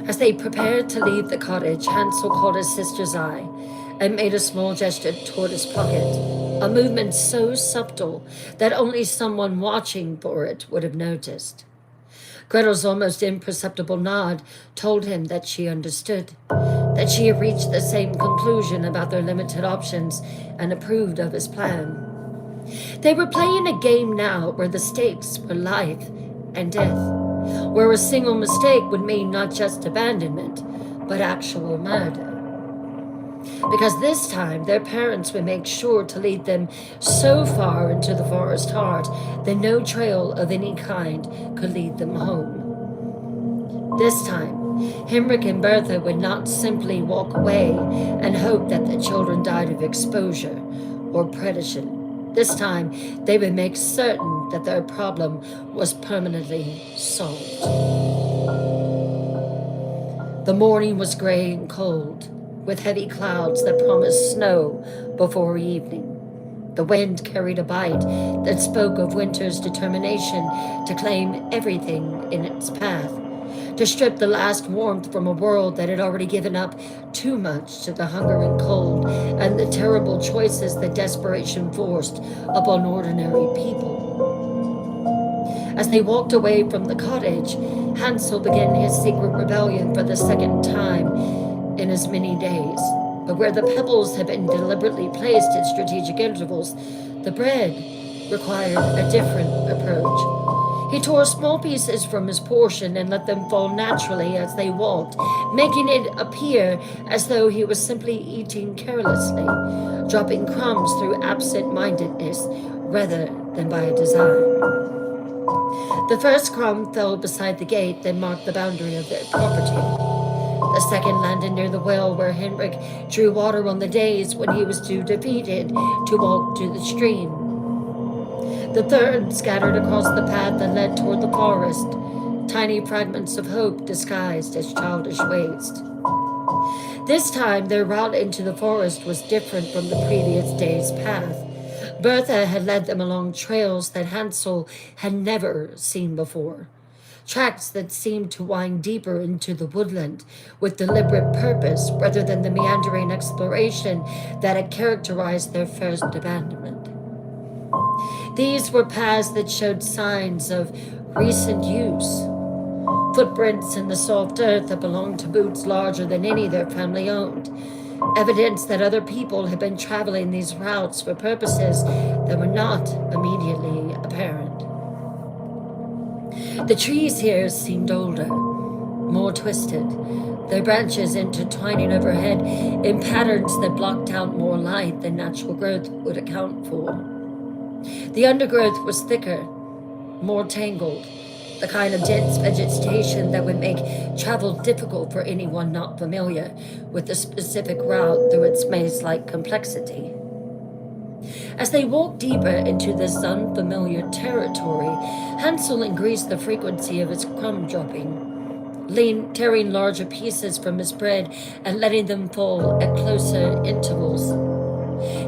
S1: As they prepared to leave the cottage, Hansel caught his sister's eye and made a small gesture toward his pocket, a movement so subtle that only someone watching for it would have noticed. Gretel's almost imperceptible nod told him that she understood, that she had reached the same conclusion about their limited options and approved of his plan. They were playing a game now where the stakes were life and death, where a single mistake would mean not just abandonment, but actual murder. Because this time their parents would make sure to lead them so far into the forest heart that no trail of any kind could lead them home. This time, Henrik and Bertha would not simply walk away and hope that the children died of exposure or predation. This time, they would make certain that their problem was permanently solved. The morning was gray and cold, with heavy clouds that promised snow before evening. The wind carried a bite that spoke of winter's determination to claim everything in its path, to strip the last warmth from a world that had already given up too much to the hunger and cold and the terrible choices that desperation forced upon ordinary people. As they walked away from the cottage, Hansel began his secret rebellion for the second time in as many days. But where the pebbles had been deliberately placed at strategic intervals, the bread required a different approach. He tore small pieces from his portion and let them fall naturally as they walked, making it appear as though he was simply eating carelessly, dropping crumbs through absent-mindedness rather than by design. The first crumb fell beside the gate that marked the boundary of their property. The second landed near the well where Henrik drew water on the days when he was too defeated to walk to the stream. The third scattered across the path that led toward the forest, tiny fragments of hope disguised as childish waste. This time, their route into the forest was different from the previous day's path. Bertha had led them along trails that Hansel had never seen before. Tracks that seemed to wind deeper into the woodland with deliberate purpose rather than the meandering exploration that had characterized their first abandonment. These were paths that showed signs of recent use, footprints in the soft earth that belonged to boots larger than any their family owned, evidence that other people had been traveling these routes for purposes that were not immediately apparent. The trees here seemed older, more twisted, their branches intertwining overhead in patterns that blocked out more light than natural growth would account for. The undergrowth was thicker, more tangled, the kind of dense vegetation that would make travel difficult for anyone not familiar with the specific route through its maze-like complexity. As they walked deeper into this unfamiliar territory, Hansel increased the frequency of his crumb dropping, tearing larger pieces from his bread and letting them fall at closer intervals.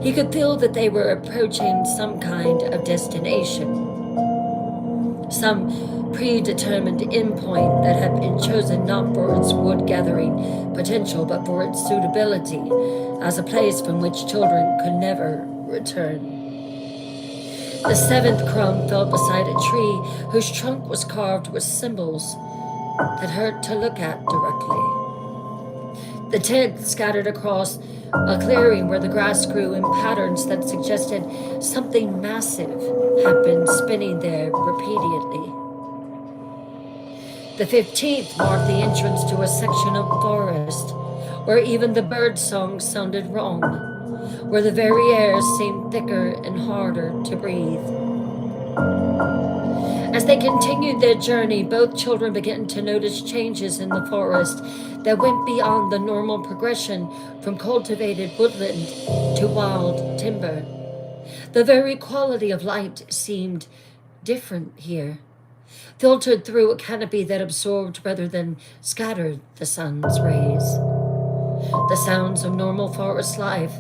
S1: He could feel that they were approaching some kind of destination, some predetermined endpoint that had been chosen not for its wood-gathering potential, but for its suitability as a place from which children could never return. The seventh crumb fell beside a tree whose trunk was carved with symbols that hurt to look at directly. The 10th scattered across a clearing where the grass grew in patterns that suggested something massive had been spinning there repeatedly. The 15th marked the entrance to a section of forest where even the bird song sounded wrong, where the very air seemed thicker and harder to breathe. As they continued their journey, both children began to notice changes in the forest that went beyond the normal progression from cultivated woodland to wild timber. The very quality of light seemed different here, filtered through a canopy that absorbed rather than scattered the sun's rays. The sounds of normal forest life,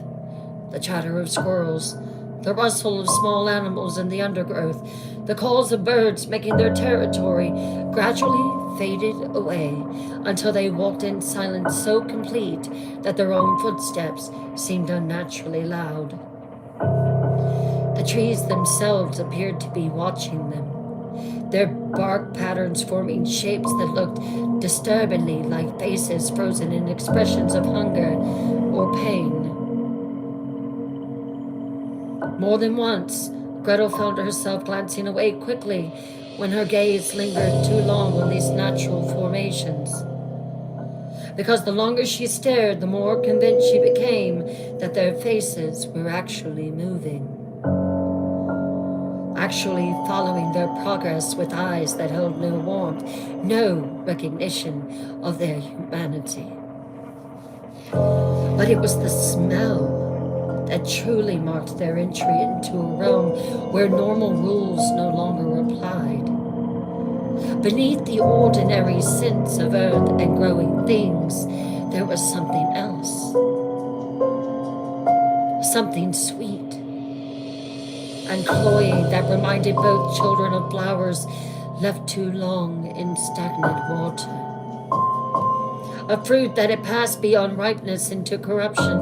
S1: the chatter of squirrels, the rustle of small animals in the undergrowth, the calls of birds making their territory, gradually faded away until they walked in silence so complete that their own footsteps seemed unnaturally loud. The trees themselves appeared to be watching them, their bark patterns forming shapes that looked disturbingly like faces frozen in expressions of hunger or pain. More than once, Gretel found herself glancing away quickly when her gaze lingered too long on these natural formations. Because the longer she stared, the more convinced she became that their faces were actually moving. Actually following their progress with eyes that held no warmth, no recognition of their humanity. But it was the smell that truly marked their entry into a realm where normal rules no longer applied. Beneath the ordinary scents of earth and growing things, there was something else. Something sweet and cloying that reminded both children of flowers left too long in stagnant water. A fruit that had passed beyond ripeness into corruption.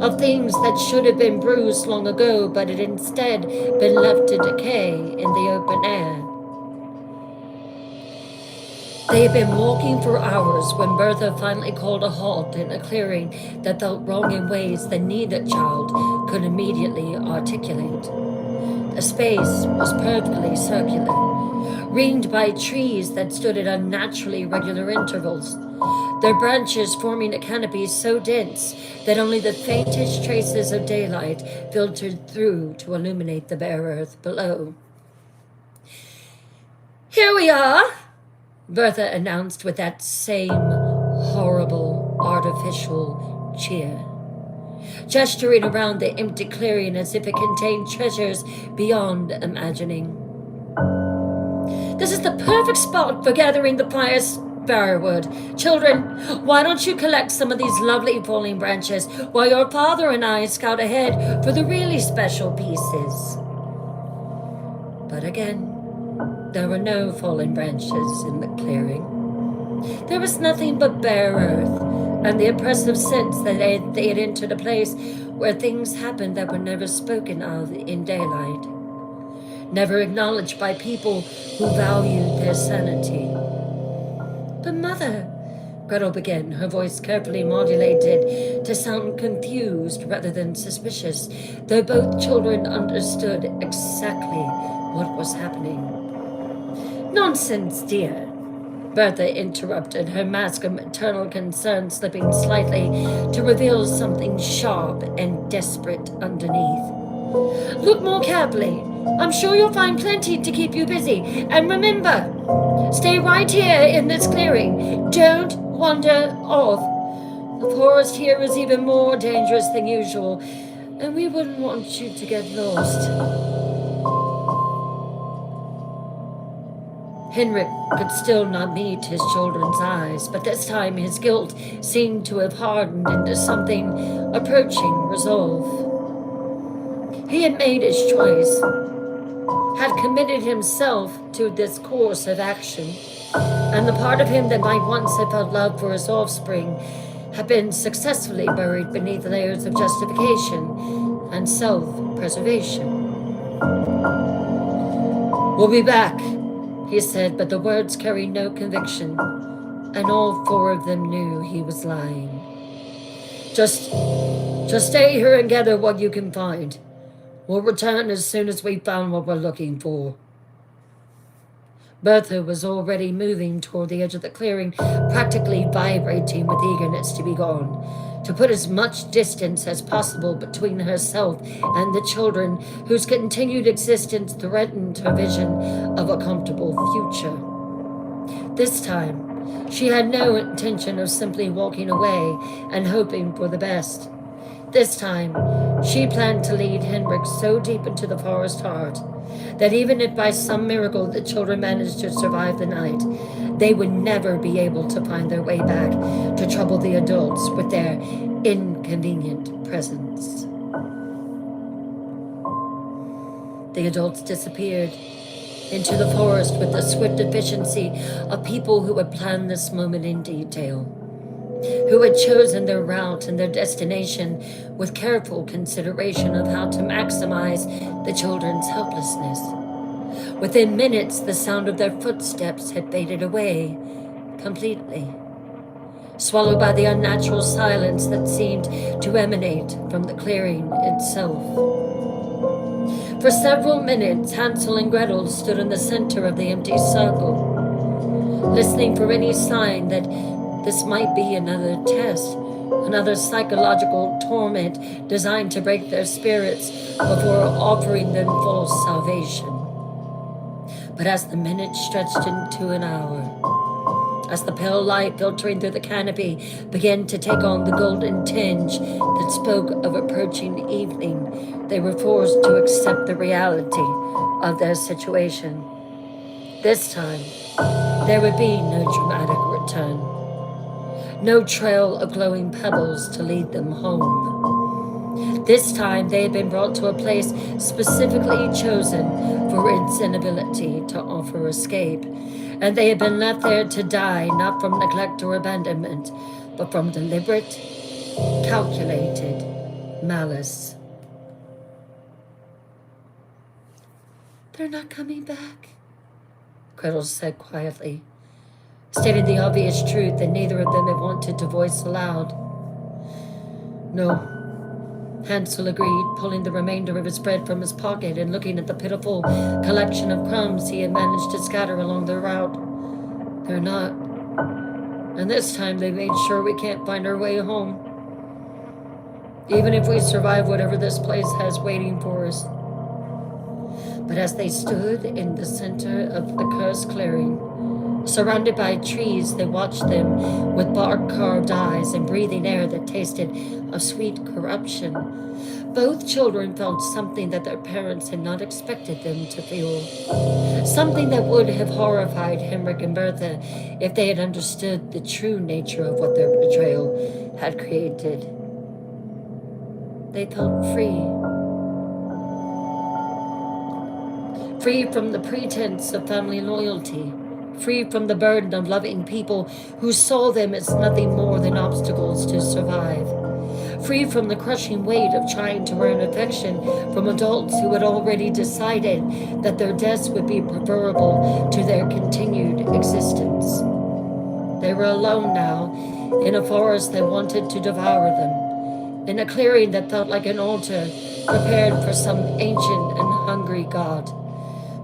S1: Of things that should have been bruised long ago, but had instead been left to decay in the open air. They had been walking for hours when Bertha finally called a halt in a clearing that felt wrong in ways that neither child could immediately articulate. The space was perfectly circular, ringed by trees that stood at unnaturally regular intervals, their branches forming a canopy so dense that only the faintest traces of daylight filtered through to illuminate the bare earth below. "Here we are," Bertha announced with that same horrible, artificial cheer, gesturing around the empty clearing as if it contained treasures beyond imagining. "This is the perfect spot for gathering the firewood. Children, why don't you collect some of these lovely falling branches while your father and I scout ahead for the really special pieces?" But again, there were no fallen branches in the clearing. There was nothing but bare earth and the oppressive sense that they had entered a place where things happened that were never spoken of in daylight, never acknowledged by people who valued their sanity. "But Mother," Gretel began, her voice carefully modulated to sound confused rather than suspicious, though both children understood exactly what was happening. "Nonsense, dear," Bertha interrupted, her mask of maternal concern slipping slightly to reveal something sharp and desperate underneath. "Look more carefully. I'm sure you'll find plenty to keep you busy. And remember, stay right here in this clearing. Don't wander off. The forest here is even more dangerous than usual, and we wouldn't want you to get lost." Henrik could still not meet his children's eyes, but this time his guilt seemed to have hardened into something approaching resolve. He had made his choice, had committed himself to this course of action, and the part of him that might once have felt love for his offspring had been successfully buried beneath layers of justification and self-preservation. "We'll be back," he said, but the words carried no conviction, and all four of them knew he was lying. Just stay here and gather what you can find. We'll return as soon as we've found what we're looking for." Bertha was already moving toward the edge of the clearing, practically vibrating with eagerness to be gone, to put as much distance as possible between herself and the children whose continued existence threatened her vision of a comfortable future. This time, she had no intention of simply walking away and hoping for the best. This time, she planned to lead Henrik so deep into the forest heart that even if by some miracle the children managed to survive the night, they would never be able to find their way back to trouble the adults with their inconvenient presence. The adults disappeared into the forest with the swift efficiency of people who had planned this moment in detail, who had chosen their route and their destination with careful consideration of how to maximize the children's helplessness. Within minutes, the sound of their footsteps had faded away completely, swallowed by the unnatural silence that seemed to emanate from the clearing itself. For several minutes, Hansel and Gretel stood in the center of the empty circle, listening for any sign that this might be another test, another psychological torment designed to break their spirits before offering them false salvation. But as the minutes stretched into an hour, as the pale light filtering through the canopy began to take on the golden tinge that spoke of approaching evening, they were forced to accept the reality of their situation. This time, there would be no dramatic return, no trail of glowing pebbles to lead them home. This time, they had been brought to a place specifically chosen for its inability to offer escape, and they had been left there to die not from neglect or abandonment, but from deliberate, calculated malice. "They're not coming back," Gretel said quietly, stating the obvious truth that neither of them had wanted to voice aloud. "No," Hansel agreed, pulling the remainder of his bread from his pocket and looking at the pitiful collection of crumbs he had managed to scatter along their route. "They're not. And this time they made sure we can't find our way home, even if we survive whatever this place has waiting for us." But as they stood in the center of the cursed clearing, surrounded by trees, they watched them with bark-carved eyes and breathing air that tasted of sweet corruption. Both children felt something that their parents had not expected them to feel, something that would have horrified Henrik and Bertha if they had understood the true nature of what their betrayal had created. They felt free. Free from the pretense of family loyalty, free from the burden of loving people who saw them as nothing more than obstacles to survive, free from the crushing weight of trying to earn affection from adults who had already decided that their deaths would be preferable to their continued existence. They were alone now, in a forest that wanted to devour them, in a clearing that felt like an altar prepared for some ancient and hungry god.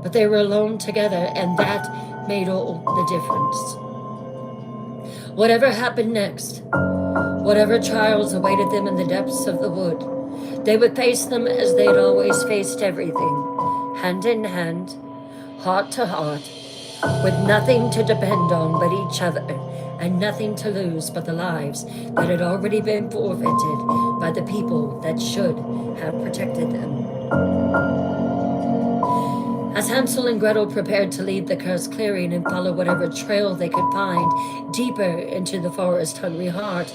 S1: But they were alone together, and that made all the difference. Whatever happened next, whatever trials awaited them in the depths of the wood, they would face them as they had always faced everything, hand in hand, heart to heart, with nothing to depend on but each other, and nothing to lose but the lives that had already been forfeited by the people that should have protected them. As Hansel and Gretel prepared to leave the cursed clearing and follow whatever trail they could find deeper into the forest-hungry heart,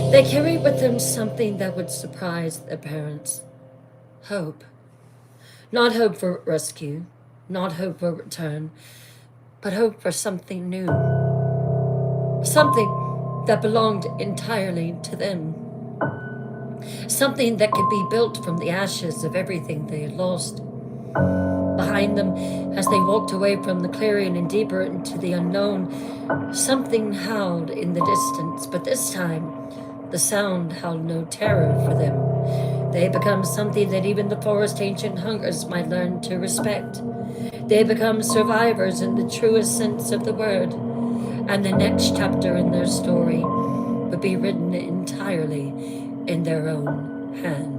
S1: they carried with them something that would surprise their parents. Hope. Not hope for rescue, not hope for return, but hope for something new. Something that belonged entirely to them. Something that could be built from the ashes of everything they had lost. Behind them, as they walked away from the clearing and deeper into the unknown, something howled in the distance, but this time, the sound held no terror for them. They had become something that even the forest ancient hungers might learn to respect. They had become survivors in the truest sense of the word, and the next chapter in their story would be written entirely in their own hand.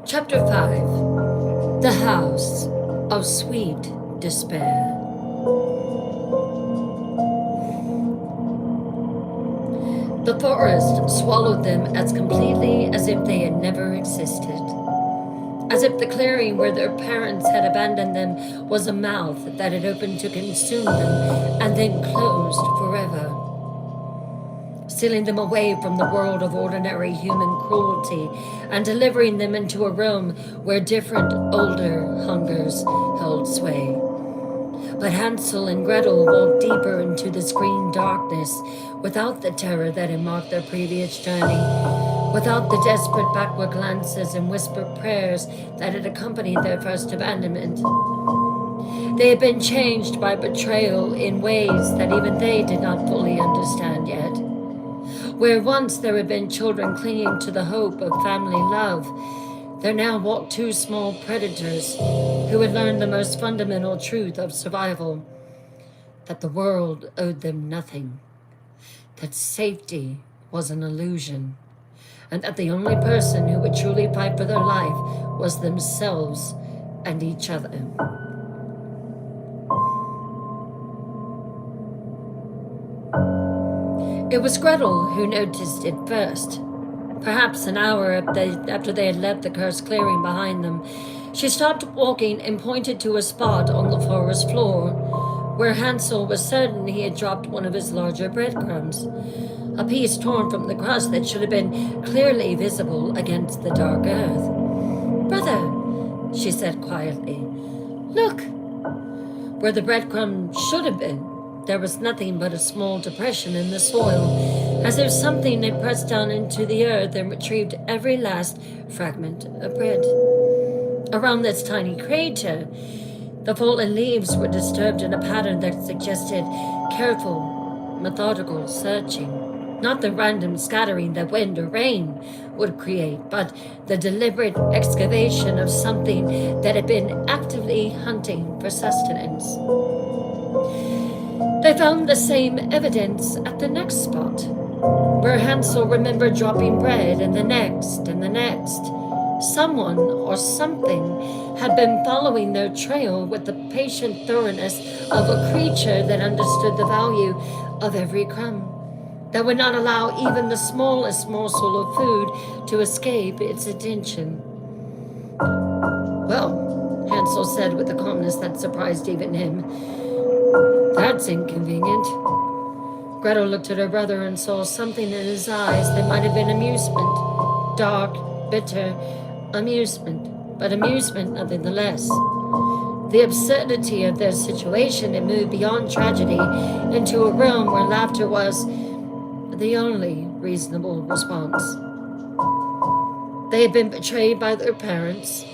S1: Chapter 5. The House of Sweet Despair. The forest swallowed them as completely as if they had never existed. As if the clearing where their parents had abandoned them was a mouth that had opened to consume them and then closed forever. stealing them away from the world of ordinary human cruelty and delivering them into a realm where different older hungers held sway. But Hansel and Gretel walked deeper into this green darkness without the terror that had marked their previous journey, without the desperate backward glances and whispered prayers that had accompanied their first abandonment. They had been changed by betrayal in ways that even they did not fully understand yet. Where once there had been children clinging to the hope of family love, there now walked two small predators who had learned the most fundamental truth of survival, that the world owed them nothing, that safety was an illusion, and that the only person who would truly fight for their life was themselves and each other. It was Gretel who noticed it first. Perhaps an hour after they had left the cursed clearing behind them, she stopped walking and pointed to a spot on the forest floor where Hansel was certain he had dropped one of his larger breadcrumbs, a piece torn from the crust that should have been clearly visible against the dark earth. "Brother," she said quietly, "look." Where the breadcrumb should have been, there was nothing but a small depression in the soil, as if something had pressed down into the earth and retrieved every last fragment of bread. Around this tiny crater, the fallen leaves were disturbed in a pattern that suggested careful, methodical searching. Not the random scattering that wind or rain would create, but the deliberate excavation of something that had been actively hunting for sustenance. They found the same evidence at the next spot, where Hansel remembered dropping bread, and the next and the next. Someone or something had been following their trail with the patient thoroughness of a creature that understood the value of every crumb, that would not allow even the smallest morsel of food to escape its attention. "Well," Hansel said with a calmness that surprised even him, "that's inconvenient." Gretel looked at her brother and saw something in his eyes that might have been amusement. Dark, bitter amusement, but amusement nonetheless. The absurdity of their situation had moved beyond tragedy into a realm where laughter was the only reasonable response. They had been betrayed by their parents,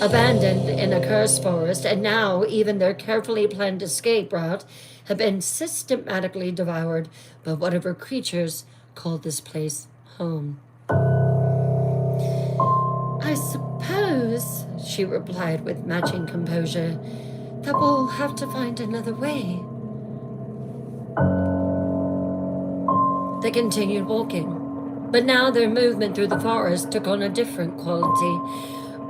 S1: abandoned in a cursed forest, and now even their carefully planned escape route had been systematically devoured by whatever creatures called this place home. "I suppose," she replied with matching composure, "that we'll have to find another way." They continued walking, but now their movement through the forest took on a different quality.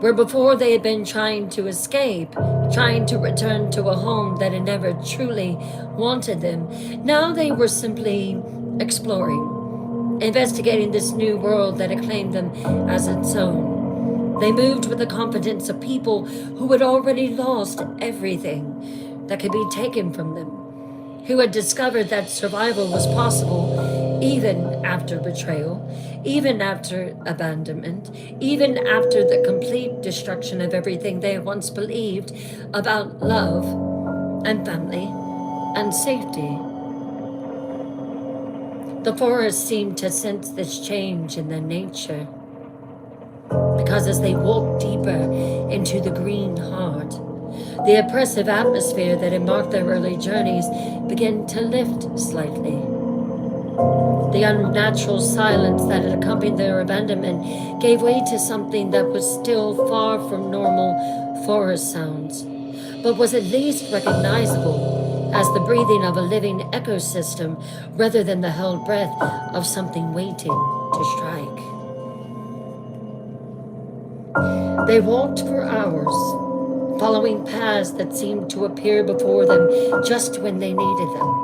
S1: Where before they had been trying to escape, trying to return to a home that had never truly wanted them, now they were simply exploring, investigating this new world that had claimed them as its own. They moved with the confidence of people who had already lost everything that could be taken from them, who had discovered that survival was possible even after betrayal, even after abandonment, even after the complete destruction of everything they had once believed about love and family and safety. The forest seemed to sense this change in their nature, because as they walked deeper into the green heart, the oppressive atmosphere that had marked their early journeys began to lift slightly. The unnatural silence that had accompanied their abandonment gave way to something that was still far from normal forest sounds, but was at least recognizable as the breathing of a living ecosystem rather than the held breath of something waiting to strike. They walked for hours, following paths that seemed to appear before them just when they needed them.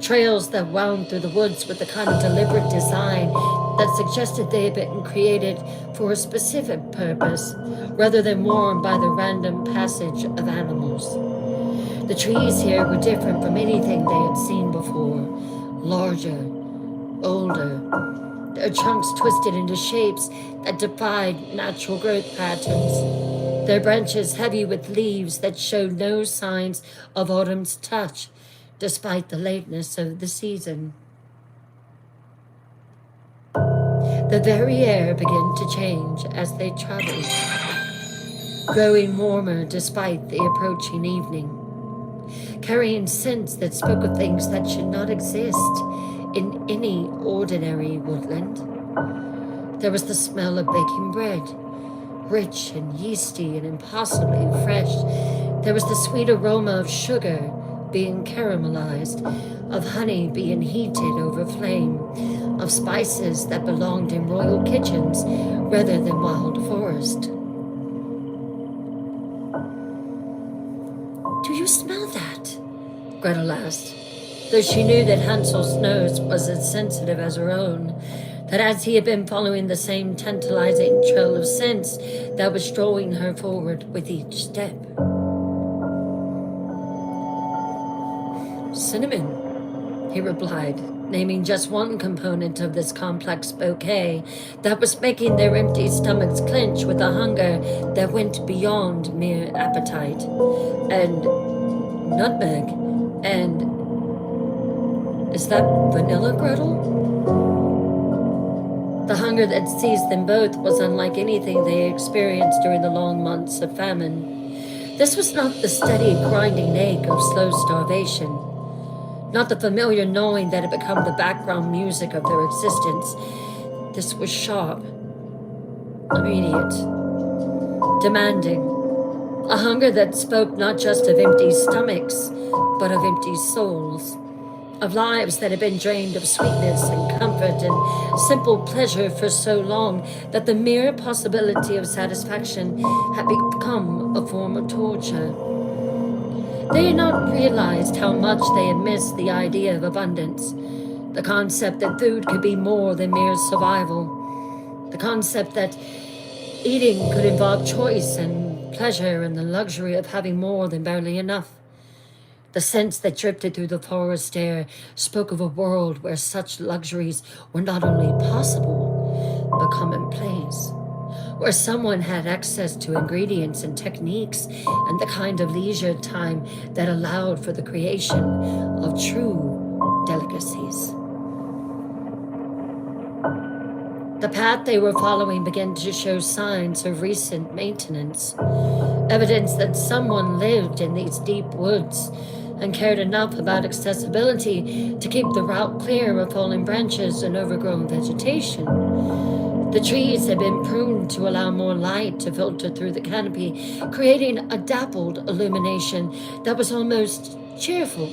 S1: Trails that wound through the woods with the kind of deliberate design that suggested they had been created for a specific purpose, rather than worn by the random passage of animals. The trees here were different from anything they had seen before, larger, older, their trunks twisted into shapes that defied natural growth patterns, their branches heavy with leaves that showed no signs of autumn's touch, despite the lateness of the season. The very air began to change as they traveled, growing warmer despite the approaching evening, carrying scents that spoke of things that should not exist in any ordinary woodland. There was the smell of baking bread, rich and yeasty and impossibly fresh. There was the sweet aroma of sugar being caramelized, of honey being heated over flame, of spices that belonged in royal kitchens rather than wild forest. Do you smell that? Gretel asked, though she knew that Hansel's nose was as sensitive as her own, that as he had been following the same tantalizing trail of scents that was drawing her forward with each step. Cinnamon, he replied, naming just one component of this complex bouquet that was making their empty stomachs clench with a hunger that went beyond mere appetite. And nutmeg, and is that vanilla, Gretel? The hunger that seized them both was unlike anything they experienced during the long months of famine. This was not the steady, grinding ache of slow starvation, not the familiar knowing that had become the background music of their existence. This was sharp, immediate, demanding, a hunger that spoke not just of empty stomachs, but of empty souls, of lives that had been drained of sweetness and comfort and simple pleasure for so long that the mere possibility of satisfaction had become a form of torture. They had not realized how much they had missed the idea of abundance, the concept that food could be more than mere survival, the concept that eating could involve choice and pleasure and the luxury of having more than barely enough. The scents that drifted through the forest air spoke of a world where such luxuries were not only possible, but commonplace, where someone had access to ingredients and techniques and the kind of leisure time that allowed for the creation of true delicacies. The path they were following began to show signs of recent maintenance, evidence that someone lived in these deep woods and cared enough about accessibility to keep the route clear of fallen branches and overgrown vegetation. The trees had been pruned to allow more light to filter through the canopy, creating a dappled illumination that was almost cheerful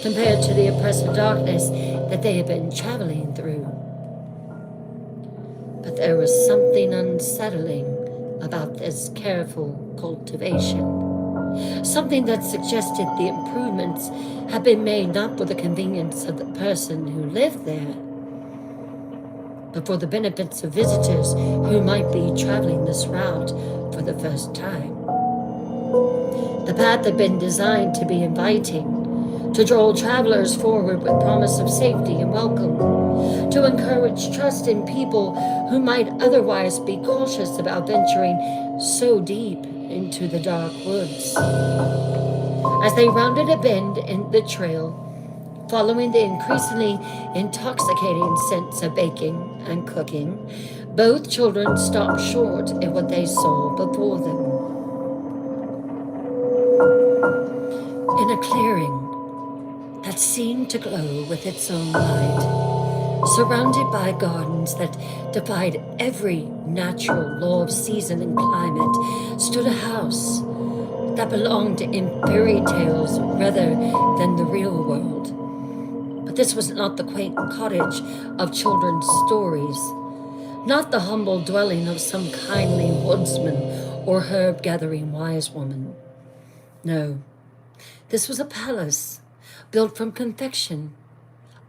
S1: compared to the oppressive darkness that they had been traveling through. But there was something unsettling about this careful cultivation. Something that suggested the improvements had been made not for the convenience of the person who lived there, but for the benefits of visitors who might be traveling this route for the first time. The path had been designed to be inviting, to draw travelers forward with promise of safety and welcome, to encourage trust in people who might otherwise be cautious about venturing so deep into the dark woods. As they rounded a bend in the trail, following the increasingly intoxicating scents of baking and cooking, both children stopped short at what they saw before them. In a clearing that seemed to glow with its own light, surrounded by gardens that defied every natural law of season and climate, stood a house that belonged in fairy tales rather than the real world. But this was not the quaint cottage of children's stories, not the humble dwelling of some kindly woodsman or herb-gathering wise woman. No, this was a palace built from confection,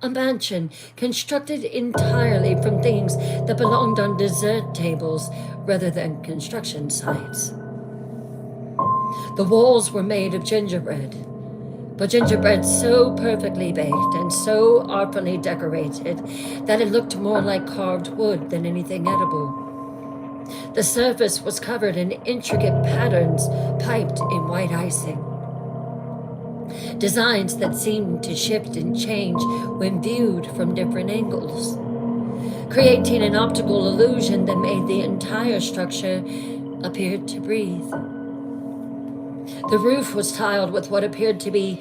S1: a mansion constructed entirely from things that belonged on dessert tables rather than construction sites. The walls were made of gingerbread, but gingerbread so perfectly baked and so artfully decorated that it looked more like carved wood than anything edible. The surface was covered in intricate patterns piped in white icing. Designs that seemed to shift and change when viewed from different angles, creating an optical illusion that made the entire structure appear to breathe. The roof was tiled with what appeared to be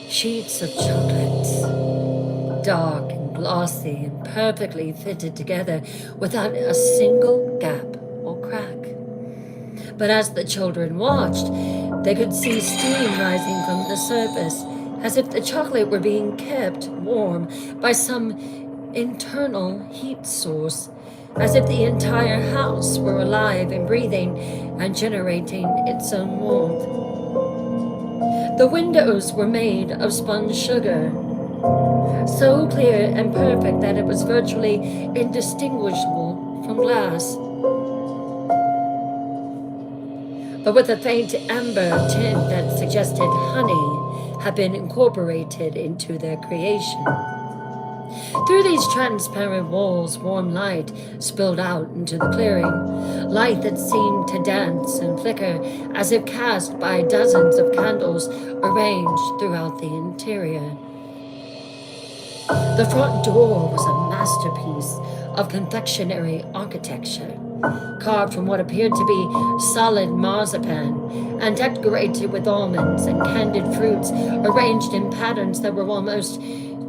S1: sheets of chocolate, dark and glossy and perfectly fitted together without a single gap or crack. But as the children watched, they could see steam rising from the surface, as if the chocolate were being kept warm by some internal heat source, as if the entire house were alive and breathing and generating its own warmth. The windows were made of spun sugar, so clear and perfect that it was virtually indistinguishable from glass, but with a faint amber tint that suggested honey had been incorporated into their creation. Through these transparent walls, warm light spilled out into the clearing, light that seemed to dance and flicker as if cast by dozens of candles arranged throughout the interior. The front door was a masterpiece of confectionery architecture, carved from what appeared to be solid marzipan and decorated with almonds and candied fruits arranged in patterns that were almost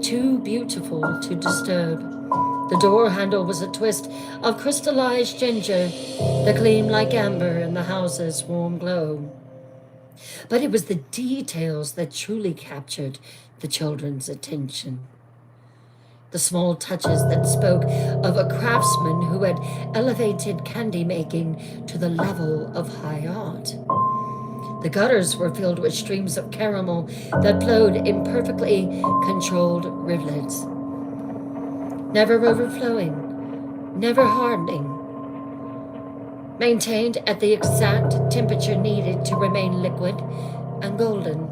S1: too beautiful to disturb. The door handle was a twist of crystallized ginger that gleamed like amber in the house's warm glow. But it was the details that truly captured the children's attention. The small touches that spoke of a craftsman who had elevated candy making to the level of high art. The gutters were filled with streams of caramel that flowed in perfectly controlled rivulets, never overflowing, never hardening, maintained at the exact temperature needed to remain liquid and golden.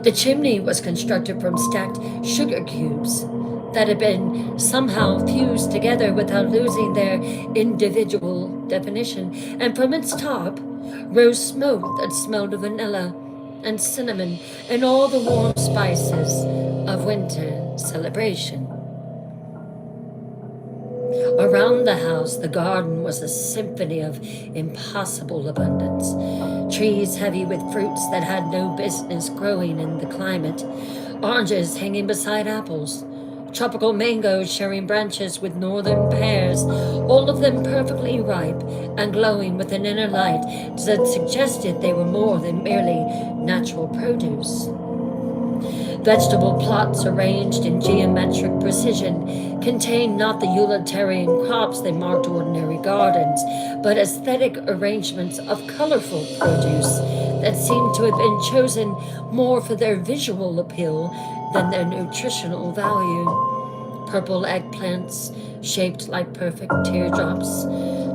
S1: The chimney was constructed from stacked sugar cubes that had been somehow fused together without losing their individual definition, and from its top rose smoke that smelled of vanilla and cinnamon and all the warm spices of winter celebration. Around the house, the garden was a symphony of impossible abundance. Trees heavy with fruits that had no business growing in the climate, oranges hanging beside apples, tropical mangoes sharing branches with northern pears, all of them perfectly ripe and glowing with an inner light that suggested they were more than merely natural produce. Vegetable plots arranged in geometric precision contained not the utilitarian crops that marked ordinary gardens, but aesthetic arrangements of colorful produce that seemed to have been chosen more for their visual appeal than their nutritional value. Purple eggplants shaped like perfect teardrops,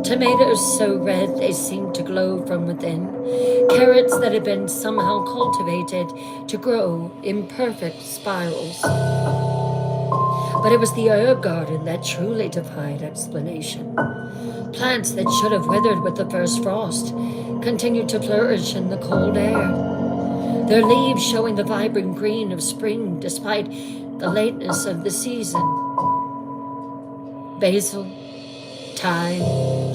S1: tomatoes so red they seemed to glow from within, carrots that had been somehow cultivated to grow in perfect spirals. But it was the herb garden that truly defied explanation. Plants that should have withered with the first frost continued to flourish in the cold air, their leaves showing the vibrant green of spring despite the lateness of the season. Basil, thyme,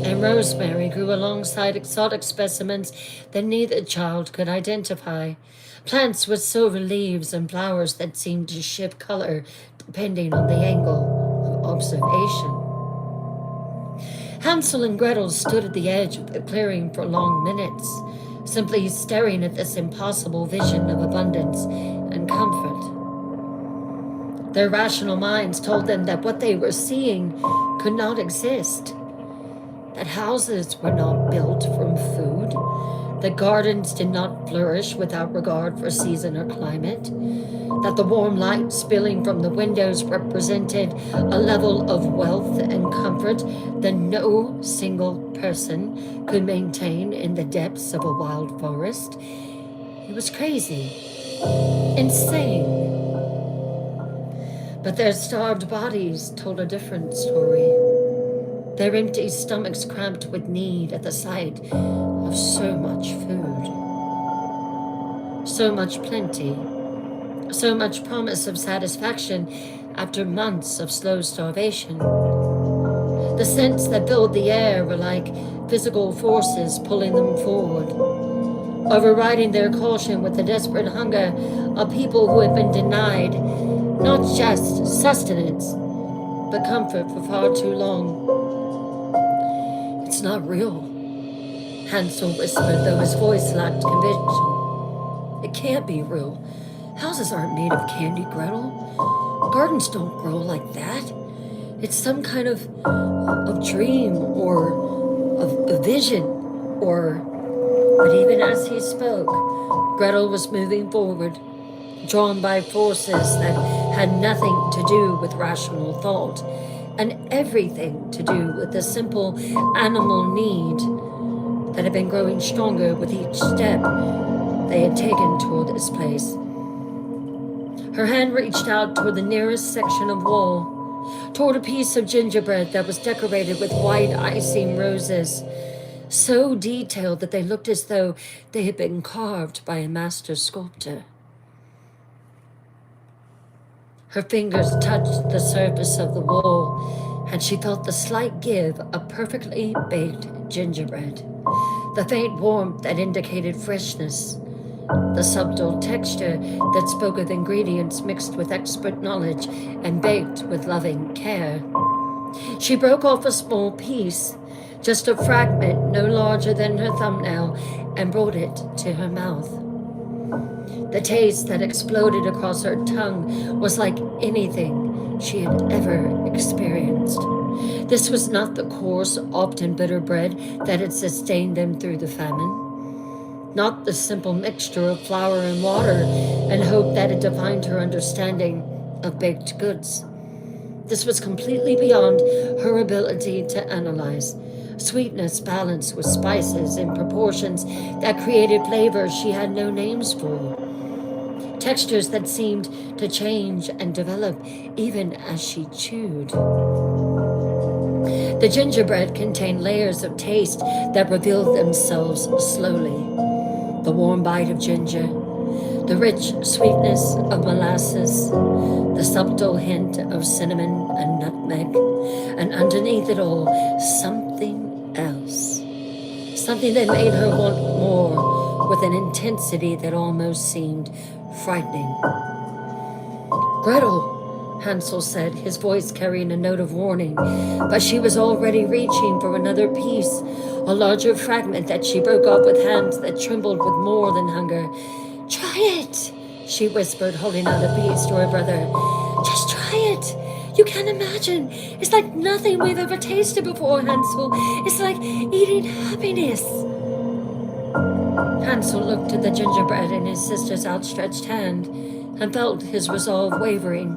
S1: and rosemary grew alongside exotic specimens that neither child could identify. Plants with silver leaves and flowers that seemed to shift color depending on the angle of observation. Hansel and Gretel stood at the edge of the clearing for long minutes, simply staring at this impossible vision of abundance and comfort. Their rational minds told them that what they were seeing could not exist, that houses were not built from food, that gardens did not flourish without regard for season or climate, that the warm light spilling from the windows represented a level of wealth and comfort that no single person could maintain in the depths of a wild forest, He was crazy, insane. But their starved bodies told a different story. Their empty stomachs cramped with need at the sight of so much food. So much plenty. So much promise of satisfaction after months of slow starvation. The scents that filled the air were like physical forces pulling them forward, overriding their caution with the desperate hunger of people who had been denied not just sustenance, but comfort for far too long. It's not real, Hansel whispered, though his voice lacked conviction. It can't be real. Houses aren't made of candy, Gretel. Gardens don't grow like that. It's some kind of dream or a vision or... But even as he spoke, Gretel was moving forward, drawn by forces that had nothing to do with rational thought and everything to do with the simple animal need that had been growing stronger with each step they had taken toward this place. Her hand reached out toward the nearest section of wall, toward a piece of gingerbread that was decorated with white icing roses, so detailed that they looked as though they had been carved by a master sculptor. Her fingers touched the surface of the wall, and she felt the slight give of perfectly baked gingerbread, the faint warmth that indicated freshness, the subtle texture that spoke of ingredients mixed with expert knowledge and baked with loving care. She broke off a small piece, just a fragment no larger than her thumbnail, and brought it to her mouth. The taste that exploded across her tongue was like anything she had ever experienced. This was not the coarse, often bitter bread that had sustained them through the famine. Not the simple mixture of flour and water and hope that had defined her understanding of baked goods. This was completely beyond her ability to analyze. Sweetness balanced with spices in proportions that created flavors she had no names for. Textures that seemed to change and develop even as she chewed. The gingerbread contained layers of taste that revealed themselves slowly. The warm bite of ginger, the rich sweetness of molasses, the subtle hint of cinnamon and nutmeg, and underneath it all, something else. Something that made her want more with an intensity that almost seemed frightening. Gretel, Hansel said, his voice carrying a note of warning, but she was already reaching for another piece, a larger fragment that she broke off with hands that trembled with more than hunger. Try it, she whispered, holding out a piece to her brother. Just try it. You can't imagine. It's like nothing we've ever tasted before, Hansel. It's like eating happiness. Hansel looked at the gingerbread in his sister's outstretched hand and felt his resolve wavering.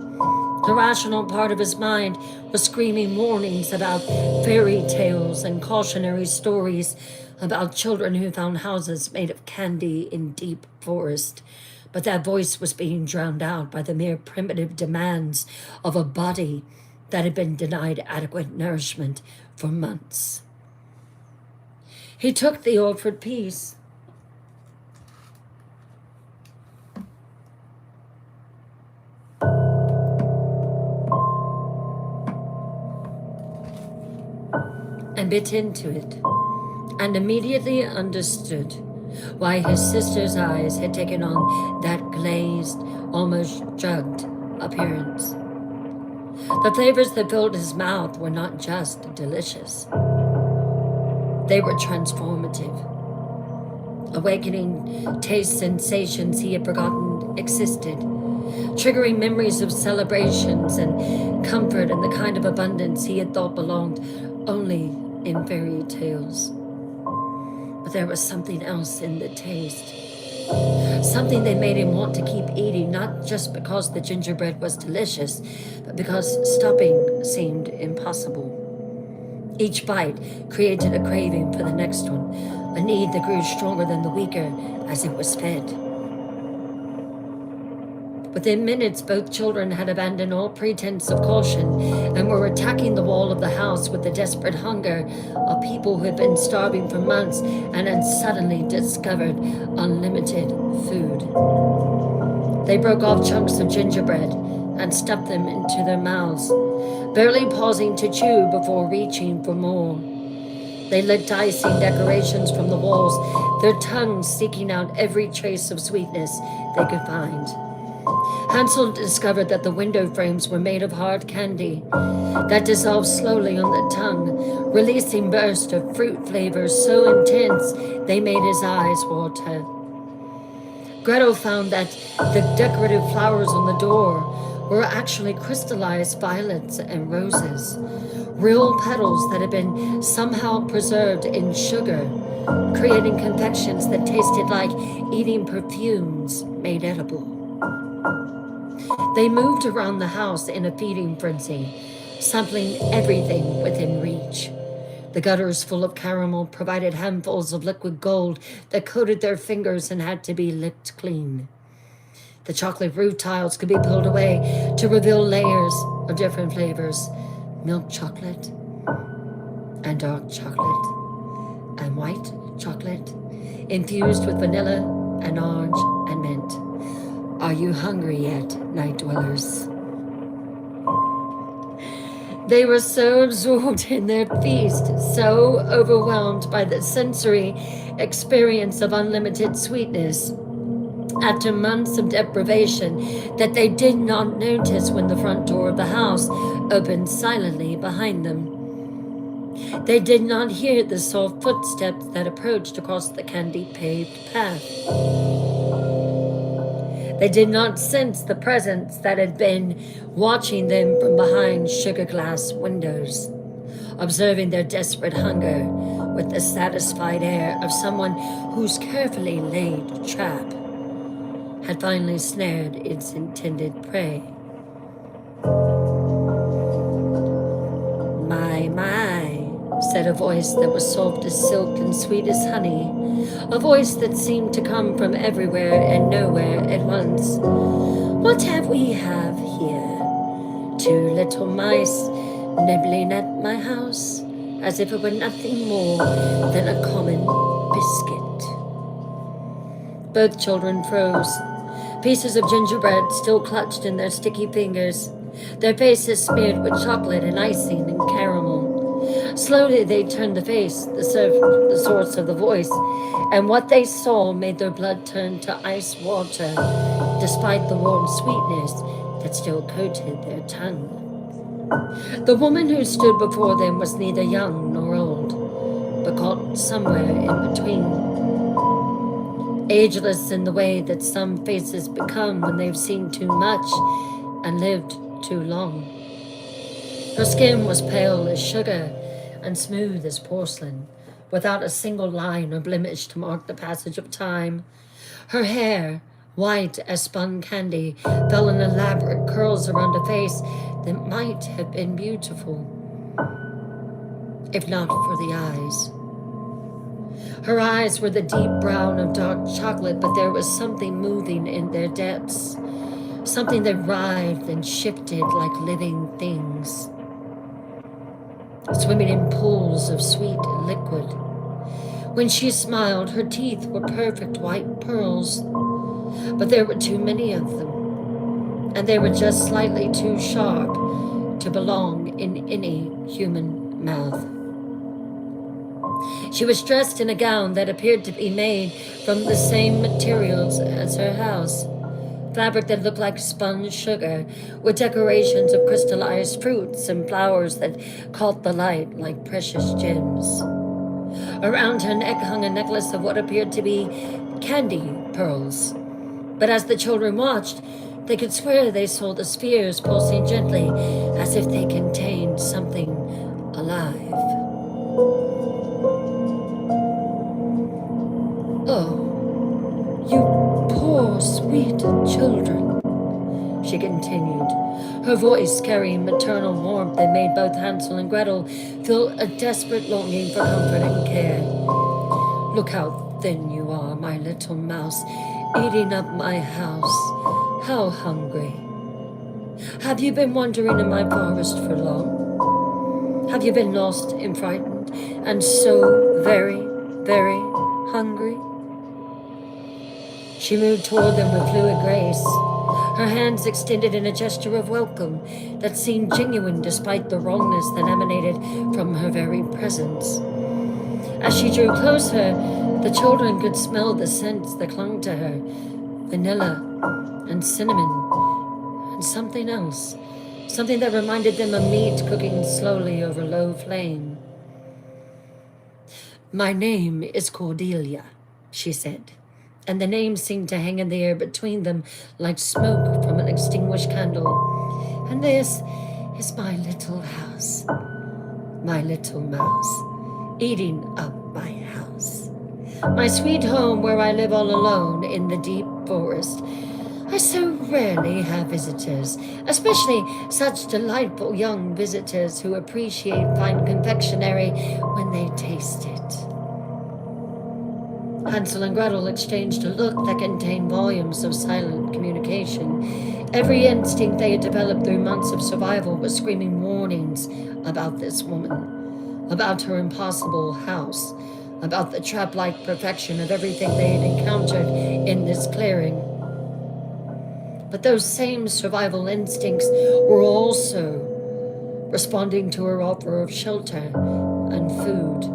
S1: The rational part of his mind was screaming warnings about fairy tales and cautionary stories about children who found houses made of candy in deep forest. But that voice was being drowned out by the mere primitive demands of a body that had been denied adequate nourishment for months. He took the offered piece. And bit into it, and immediately understood why his sister's eyes had taken on that glazed, almost drugged appearance. The flavors that filled his mouth were not just delicious. They were transformative, awakening taste sensations he had forgotten existed, triggering memories of celebrations and comfort and the kind of abundance he had thought belonged only in fairy tales. But there was something else in the taste. Something that made him want to keep eating, not just because the gingerbread was delicious, but because stopping seemed impossible. Each bite created a craving for the next one, a need that grew stronger than the weaker as it was fed. Within minutes, both children had abandoned all pretense of caution and were attacking the wall of the house with the desperate hunger of people who had been starving for months and had suddenly discovered unlimited food. They broke off chunks of gingerbread and stuffed them into their mouths, barely pausing to chew before reaching for more. They licked icing decorations from the walls, their tongues seeking out every trace of sweetness they could find. Hansel discovered that the window frames were made of hard candy that dissolved slowly on the tongue, releasing bursts of fruit flavors so intense they made his eyes water. Gretel found that the decorative flowers on the door were actually crystallized violets and roses, real petals that had been somehow preserved in sugar, creating confections that tasted like eating perfumes made edible. They moved around the house in a feeding frenzy, sampling everything within reach. The gutters full of caramel provided handfuls of liquid gold that coated their fingers and had to be licked clean. The chocolate roof tiles could be pulled away to reveal layers of different flavors: milk chocolate and dark chocolate and white chocolate, infused with vanilla and orange and mint. Are you hungry yet, night dwellers? They were so absorbed in their feast, so overwhelmed by the sensory experience of unlimited sweetness after months of deprivation that they did not notice when the front door of the house opened silently behind them. They did not hear the soft footsteps that approached across the candy-paved path. They did not sense the presence that had been watching them from behind sugar glass windows, observing their desperate hunger with the satisfied air of someone whose carefully laid trap had finally snared its intended prey. My, said a voice that was soft as silk and sweet as honey, a voice that seemed to come from everywhere and nowhere at once. What have we have here? Two little mice nibbling at my house, as if it were nothing more than a common biscuit. Both children froze, pieces of gingerbread still clutched in their sticky fingers, their faces smeared with chocolate and icing and caramel. Slowly they turned to face the source of the voice, and what they saw made their blood turn to ice water, despite the warm sweetness that still coated their tongue. The woman who stood before them was neither young nor old, but caught somewhere in between. Ageless in the way that some faces become when they've seen too much and lived too long. Her skin was pale as sugar and smooth as porcelain, without a single line or blemish to mark the passage of time. Her hair, white as spun candy, fell in elaborate curls around a face that might have been beautiful, if not for the eyes. Her eyes were the deep brown of dark chocolate, but there was something moving in their depths, something that writhed and shifted like living things, swimming in pools of sweet liquid. When she smiled, her teeth were perfect white pearls, but there were too many of them, and they were just slightly too sharp to belong in any human mouth. She was dressed in a gown that appeared to be made from the same materials as her house, fabric that looked like spun sugar, with decorations of crystallized fruits and flowers that caught the light like precious gems. Around her neck hung a necklace of what appeared to be candy pearls, but as the children watched, they could swear they saw the spheres pulsing gently as if they contained something alive. Oh, you poor, sweet children, she continued, her voice carrying maternal warmth that made both Hansel and Gretel feel a desperate longing for comfort and care. Look how thin you are, my little mouse, eating up my house. How hungry? Have you been wandering in my forest for long? Have you been lost and frightened and so very, very hungry? She moved toward them with fluid grace, her hands extended in a gesture of welcome that seemed genuine despite the wrongness that emanated from her very presence. As she drew closer, the children could smell the scents that clung to her, vanilla and cinnamon and something else, something that reminded them of meat cooking slowly over low flame. "My name is Cordelia," she said, and the name seemed to hang in the air between them like smoke from an extinguished candle. "And this is my little house, my little mouse, eating up my house. My sweet home where I live all alone in the deep forest. I so rarely have visitors, especially such delightful young visitors who appreciate fine confectionery when they taste it." Hansel and Gretel exchanged a look that contained volumes of silent communication. Every instinct they had developed through months of survival was screaming warnings about this woman, about her impossible house, about the trap-like perfection of everything they had encountered in this clearing. But those same survival instincts were also responding to her offer of shelter and food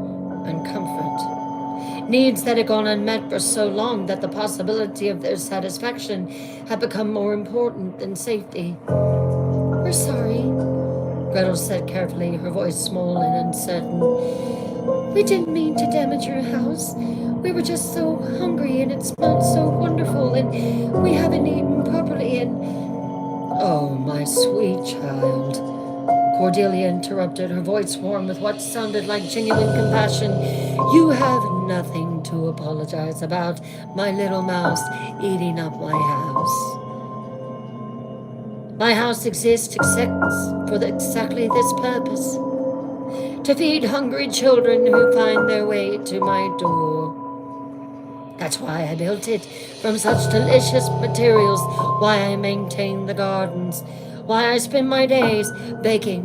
S1: and comfort. Needs that had gone unmet for so long that the possibility of their satisfaction had become more important than safety. "We're sorry," Gretel said carefully, her voice small and uncertain. "We didn't mean to damage your house. We were just so hungry and it smelled so wonderful and we haven't eaten properly and—" "Oh, my sweet child," Cordelia interrupted, her voice warm with what sounded like genuine compassion. "You have nothing to apologize about, my little mouse eating up my house. My house exists for exactly this purpose, to feed hungry children who find their way to my door. That's why I built it from such delicious materials, why I maintain the gardens, why I spend my days baking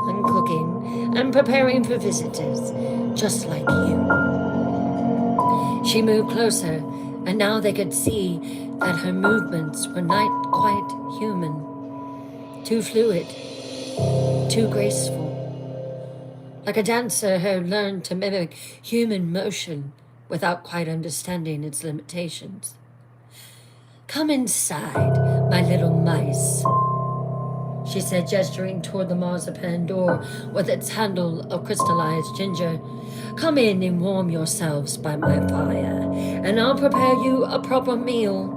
S1: and cooking and preparing for visitors just like you." She moved closer, and now they could see that her movements were not quite human, too fluid, too graceful, like a dancer who had learned to mimic human motion without quite understanding its limitations. "Come inside, my little mice," she said, gesturing toward the marzipan door with its handle of crystallized ginger. "Come in and warm yourselves by my fire, and I'll prepare you a proper meal.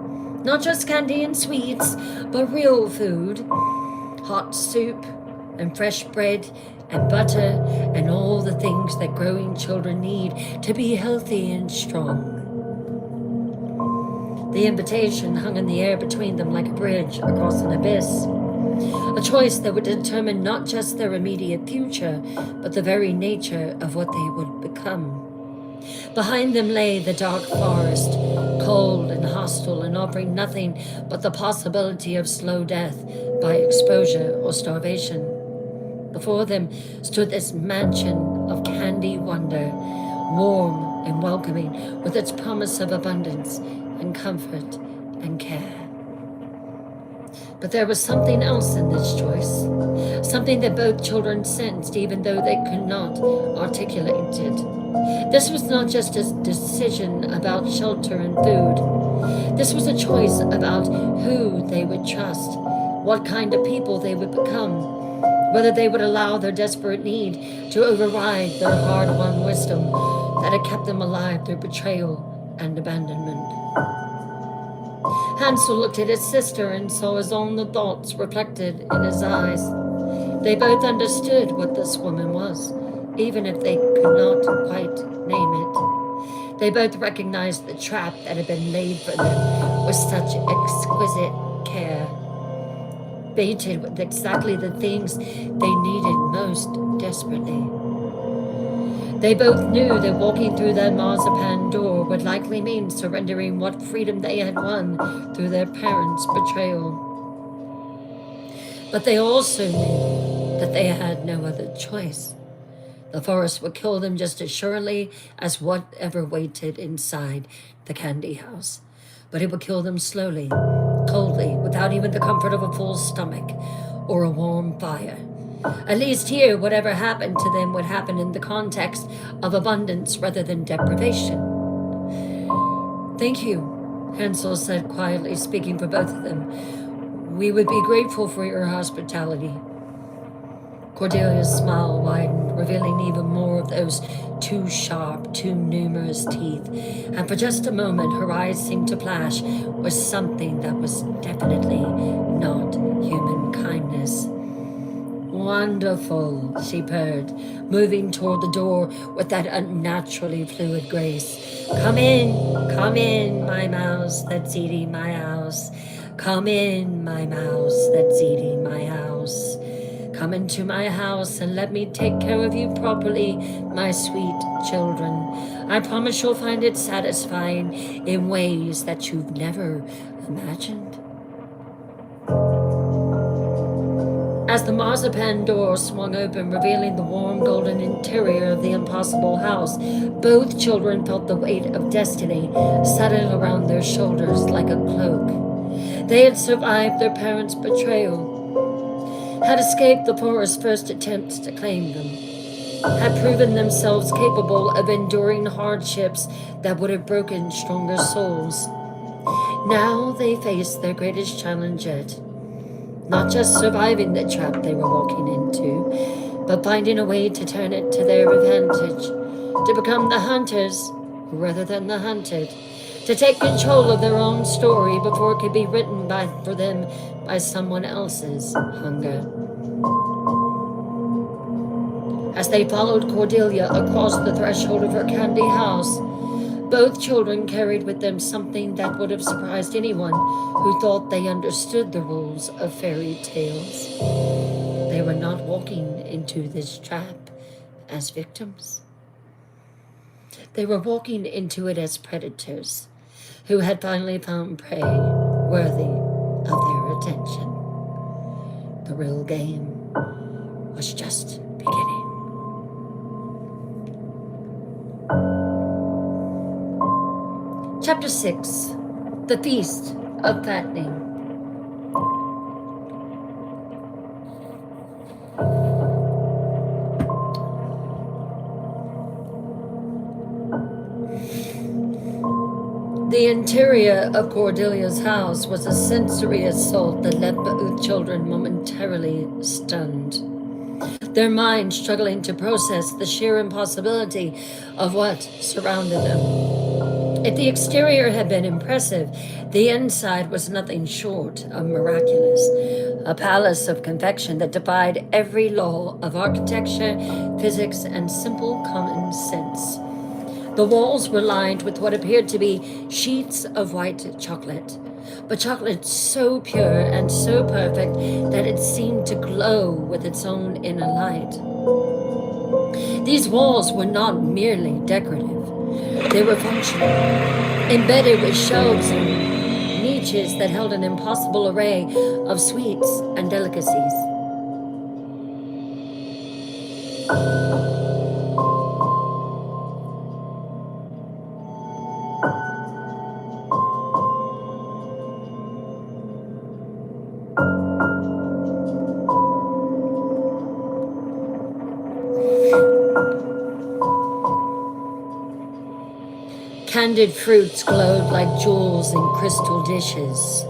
S1: Not just candy and sweets, but real food. Hot soup and fresh bread and butter and all the things that growing children need to be healthy and strong." The invitation hung in the air between them like a bridge across an abyss, a choice that would determine not just their immediate future, but the very nature of what they would become. Behind them lay the dark forest, cold and hostile and offering nothing but the possibility of slow death by exposure or starvation. Before them stood this mansion of candy wonder, warm and welcoming, with its promise of abundance and comfort and care. But there was something else in this choice, something that both children sensed even though they could not articulate it. This was not just a decision about shelter and food. This was a choice about who they would trust, what kind of people they would become, whether they would allow their desperate need to override their hard-won wisdom that had kept them alive through betrayal and abandonment. Hansel looked at his sister and saw his own thoughts reflected in his eyes. They both understood what this woman was, even if they could not quite name it. They both recognized the trap that had been laid for them with such exquisite care, baited with exactly the things they needed most desperately. They both knew that walking through that marzipan door would likely mean surrendering what freedom they had won through their parents' betrayal. But they also knew that they had no other choice. The forest would kill them just as surely as whatever waited inside the candy house. But it would kill them slowly, coldly, without even the comfort of a full stomach or a warm fire. At least here, whatever happened to them would happen in the context of abundance rather than deprivation. Thank you, Hansel said quietly, speaking for both of them. We would be grateful for your hospitality. Cordelia's smile widened, revealing even more of those too sharp, too numerous teeth, and for just a moment her eyes seemed to flash with something that was definitely not human kindness. Wonderful, she purred, moving toward the door with that unnaturally fluid grace. Come in, my mouse that's eating my house. Come in, my mouse that's eating my house. Come into my house and let me take care of you properly, my sweet children. I promise you'll find it satisfying in ways that you've never imagined. As the marzipan door swung open, revealing the warm golden interior of the impossible house, both children felt the weight of destiny settle around their shoulders like a cloak. They had survived their parents' betrayal, had escaped the forest's first attempts to claim them, had proven themselves capable of enduring hardships that would have broken stronger souls. Now they faced their greatest challenge yet. Not just surviving the trap they were walking into, but finding a way to turn it to their advantage, to become the hunters rather than the hunted, to take control of their own story before it could be written for them by someone else's hunger. As they followed Cordelia across the threshold of her candy house, both children carried with them something that would have surprised anyone who thought they understood the rules of fairy tales. They were not walking into this trap as victims. They were walking into it as predators who had finally found prey worthy of their attention. The real game was just beginning. Chapter 6, The Feast of Fattening. The interior of Cordelia's house was a sensory assault that left both children momentarily stunned, their minds struggling to process the sheer impossibility of what surrounded them. If the exterior had been impressive, the inside was nothing short of miraculous. A palace of confection that defied every law of architecture, physics, and simple common sense. The walls were lined with what appeared to be sheets of white chocolate, but chocolate so pure and so perfect that it seemed to glow with its own inner light. These walls were not merely decorative. They were functional, embedded with shelves and niches that held an impossible array of sweets and delicacies. Candied fruits glowed like jewels in crystal dishes.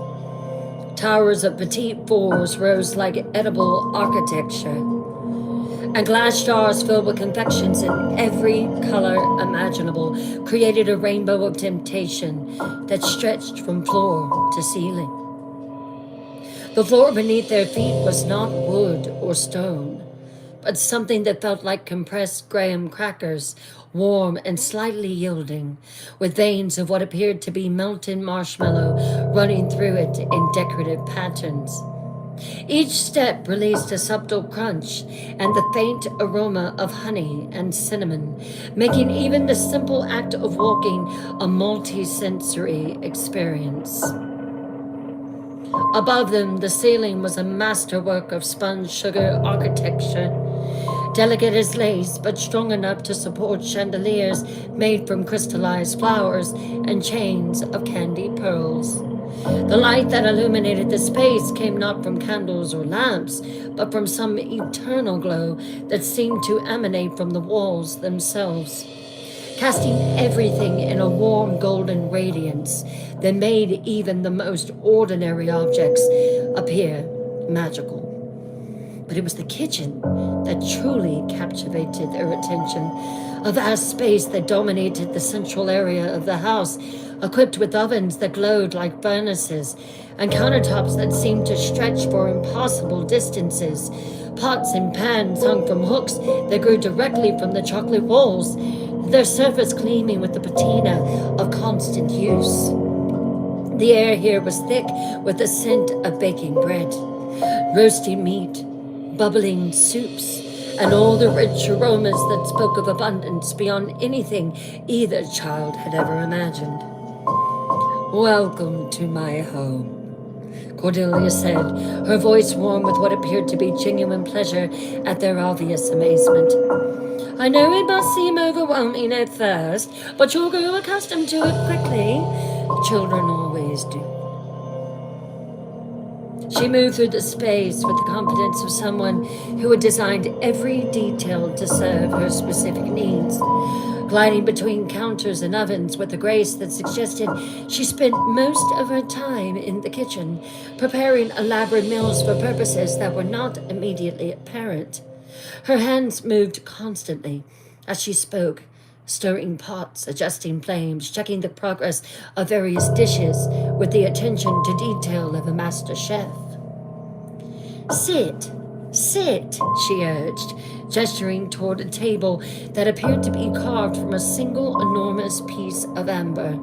S1: Towers of petite fours rose like edible architecture, and glass jars filled with confections in every color imaginable created a rainbow of temptation that stretched from floor to ceiling. The floor beneath their feet was not wood or stone, but something that felt like compressed graham crackers, warm and slightly yielding, with veins of what appeared to be melted marshmallow running through it in decorative patterns. Each step released a subtle crunch and the faint aroma of honey and cinnamon, making even the simple act of walking a multi-sensory experience. Above them, the ceiling was a masterwork of spun sugar architecture, delicate as lace, but strong enough to support chandeliers made from crystallized flowers and chains of candy pearls. The light that illuminated the space came not from candles or lamps, but from some eternal glow that seemed to emanate from the walls themselves, casting everything in a warm golden radiance that made even the most ordinary objects appear magical. But it was the kitchen that truly captivated their attention. A vast space that dominated the central area of the house, equipped with ovens that glowed like furnaces and countertops that seemed to stretch for impossible distances. Pots and pans hung from hooks that grew directly from the chocolate walls, their surface gleaming with the patina of constant use. The air here was thick with the scent of baking bread, roasting meat, bubbling soups, and all the rich aromas that spoke of abundance beyond anything either child had ever imagined. "Welcome to my home," Cordelia said, her voice warm with what appeared to be genuine pleasure at their obvious amazement. "I know it must seem overwhelming at first, but you'll grow accustomed to it quickly. Children always do." She moved through the space with the confidence of someone who had designed every detail to serve her specific needs, gliding between counters and ovens with a grace that suggested she spent most of her time in the kitchen, preparing elaborate meals for purposes that were not immediately apparent. Her hands moved constantly as she spoke, stirring pots, adjusting flames, checking the progress of various dishes with the attention to detail of a master chef. "Sit, sit," she urged, gesturing toward a table that appeared to be carved from a single enormous piece of amber,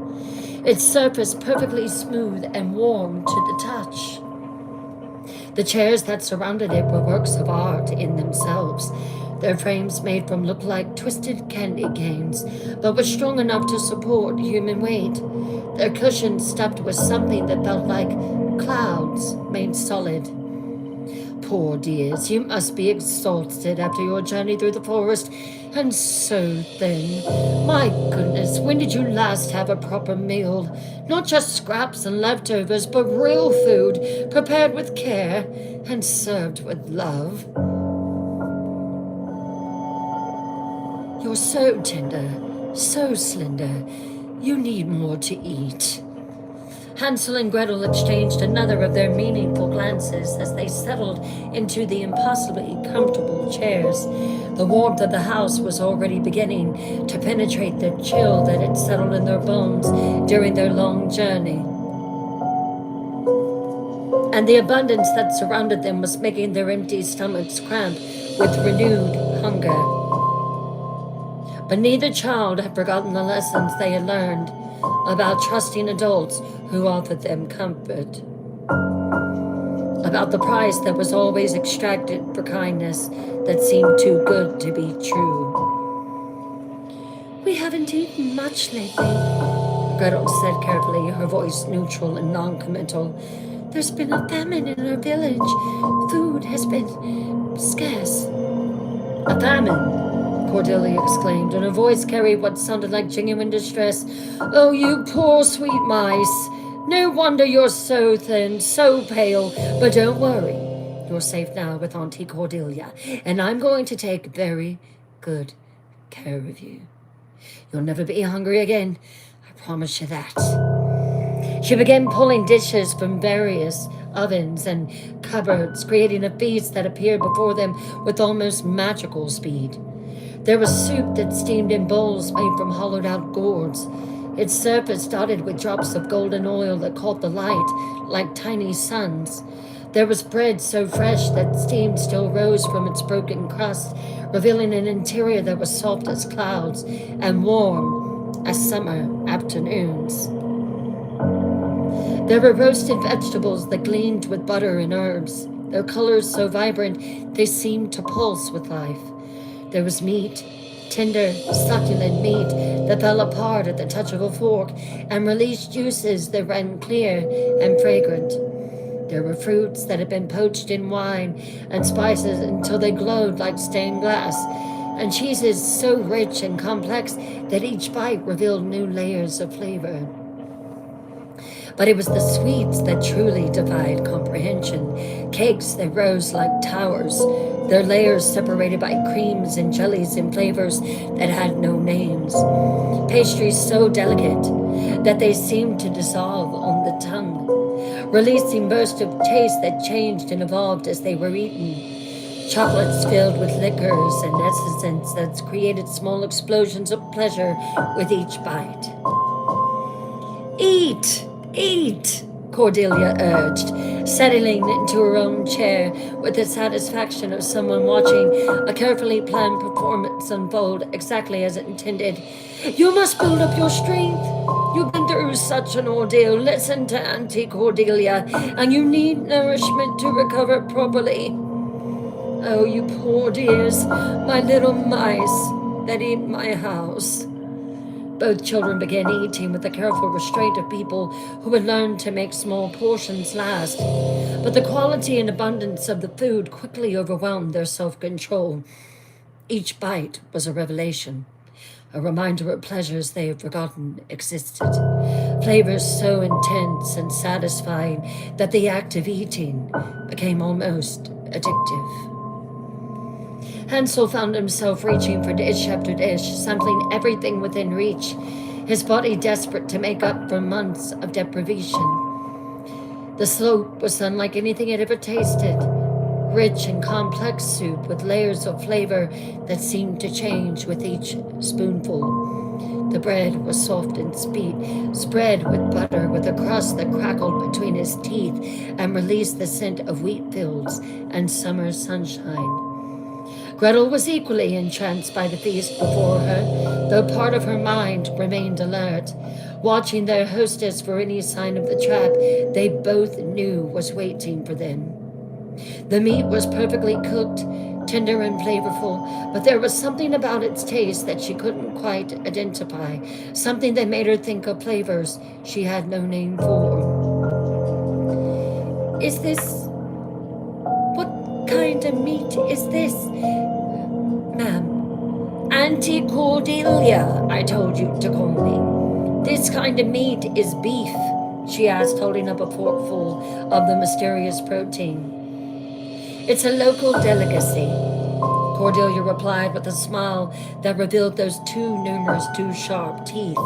S1: its surface perfectly smooth and warm to the touch. The chairs that surrounded it were works of art in themselves, their frames made from look-like twisted candy canes, but were strong enough to support human weight, their cushions stuffed with something that felt like clouds made solid. "Poor dears, you must be exhausted after your journey through the forest, and so thin. My goodness, when did you last have a proper meal? Not just scraps and leftovers, but real food, prepared with care and served with love." "You're so tender, so slender. You need more to eat." Hansel and Gretel exchanged another of their meaningful glances as they settled into the impossibly comfortable chairs. The warmth of the house was already beginning to penetrate the chill that had settled in their bones during their long journey. And the abundance that surrounded them was making their empty stomachs cramp with renewed hunger. But neither child had forgotten the lessons they had learned about trusting adults who offered them comfort, about the price that was always extracted for kindness that seemed too good to be true. "We haven't eaten much lately," Gretel said carefully, her voice neutral and non-committal. "There's been a famine in our village. Food has been scarce." "A famine?" Cordelia exclaimed, and her voice carried what sounded like genuine distress. "Oh, you poor sweet mice. No wonder you're so thin, so pale. But don't worry. You're safe now with Auntie Cordelia, and I'm going to take very good care of you. You'll never be hungry again. I promise you that." She began pulling dishes from various ovens and cupboards, creating a feast that appeared before them with almost magical speed. There was soup that steamed in bowls made from hollowed-out gourds, its surface dotted with drops of golden oil that caught the light like tiny suns. There was bread so fresh that steam still rose from its broken crust, revealing an interior that was soft as clouds and warm as summer afternoons. There were roasted vegetables that gleamed with butter and herbs, their colors so vibrant they seemed to pulse with life. There was meat, tender, succulent meat that fell apart at the touch of a fork and released juices that ran clear and fragrant. There were fruits that had been poached in wine and spices until they glowed like stained glass, and cheeses so rich and complex that each bite revealed new layers of flavor. But it was the sweets that truly defied comprehension. Cakes that rose like towers, their layers separated by creams and jellies and flavors that had no names. Pastries so delicate that they seemed to dissolve on the tongue, releasing bursts of taste that changed and evolved as they were eaten. Chocolates filled with liquors and essences that created small explosions of pleasure with each bite. Eat! Eat! Cordelia urged, settling into her own chair with the satisfaction of someone watching a carefully planned performance unfold exactly as intended. You must build up your strength. You've been through such an ordeal. Listen to Auntie Cordelia, and you need nourishment to recover properly. Oh, you poor dears, my little mice that eat my house. Both children began eating with the careful restraint of people who had learned to make small portions last. But the quality and abundance of the food quickly overwhelmed their self-control. Each bite was a revelation, a reminder of pleasures they had forgotten existed. Flavors so intense and satisfying that the act of eating became almost addictive. Hansel found himself reaching for dish after dish, sampling everything within reach, his body desperate to make up for months of deprivation. The soup was unlike anything he'd ever tasted, rich and complex soup with layers of flavor that seemed to change with each spoonful. The bread was soft and spread with butter, with a crust that crackled between his teeth and released the scent of wheat fields and summer sunshine. Gretel was equally entranced by the feast before her, though part of her mind remained alert, watching their hostess for any sign of the trap they both knew was waiting for them. The meat was perfectly cooked, tender and flavorful, but there was something about its taste that she couldn't quite identify, something that made her think of flavors she had no name for. Is this... What kind of meat is this? Ma'am, Auntie Cordelia, I told you to call me. This kind of meat is beef, she asked, holding up a forkful of the mysterious protein. It's a local delicacy, Cordelia replied with a smile that revealed those too numerous, too sharp teeth.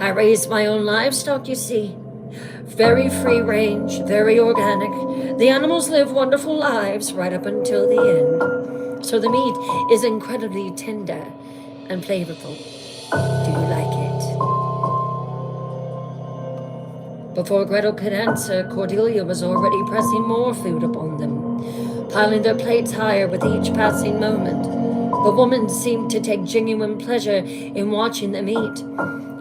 S1: I raise my own livestock, you see. Very free range, very organic. The animals live wonderful lives right up until the end. So the meat is incredibly tender and flavorful. Do you like it? Before Gretel could answer, Cordelia was already pressing more food upon them, piling their plates higher with each passing moment. The woman seemed to take genuine pleasure in watching them eat,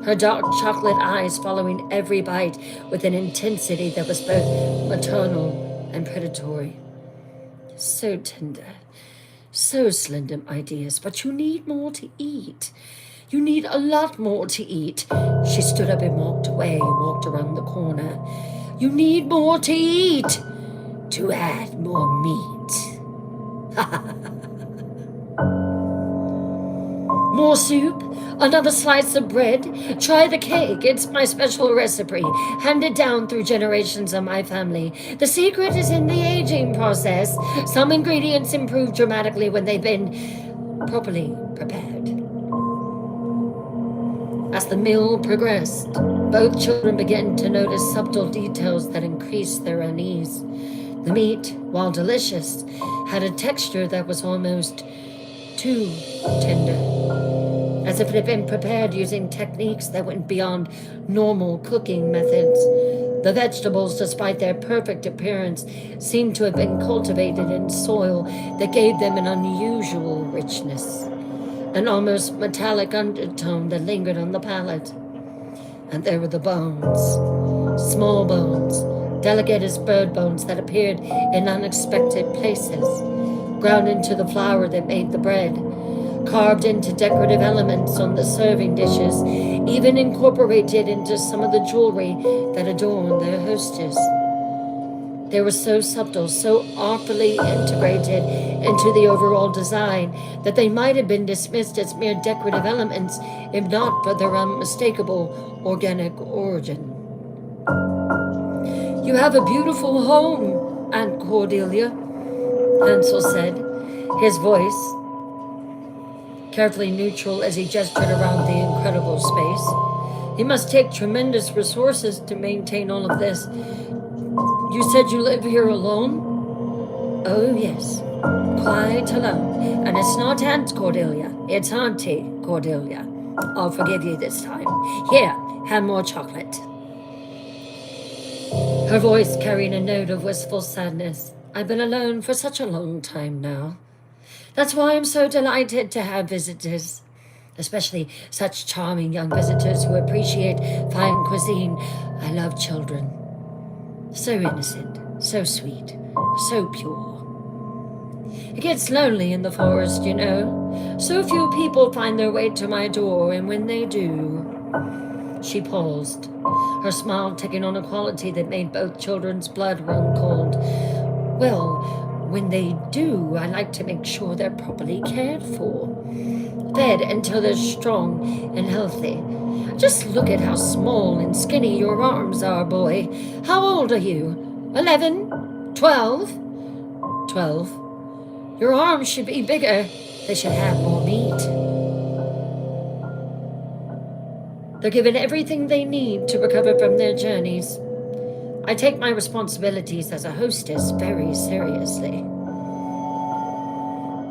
S1: her dark chocolate eyes following every bite with an intensity that was both maternal and predatory. So tender, so slender, my dears, but you need more to eat. You need a lot more to eat. She stood up and walked away, walked around the corner. You need more to eat to add more meat. More soup? Another slice of bread? Try the cake. It's my special recipe, handed down through generations of my family. The secret is in the aging process. Some ingredients improve dramatically when they've been properly prepared. As the meal progressed, both children began to notice subtle details that increased their unease. The meat, while delicious, had a texture that was almost too tender, as if it had been prepared using techniques that went beyond normal cooking methods. The vegetables, despite their perfect appearance, seemed to have been cultivated in soil that gave them an unusual richness, an almost metallic undertone that lingered on the palate. And there were the bones, small bones, delicate as bird bones that appeared in unexpected places, ground into the flour that made the bread, carved into decorative elements on the serving dishes, even incorporated into some of the jewelry that adorned their hostess. They were so subtle, so artfully integrated into the overall design that they might have been dismissed as mere decorative elements if not for their unmistakable organic origin. "You have a beautiful home, Aunt Cordelia," Hansel said, his voice carefully neutral as he gestured around the incredible space. "It must take tremendous resources to maintain all of this. You said you live here alone?" "Oh, yes, quite alone. And it's not Aunt Cordelia, it's Auntie Cordelia. I'll forgive you this time. Here, have more chocolate." Her voice carried a note of wistful sadness. "I've been alone for such a long time now. That's why I'm so delighted to have visitors, especially such charming young visitors who appreciate fine cuisine. I love children. So innocent, so sweet, so pure. It gets lonely in the forest, you know. So few people find their way to my door, and when they do..." She paused, her smile taking on a quality that made both children's blood run cold. "Well, when they do, I like to make sure they're properly cared for, fed until they're strong and healthy. Just look at how small and skinny your arms are, boy. How old are you? 11? 12? 12. Your arms should be bigger. They should have more meat. They're given everything they need to recover from their journeys. I take my responsibilities as a hostess very seriously."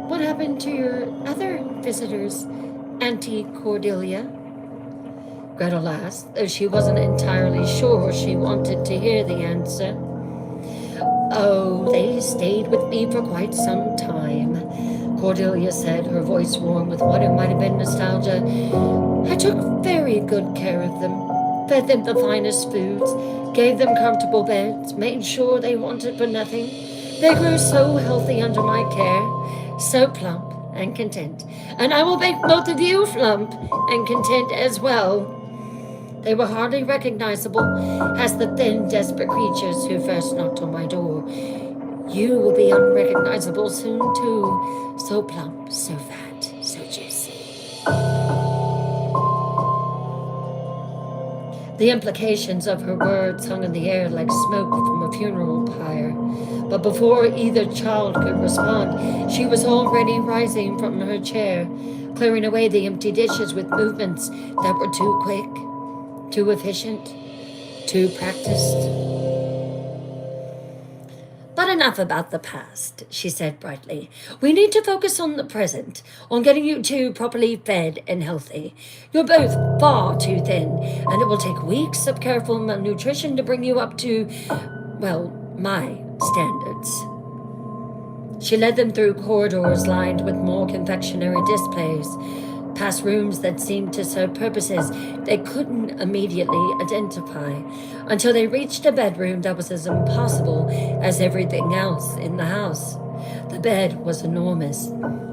S1: "What happened to your other visitors, Auntie Cordelia?" Gretel asked, though she wasn't entirely sure she wanted to hear the answer. "Oh, they stayed with me for quite some time," Cordelia said, her voice warm with what it might have been nostalgia. "I took very good care of them, fed them the finest foods, gave them comfortable beds, made sure they wanted for nothing. They grew so healthy under my care, so plump and content. And I will make both of you plump and content as well." They were hardly recognizable as the thin, desperate creatures who first knocked on my door. You will be unrecognizable soon, too. So plump, so fat, so juicy. The implications of her words hung in the air like smoke from a funeral pyre. But before either child could respond, she was already rising from her chair, clearing away the empty dishes with movements that were too quick, too efficient, too practiced. "But enough about the past," she said brightly. "We need to focus on the present, on getting you two properly fed and healthy. You're both far too thin, and it will take weeks of careful malnutrition to bring you up to, well, my standards." She led them through corridors lined with more confectionery displays, past rooms that seemed to serve purposes they couldn't immediately identify, until they reached a bedroom that was as impossible as everything else in the house. The bed was enormous,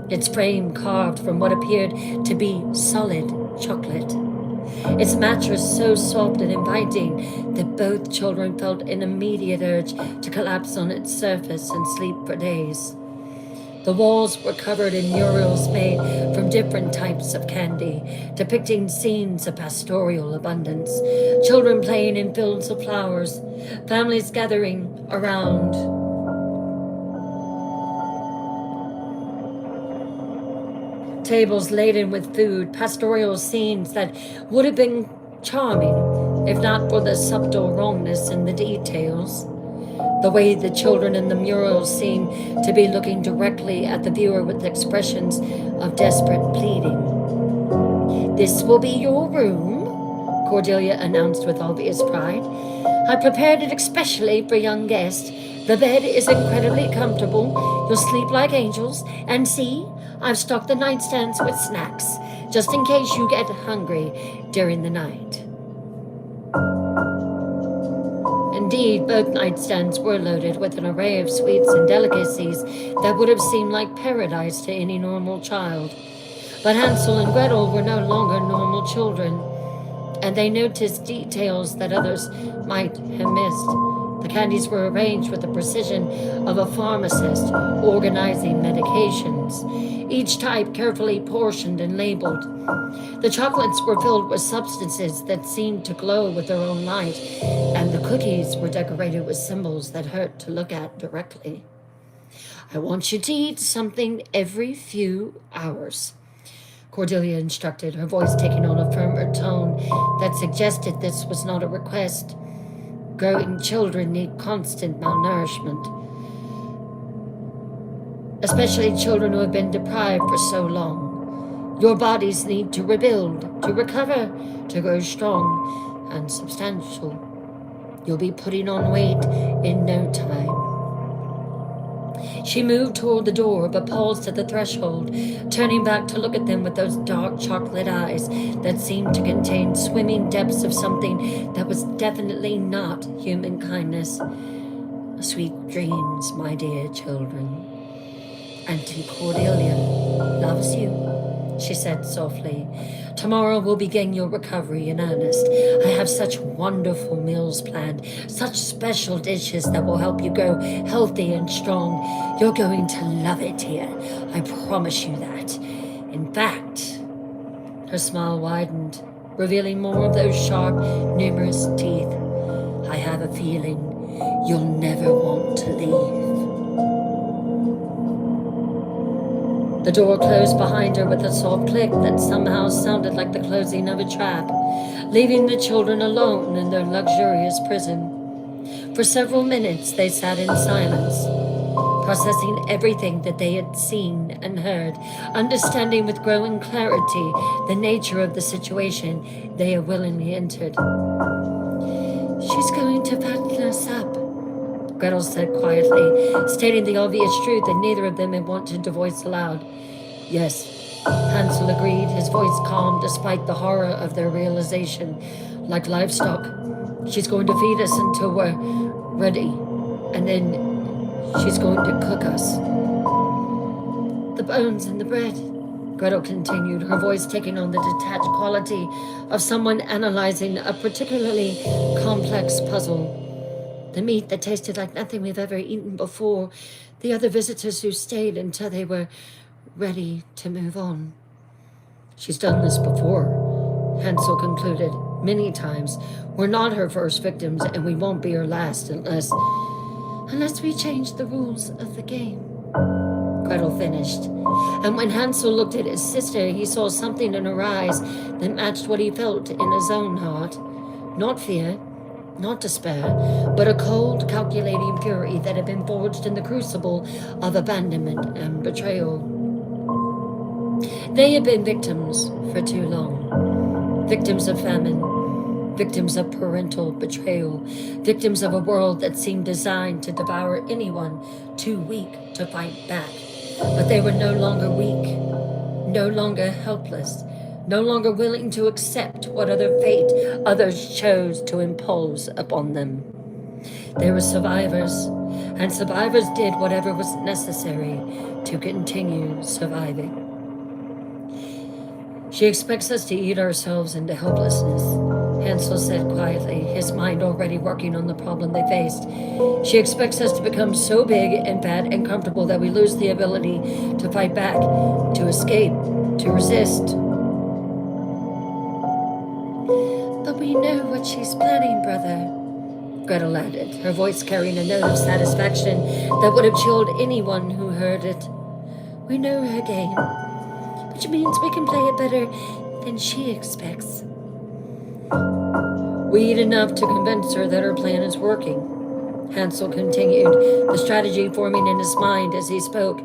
S1: its frame carved from what appeared to be solid chocolate, its mattress so soft and inviting that both children felt an immediate urge to collapse on its surface and sleep for days. The walls were covered in murals made from different types of candy, depicting scenes of pastoral abundance, children playing in fields of flowers, families gathering around tables laden with food, pastoral scenes that would have been charming if not for the subtle wrongness in the details. The way the children in the murals seemed to be looking directly at the viewer with expressions of desperate pleading. "This will be your room," Cordelia announced with obvious pride. "I prepared it especially for young guests. The bed is incredibly comfortable. You'll sleep like angels. And see, I've stocked the nightstands with snacks, just in case you get hungry during the night." And Indeed, both nightstands were loaded with an array of sweets and delicacies that would have seemed like paradise to any normal child. But Hansel and Gretel were no longer normal children, and they noticed details that others might have missed. The candies were arranged with the precision of a pharmacist organizing medications, each type carefully portioned and labeled. The chocolates were filled with substances that seemed to glow with their own light, and the cookies were decorated with symbols that hurt to look at directly. I want you to eat something every few hours, Cordelia instructed, her voice taking on a firmer tone that suggested this was not a request. Growing children need constant malnourishment, especially children who have been deprived for so long. Your bodies need to rebuild, to recover, to grow strong and substantial. You'll be putting on weight in no time. She moved toward the door, but paused at the threshold, turning back to look at them with those dark chocolate eyes that seemed to contain swimming depths of something that was definitely not human kindness. Sweet dreams, my dear children. Auntie Cordelia loves you, she said softly. Tomorrow will begin your recovery in earnest. I have such wonderful meals planned, such special dishes that will help you grow healthy and strong. You're going to love it here. I promise you that. In fact, her smile widened, revealing more of those sharp, numerous teeth. I have a feeling you'll never want to leave. The door closed behind her with a soft click that somehow sounded like the closing of a trap, leaving the children alone in their luxurious prison. For several minutes they sat in silence, processing everything that they had seen and heard, understanding with growing clarity the nature of the situation they had willingly entered. She's going to fatten us up, Gretel said quietly, stating the obvious truth that neither of them had wanted to voice aloud. Yes, Hansel agreed, his voice calm despite the horror of their realization. Like livestock, she's going to feed us until we're ready, and then she's going to cook us. The bones and the bread, Gretel continued, her voice taking on the detached quality of someone analyzing a particularly complex puzzle. The meat that tasted like nothing we've ever eaten before. The other visitors who stayed until they were ready to move on. She's done this before, Hansel concluded, many times. We're not her first victims, and we won't be her last unless we change the rules of the game, Gretel finished. And when Hansel looked at his sister, he saw something in her eyes that matched what he felt in his own heart. Not fear, not despair, but a cold, calculating fury that had been forged in the crucible of abandonment and betrayal. They had been victims for too long. Victims of famine, victims of parental betrayal, victims of a world that seemed designed to devour anyone too weak to fight back. But they were no longer weak, no longer helpless, no longer willing to accept what other fate others chose to impose upon them. They were survivors, and survivors did whatever was necessary to continue surviving. She expects us to eat ourselves into helplessness, Hansel said quietly, his mind already working on the problem they faced. She expects us to become so big and fat and comfortable that we lose the ability to fight back, to escape, to resist. But we know what she's planning, brother, Gretel added, her voice carrying a note of satisfaction that would have chilled anyone who heard it. We know her game, which means we can play it better than she expects. We eat enough to convince her that her plan is working, Hansel continued, the strategy forming in his mind as he spoke.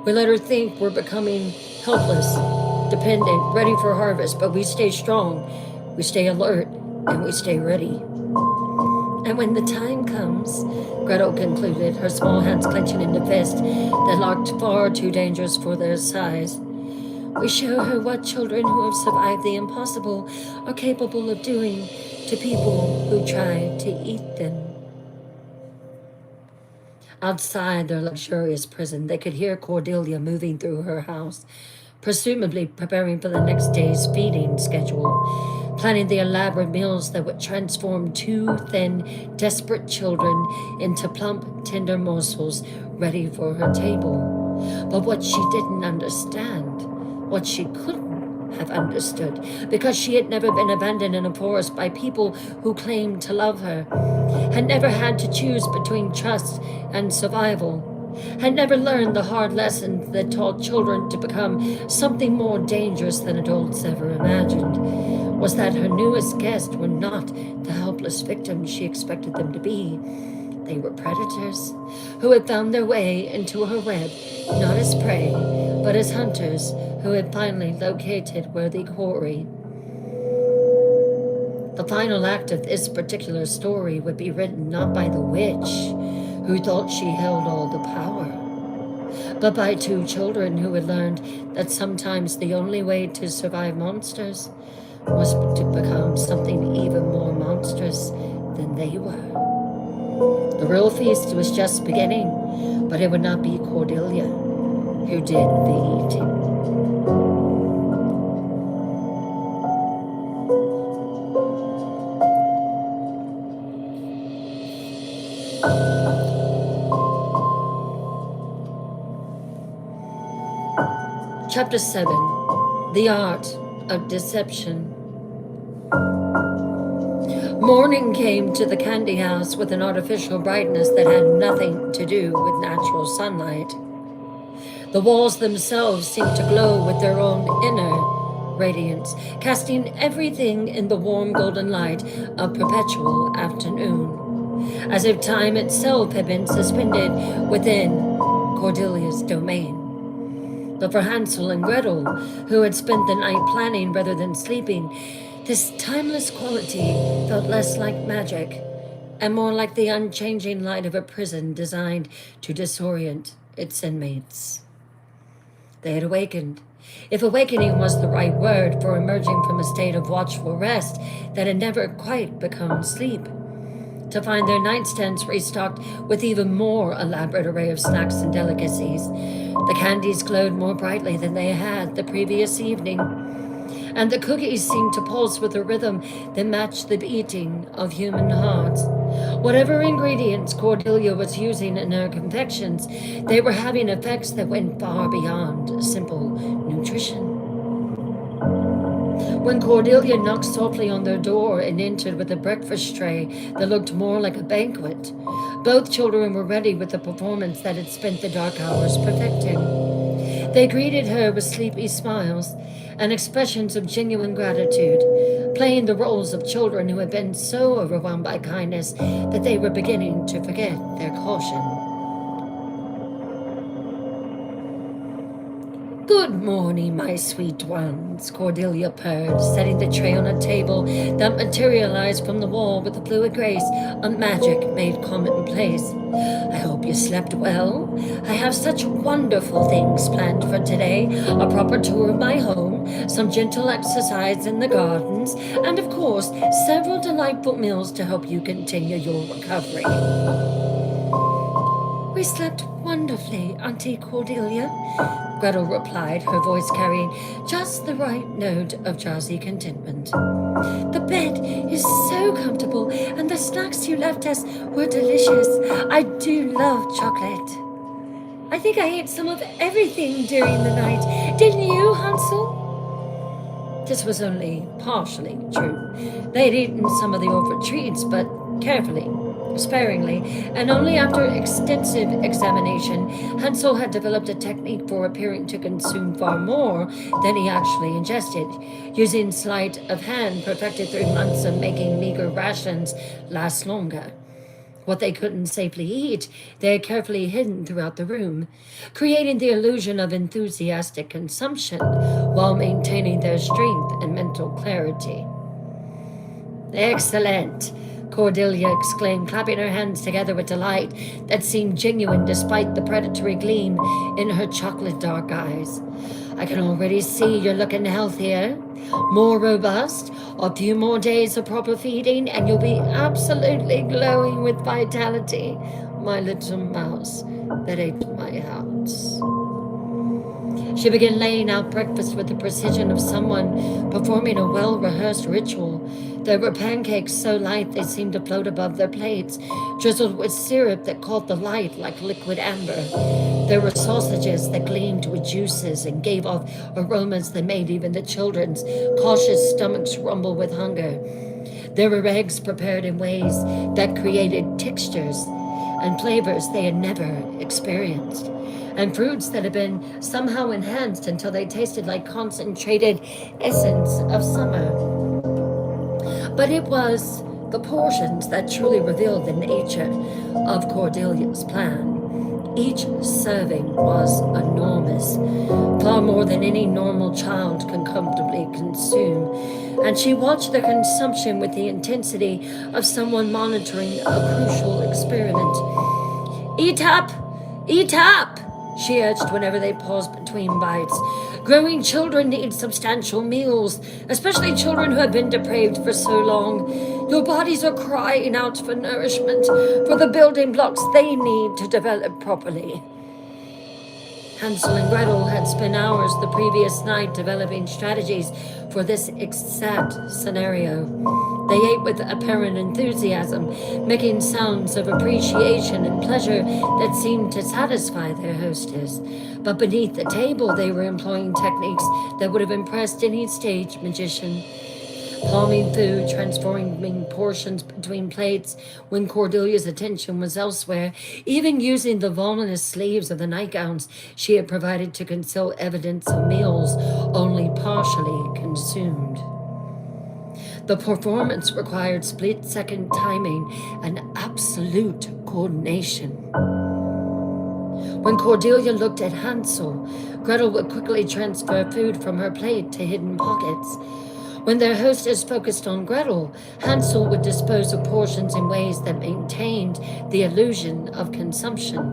S1: We let her think we're becoming helpless, dependent, ready for harvest, but we stay strong, we stay alert, and we stay ready. And when the time comes, Gretel concluded, her small hands clenching into fists that looked far too dangerous for their size. We show her what children who have survived the impossible are capable of doing to people who try to eat them. Outside their luxurious prison, they could hear Cordelia moving through her house, presumably preparing for the next day's feeding schedule, planning the elaborate meals that would transform two thin, desperate children into plump, tender morsels ready for her table. But what she didn't understand, what she couldn't have understood, because she had never been abandoned in a forest by people who claimed to love her, had never had to choose between trust and survival, had never learned the hard lessons that taught children to become something more dangerous than adults ever imagined, was that her newest guests were not the helpless victims she expected them to be. They were predators who had found their way into her web, not as prey, but as hunters who had finally located worthy quarry. The final act of this particular story would be written not by the witch, who thought she held all the power, but by two children who had learned that sometimes the only way to survive monsters was to become something even more monstrous than they were. The real feast was just beginning, but it would not be Cordelia who did the eating. Chapter 7, The Art of Deception. Morning came to the candy house with an artificial brightness that had nothing to do with natural sunlight. The walls themselves seemed to glow with their own inner radiance, casting everything in the warm golden light of perpetual afternoon, as if time itself had been suspended within Cordelia's domain. But for Hansel and Gretel, who had spent the night planning rather than sleeping, this timeless quality felt less like magic and more like the unchanging light of a prison designed to disorient its inmates. They had awakened, if awakening was the right word for emerging from a state of watchful rest that had never quite become sleep, to find their nightstands restocked with even more elaborate array of snacks and delicacies. The candies glowed more brightly than they had the previous evening, and the cookies seemed to pulse with a rhythm that matched the beating of human hearts. Whatever ingredients Cordelia was using in her confections, they were having effects that went far beyond simple nutrition. When Cordelia knocked softly on their door and entered with a breakfast tray that looked more like a banquet, both children were ready with the performance that had spent the dark hours perfecting. They greeted her with sleepy smiles and expressions of genuine gratitude, playing the roles of children who had been so overwhelmed by kindness that they were beginning to forget their caution. "Good morning, my sweet ones," Cordelia purred, setting the tray on a table that materialized from the wall with the fluid grace of magic made commonplace. "I hope you slept well. I have such wonderful things planned for today. A proper tour of my home, some gentle exercise in the gardens, and of course, several delightful meals to help you continue your recovery." "We slept wonderfully, Auntie Cordelia," Gretel replied, her voice carrying just the right note of drowsy contentment. "The bed is so comfortable, and the snacks you left us were delicious. I do love chocolate. I think I ate some of everything during the night. Didn't you, Hansel?" This was only partially true. They had eaten some of the offered treats, but carefully, sparingly, and only after extensive examination, Hansel had developed a technique for appearing to consume far more than he actually ingested, using sleight of hand perfected through months of making meager rations last longer. What they couldn't safely eat, they had carefully hidden throughout the room, creating the illusion of enthusiastic consumption while maintaining their strength and mental clarity. "Excellent," Cordelia exclaimed, clapping her hands together with delight that seemed genuine despite the predatory gleam in her chocolate dark eyes. "I can already see you're looking healthier, more robust. A few more days of proper feeding and you'll be absolutely glowing with vitality. my little mouse that ate my house. She began laying out breakfast with the precision of someone performing a well-rehearsed ritual. There were pancakes so light they seemed to float above their plates, drizzled with syrup that caught the light like liquid amber. There were sausages that gleamed with juices and gave off aromas that made even the children's cautious stomachs rumble with hunger. There were eggs prepared in ways that created textures and flavors they had never experienced, and fruits that had been somehow enhanced until they tasted like concentrated essence of summer. But it was the portions that truly revealed the nature of Cordelia's plan. Each serving was enormous, far more than any normal child can comfortably consume, and she watched their consumption with the intensity of someone monitoring a crucial experiment. "Eat up! Eat up!" she urged whenever they paused between bites. Growing children need substantial meals, especially children who have been depraved for so long. Your bodies are crying out for nourishment, for the building blocks they need to develop properly. Hansel and Gretel had spent hours the previous night developing strategies for this exact scenario. They ate with apparent enthusiasm, making sounds of appreciation and pleasure that seemed to satisfy their hostess. But beneath the table, they were employing techniques that would have impressed any stage magician. Palming food, transforming portions between plates when Cordelia's attention was elsewhere, even using the voluminous sleeves of the nightgowns she had provided to conceal evidence of meals only partially consumed. The performance required split-second timing and absolute coordination. When Cordelia looked at Hansel, Gretel would quickly transfer food from her plate to hidden pockets. When their hostess focused on Gretel, Hansel would dispose of portions in ways that maintained the illusion of consumption.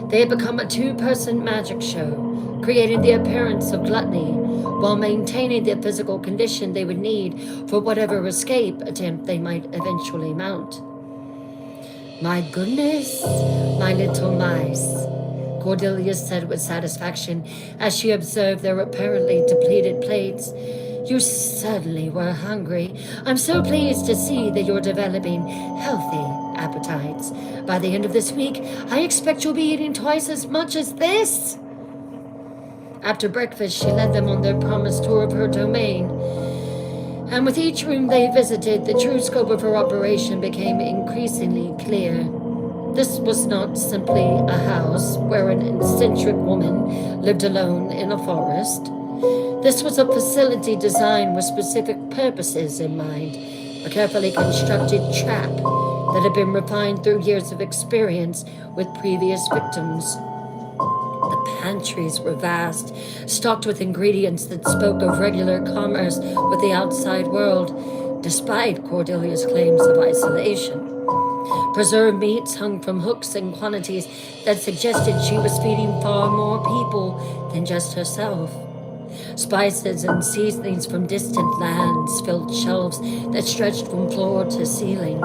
S1: They had become a two-person magic show, creating the appearance of gluttony while maintaining the physical condition they would need for whatever escape attempt they might eventually mount. "My goodness, my little mice," Cordelia said with satisfaction as she observed their apparently depleted plates. "You certainly were hungry. I'm so pleased to see that you're developing healthy appetites. By the end of this week, I expect you'll be eating twice as much as this." After breakfast, she led them on their promised tour of her domain. And with each room they visited, the true scope of her operation became increasingly clear. This was not simply a house where an eccentric woman lived alone in a forest. This was a facility designed with specific purposes in mind, a carefully constructed trap that had been refined through years of experience with previous victims. The pantries were vast, stocked with ingredients that spoke of regular commerce with the outside world, despite Cordelia's claims of isolation. Preserved meats hung from hooks in quantities that suggested she was feeding far more people than just herself. Spices and seasonings from distant lands filled shelves that stretched from floor to ceiling,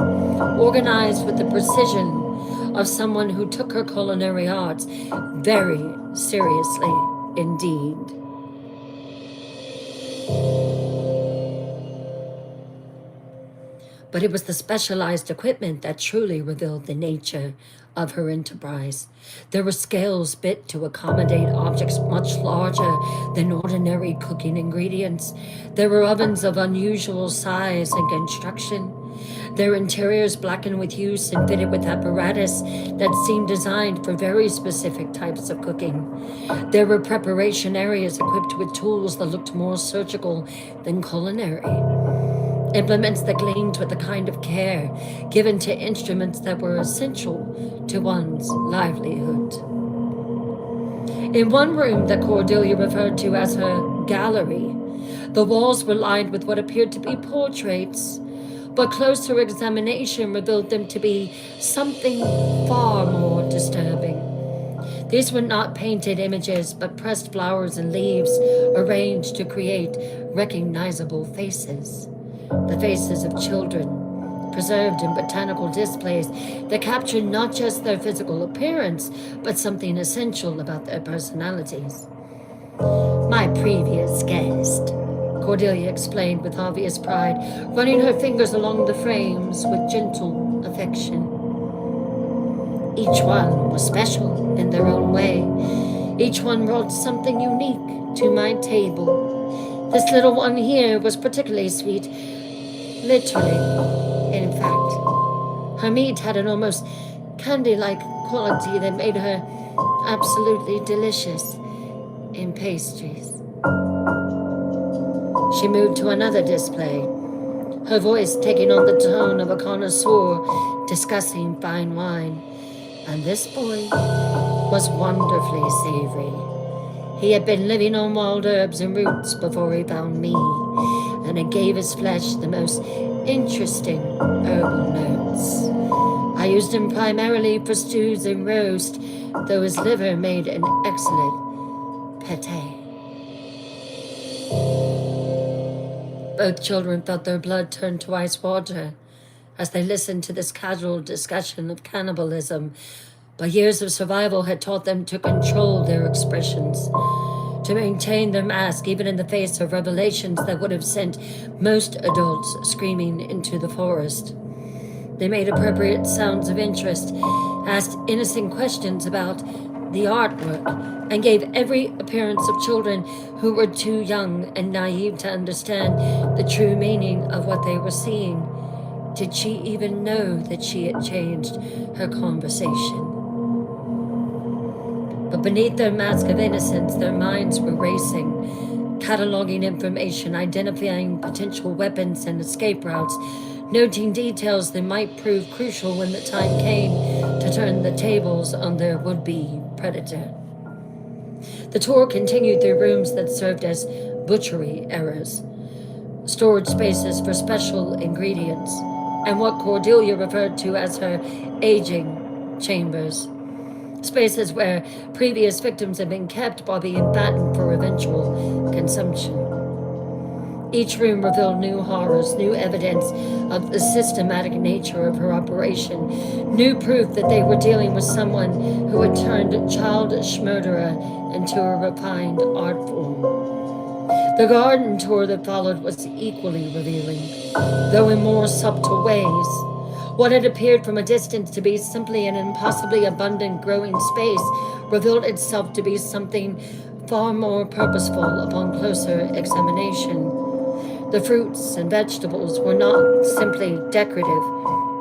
S1: organized with the precision of someone who took her culinary arts very seriously indeed. But it was the specialized equipment that truly revealed the nature of her enterprise. There were scales bit to accommodate objects much larger than ordinary cooking ingredients. There were ovens of unusual size and construction. Their interiors blackened with use and fitted with apparatus that seemed designed for very specific types of cooking. There were preparation areas equipped with tools that looked more surgical than culinary. Implements that gleamed with the kind of care given to instruments that were essential to one's livelihood. In one room that Cordelia referred to as her gallery, the walls were lined with what appeared to be portraits, but closer examination revealed them to be something far more disturbing. These were not painted images, but pressed flowers and leaves arranged to create recognizable faces. The faces of children, preserved in botanical displays that captured not just their physical appearance, but something essential about their personalities. My previous guest, Cordelia explained with obvious pride, running her fingers along the frames with gentle affection. Each one was special in their own way. Each one brought something unique to my table. This little one here was particularly sweet, literally, in fact. Her meat had an almost candy-like quality that made her absolutely delicious in pastries. She moved to another display, her voice taking on the tone of a connoisseur discussing fine wine. And this boy was wonderfully savory. He had been living on wild herbs and roots before he found me, and it gave his flesh the most interesting herbal notes. I used him primarily for stews and roast, though his liver made an excellent pate. Both children felt their blood turn to ice water as they listened to this casual discussion of cannibalism. But years of survival had taught them to control their expressions, to maintain their mask even in the face of revelations that would have sent most adults screaming into the forest. They made appropriate sounds of interest, asked innocent questions about the artwork, and gave every appearance of children who were too young and naive to understand the true meaning of what they were seeing. Did she even know that she had changed her conversation? But beneath their mask of innocence, their minds were racing, cataloging information, identifying potential weapons and escape routes, noting details that might prove crucial when the time came to turn the tables on their would-be predator. The tour continued through rooms that served as butchery areas, storage spaces for special ingredients, and what Cordelia referred to as her aging chambers, spaces where previous victims had been kept while being fattened for eventual consumption. Each room revealed new horrors, new evidence of the systematic nature of her operation, new proof that they were dealing with someone who had turned childish murderer into a refined art form. The garden tour that followed was equally revealing, though in more subtle ways. What had appeared from a distance to be simply an impossibly abundant growing space revealed itself to be something far more purposeful upon closer examination. The fruits and vegetables were not simply decorative.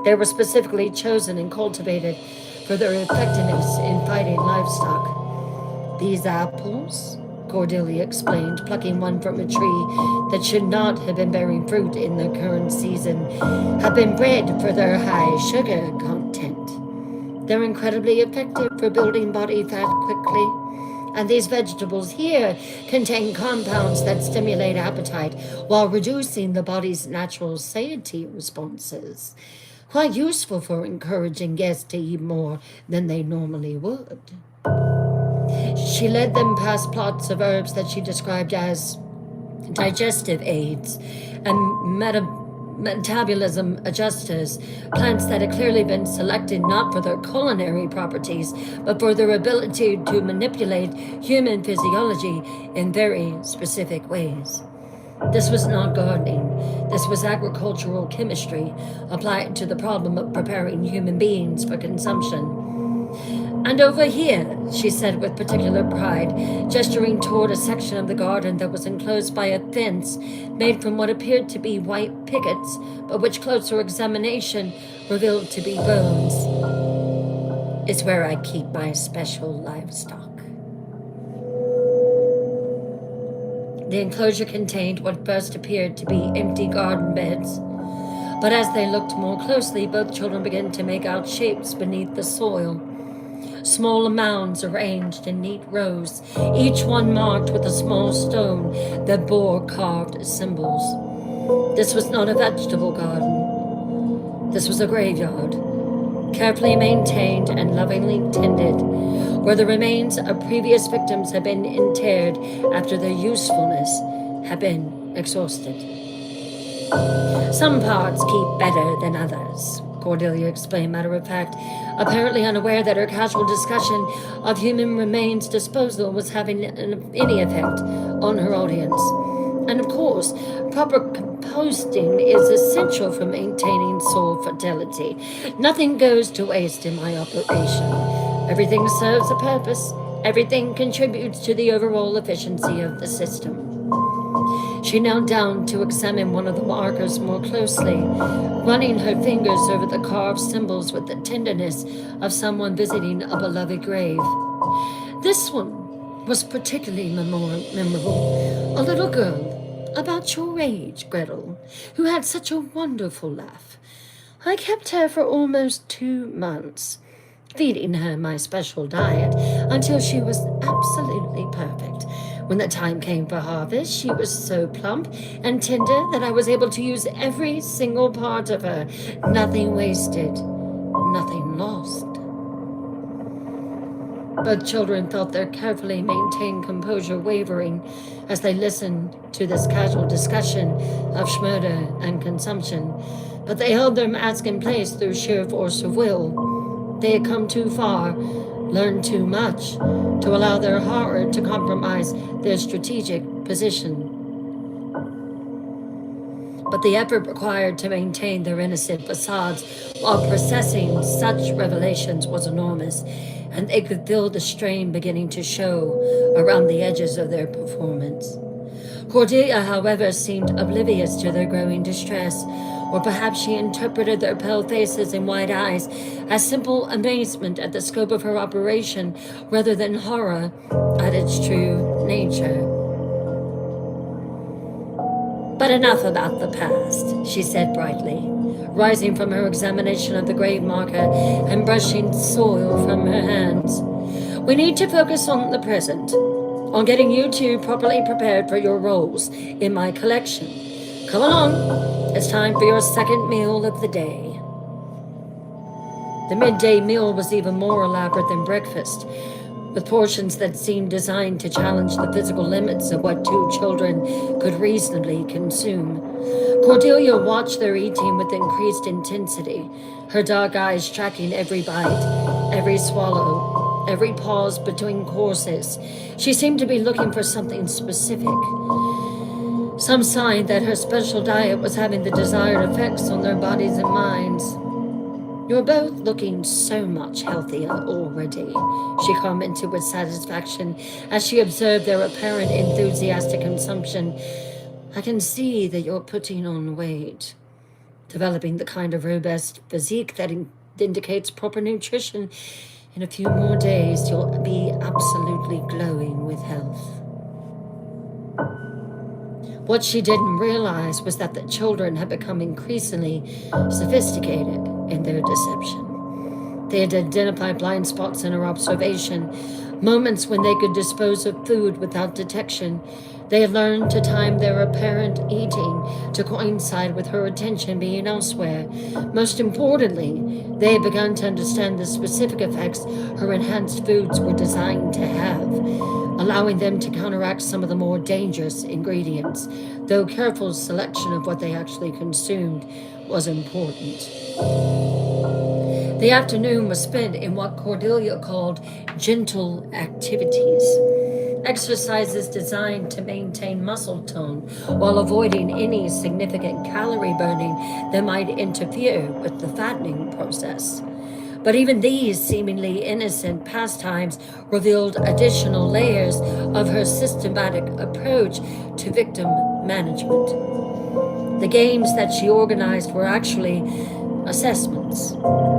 S1: They were specifically chosen and cultivated for their effectiveness in fighting livestock. These apples, Cordelia explained, plucking one from a tree that should not have been bearing fruit in the current season, have been bred for their high sugar content. They're incredibly effective for building body fat quickly. And these vegetables here contain compounds that stimulate appetite while reducing the body's natural satiety responses. Quite useful for encouraging guests to eat more than they normally would. She led them past plots of herbs that she described as digestive aids and metabolism adjusters, plants that had clearly been selected not for their culinary properties, but for their ability to manipulate human physiology in very specific ways. This was not gardening. This was agricultural chemistry applied to the problem of preparing human beings for consumption. And over here, she said with particular pride, gesturing toward a section of the garden that was enclosed by a fence made from what appeared to be white pickets, but which closer examination revealed to be bones, is where I keep my special livestock. The enclosure contained what first appeared to be empty garden beds, but as they looked more closely, both children began to make out shapes beneath the soil. Small mounds arranged in neat rows, each one marked with a small stone that bore carved symbols. This was not a vegetable garden. This was a graveyard, carefully maintained and lovingly tended, where the remains of previous victims had been interred after their usefulness had been exhausted. Some parts keep better than others, Cordelia explained matter of fact, apparently unaware that her casual discussion of human remains disposal was having any effect on her audience. And of course, proper composting is essential for maintaining soul fertility. Nothing goes to waste in my operation. Everything serves a purpose. Everything contributes to the overall efficiency of the system. She knelt down to examine one of the markers more closely, running her fingers over the carved symbols with the tenderness of someone visiting a beloved grave. This one was particularly memorable. A little girl, about your age, Gretel, who had such a wonderful laugh. I kept her for almost 2 months, feeding her my special diet until she was absolutely perfect. When the time came for harvest, she was so plump and tender that I was able to use every single part of her. Nothing wasted, nothing lost. Both children felt their carefully maintained composure wavering as they listened to this casual discussion of murder and consumption, but they held their mask in place through sheer force of will. They had come too far, learned too much, to allow their horror to compromise their strategic position. But the effort required to maintain their innocent facades while processing such revelations was enormous, and they could feel the strain beginning to show around the edges of their performance. Cordelia, however, seemed oblivious to their growing distress, or perhaps she interpreted their pale faces and wide eyes as simple amazement at the scope of her operation rather than horror at its true nature. But enough about the past, she said brightly, rising from her examination of the grave marker and brushing soil from her hands. We need to focus on the present, on getting you two properly prepared for your roles in my collection. Come along, it's time for your second meal of the day. The midday meal was even more elaborate than breakfast, with portions that seemed designed to challenge the physical limits of what 2 children could reasonably consume. Cordelia watched their eating with increased intensity, her dark eyes tracking every bite, every swallow, every pause between courses. She seemed to be looking for something specific, some sign that her special diet was having the desired effects on their bodies and minds. You're both looking so much healthier already, she commented with satisfaction as she observed their apparent enthusiastic consumption. I can see that you're putting on weight, developing the kind of robust physique that indicates proper nutrition. In a few more days, you'll be absolutely glowing with health. What she didn't realize was that the children had become increasingly sophisticated in their deception. They had identified blind spots in her observation, moments when they could dispose of food without detection. They had learned to time their apparent eating to coincide with her attention being elsewhere. Most importantly, they had begun to understand the specific effects her enhanced foods were designed to have, allowing them to counteract some of the more dangerous ingredients, though careful selection of what they actually consumed was important. The afternoon was spent in what Cordelia called gentle activities, exercises designed to maintain muscle tone while avoiding any significant calorie burning that might interfere with the fattening process. But even these seemingly innocent pastimes revealed additional layers of her systematic approach to victim management. The games that she organized were actually assessments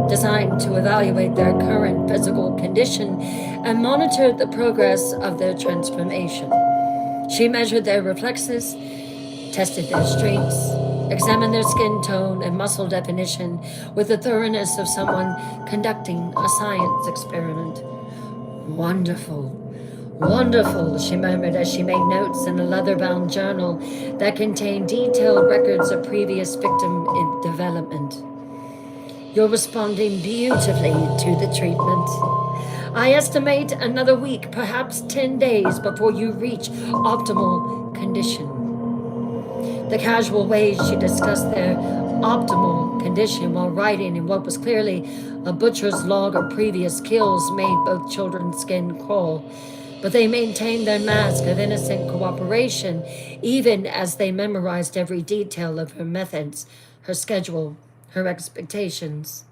S1: designed to evaluate their current physical condition and monitor the progress of their transformation. She measured their reflexes, tested their strengths, examined their skin tone and muscle definition with the thoroughness of someone conducting a science experiment. Wonderful, wonderful, she murmured as she made notes in a leather-bound journal that contained detailed records of previous victim development. You're responding beautifully to the treatment. I estimate another week, perhaps 10 days before you reach optimal condition. The casual way she discussed their optimal condition while writing in what was clearly a butcher's log of previous kills made both children's skin crawl. But they maintained their mask of innocent cooperation, even as they memorized every detail of her methods, her schedule, her expectations.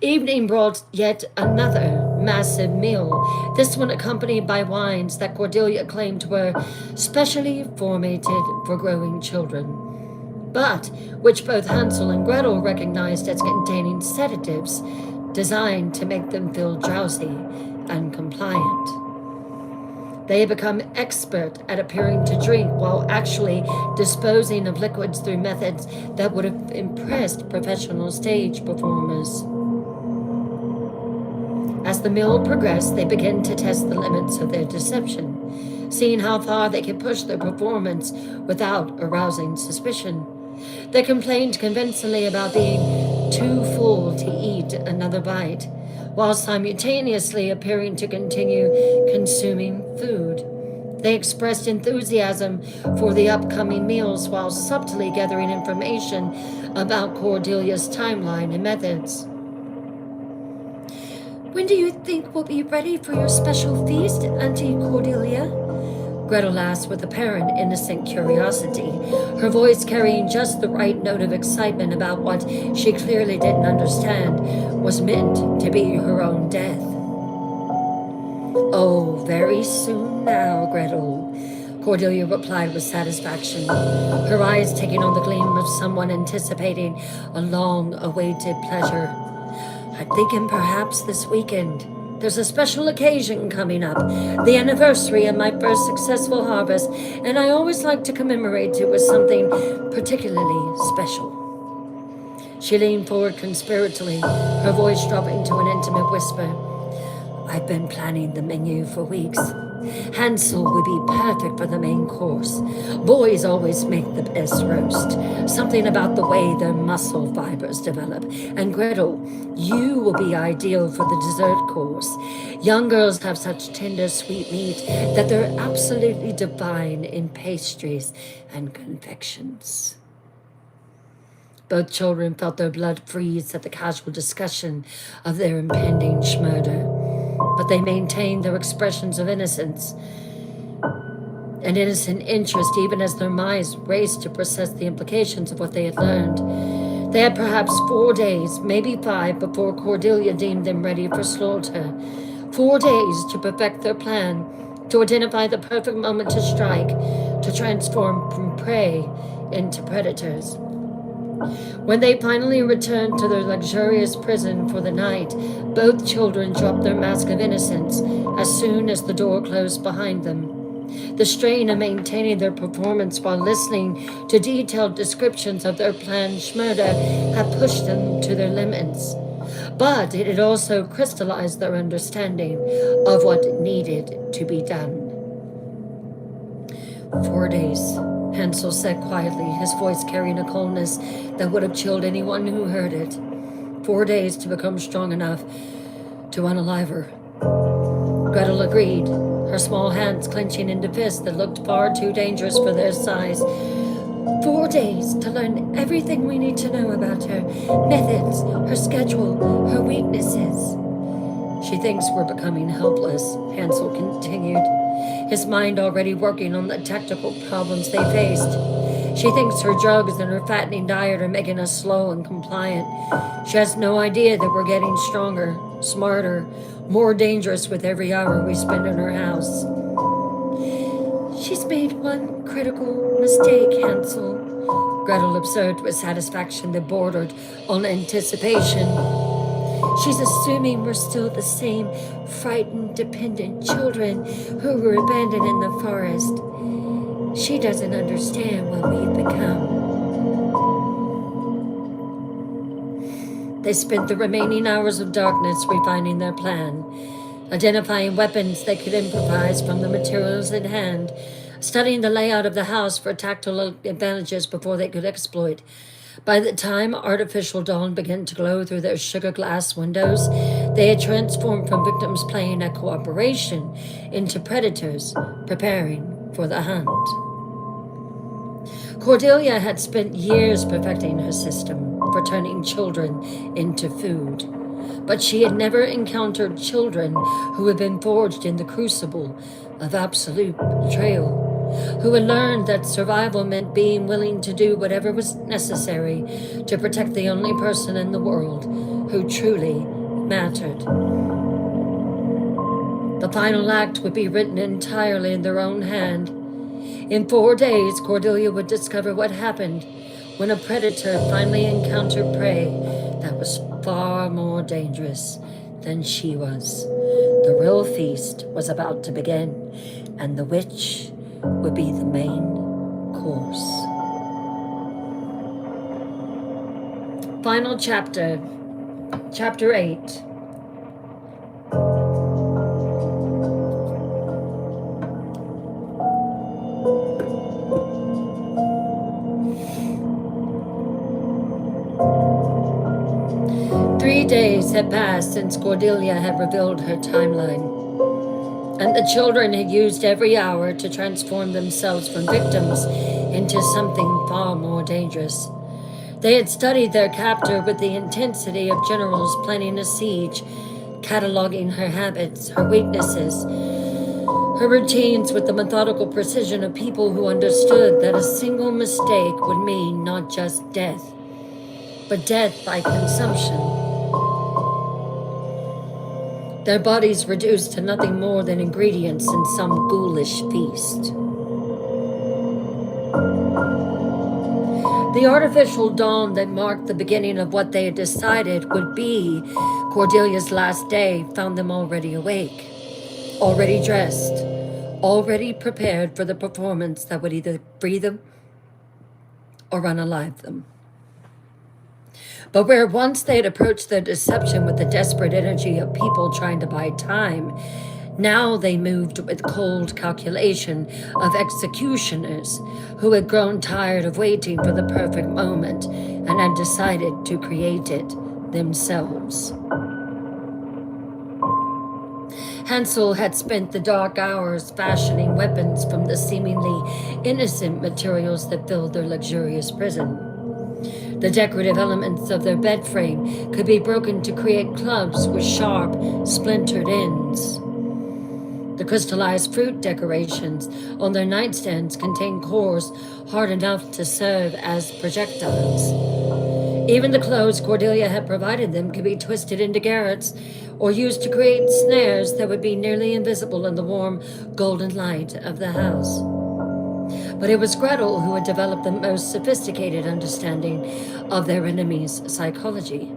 S1: Evening brought yet another massive meal, this one accompanied by wines that Cordelia claimed were specially formatted for growing children, but which both Hansel and Gretel recognized as containing sedatives designed to make them feel drowsy and compliant. They had become expert at appearing to drink while actually disposing of liquids through methods that would have impressed professional stage performers. As the meal progressed, they began to test the limits of their deception, seeing how far they could push their performance without arousing suspicion. They complained convincingly about being too full to eat another bite, while simultaneously appearing to continue consuming food. They expressed enthusiasm for the upcoming meals while subtly gathering information about Cordelia's timeline and methods. When do you think we'll be ready for your special feast, Auntie Cordelia? Gretel asked with apparent innocent curiosity, her voice carrying just the right note of excitement about what she clearly didn't understand was meant to be her own death. Oh, very soon now, Gretel, Cordelia replied with satisfaction, her eyes taking on the gleam of someone anticipating a long-awaited pleasure. I'm thinking perhaps this weekend. There's a special occasion coming up, the anniversary of my first successful harvest, and I always like to commemorate it with something particularly special. She leaned forward conspiratorially, her voice dropping to an intimate whisper. I've been planning the menu for weeks. Hansel would be perfect for the main course. Boys always make the best roast. Something about the way their muscle fibers develop. And Gretel, you will be ideal for the dessert course. Young girls have such tender, sweet meat that they're absolutely divine in pastries and confections. Both children felt their blood freeze at the casual discussion of their impending schmurder, but they maintained their expressions of innocence and innocent interest even as their minds raced to process the implications of what they had learned. They had perhaps 4 days, maybe 5, before Cordelia deemed them ready for slaughter. 4 days to perfect their plan, to identify the perfect moment to strike, to transform from prey into predators. When they finally returned to their luxurious prison for the night, both children dropped their mask of innocence as soon as the door closed behind them. The strain of maintaining their performance while listening to detailed descriptions of their planned murder had pushed them to their limits. But it had also crystallized their understanding of what needed to be done. 4 days, Hansel said quietly, his voice carrying a coldness that would have chilled anyone who heard it. 4 days to become strong enough to unalive her. Gretel agreed, her small hands clenching into fists that looked far too dangerous for their size. 4 days to learn everything we need to know about her, methods, her schedule, her weaknesses. She thinks we're becoming helpless, Hansel continued, his mind already working on the tactical problems they faced. She thinks her drugs and her fattening diet are making us slow and compliant. She has no idea that we're getting stronger, smarter, more dangerous with every hour we spend in her house. She's made one critical mistake, Hansel, Gretel observed with satisfaction that bordered on anticipation. She's assuming we're still the same frightened, dependent children who were abandoned in the forest. She doesn't understand what we've become. They spent the remaining hours of darkness refining their plan, identifying weapons they could improvise from the materials at hand, studying the layout of the house for tactile advantages before they could exploit. By the time artificial dawn began to glow through their sugar glass windows, they had transformed from victims playing at cooperation into predators preparing for the hunt. Cordelia had spent years perfecting her system for turning children into food, but she had never encountered children who had been forged in the crucible of absolute betrayal, who had learned that survival meant being willing to do whatever was necessary to protect the only person in the world who truly mattered. The final act would be written entirely in their own hand. In 4 days, Cordelia would discover what happened when a predator finally encountered prey that was far more dangerous than she was. The real feast was about to begin, and the witch would be the main course. Final chapter, chapter 8. Days had passed since Cordelia had revealed her timeline, and the children had used every hour to transform themselves from victims into something far more dangerous. They had studied their captor with the intensity of generals planning a siege, cataloging her habits, her weaknesses, her routines with the methodical precision of people who understood that a single mistake would mean not just death, but death by consumption. Their bodies reduced to nothing more than ingredients in some ghoulish feast. The artificial dawn that marked the beginning of what they had decided would be Cordelia's last day found them already awake, already dressed, already prepared for the performance that would either free them or unalive them. But where once they had approached their deception with the desperate energy of people trying to buy time, now they moved with cold calculation of executioners who had grown tired of waiting for the perfect moment and had decided to create it themselves. Hansel had spent the dark hours fashioning weapons from the seemingly innocent materials that filled their luxurious prison. The decorative elements of their bed frame could be broken to create clubs with sharp, splintered ends. The crystallized fruit decorations on their nightstands contained cores hard enough to serve as projectiles. Even the clothes Cordelia had provided them could be twisted into garrots or used to create snares that would be nearly invisible in the warm, golden light of the house. But it was Gretel who had developed the most sophisticated understanding of their enemy's psychology.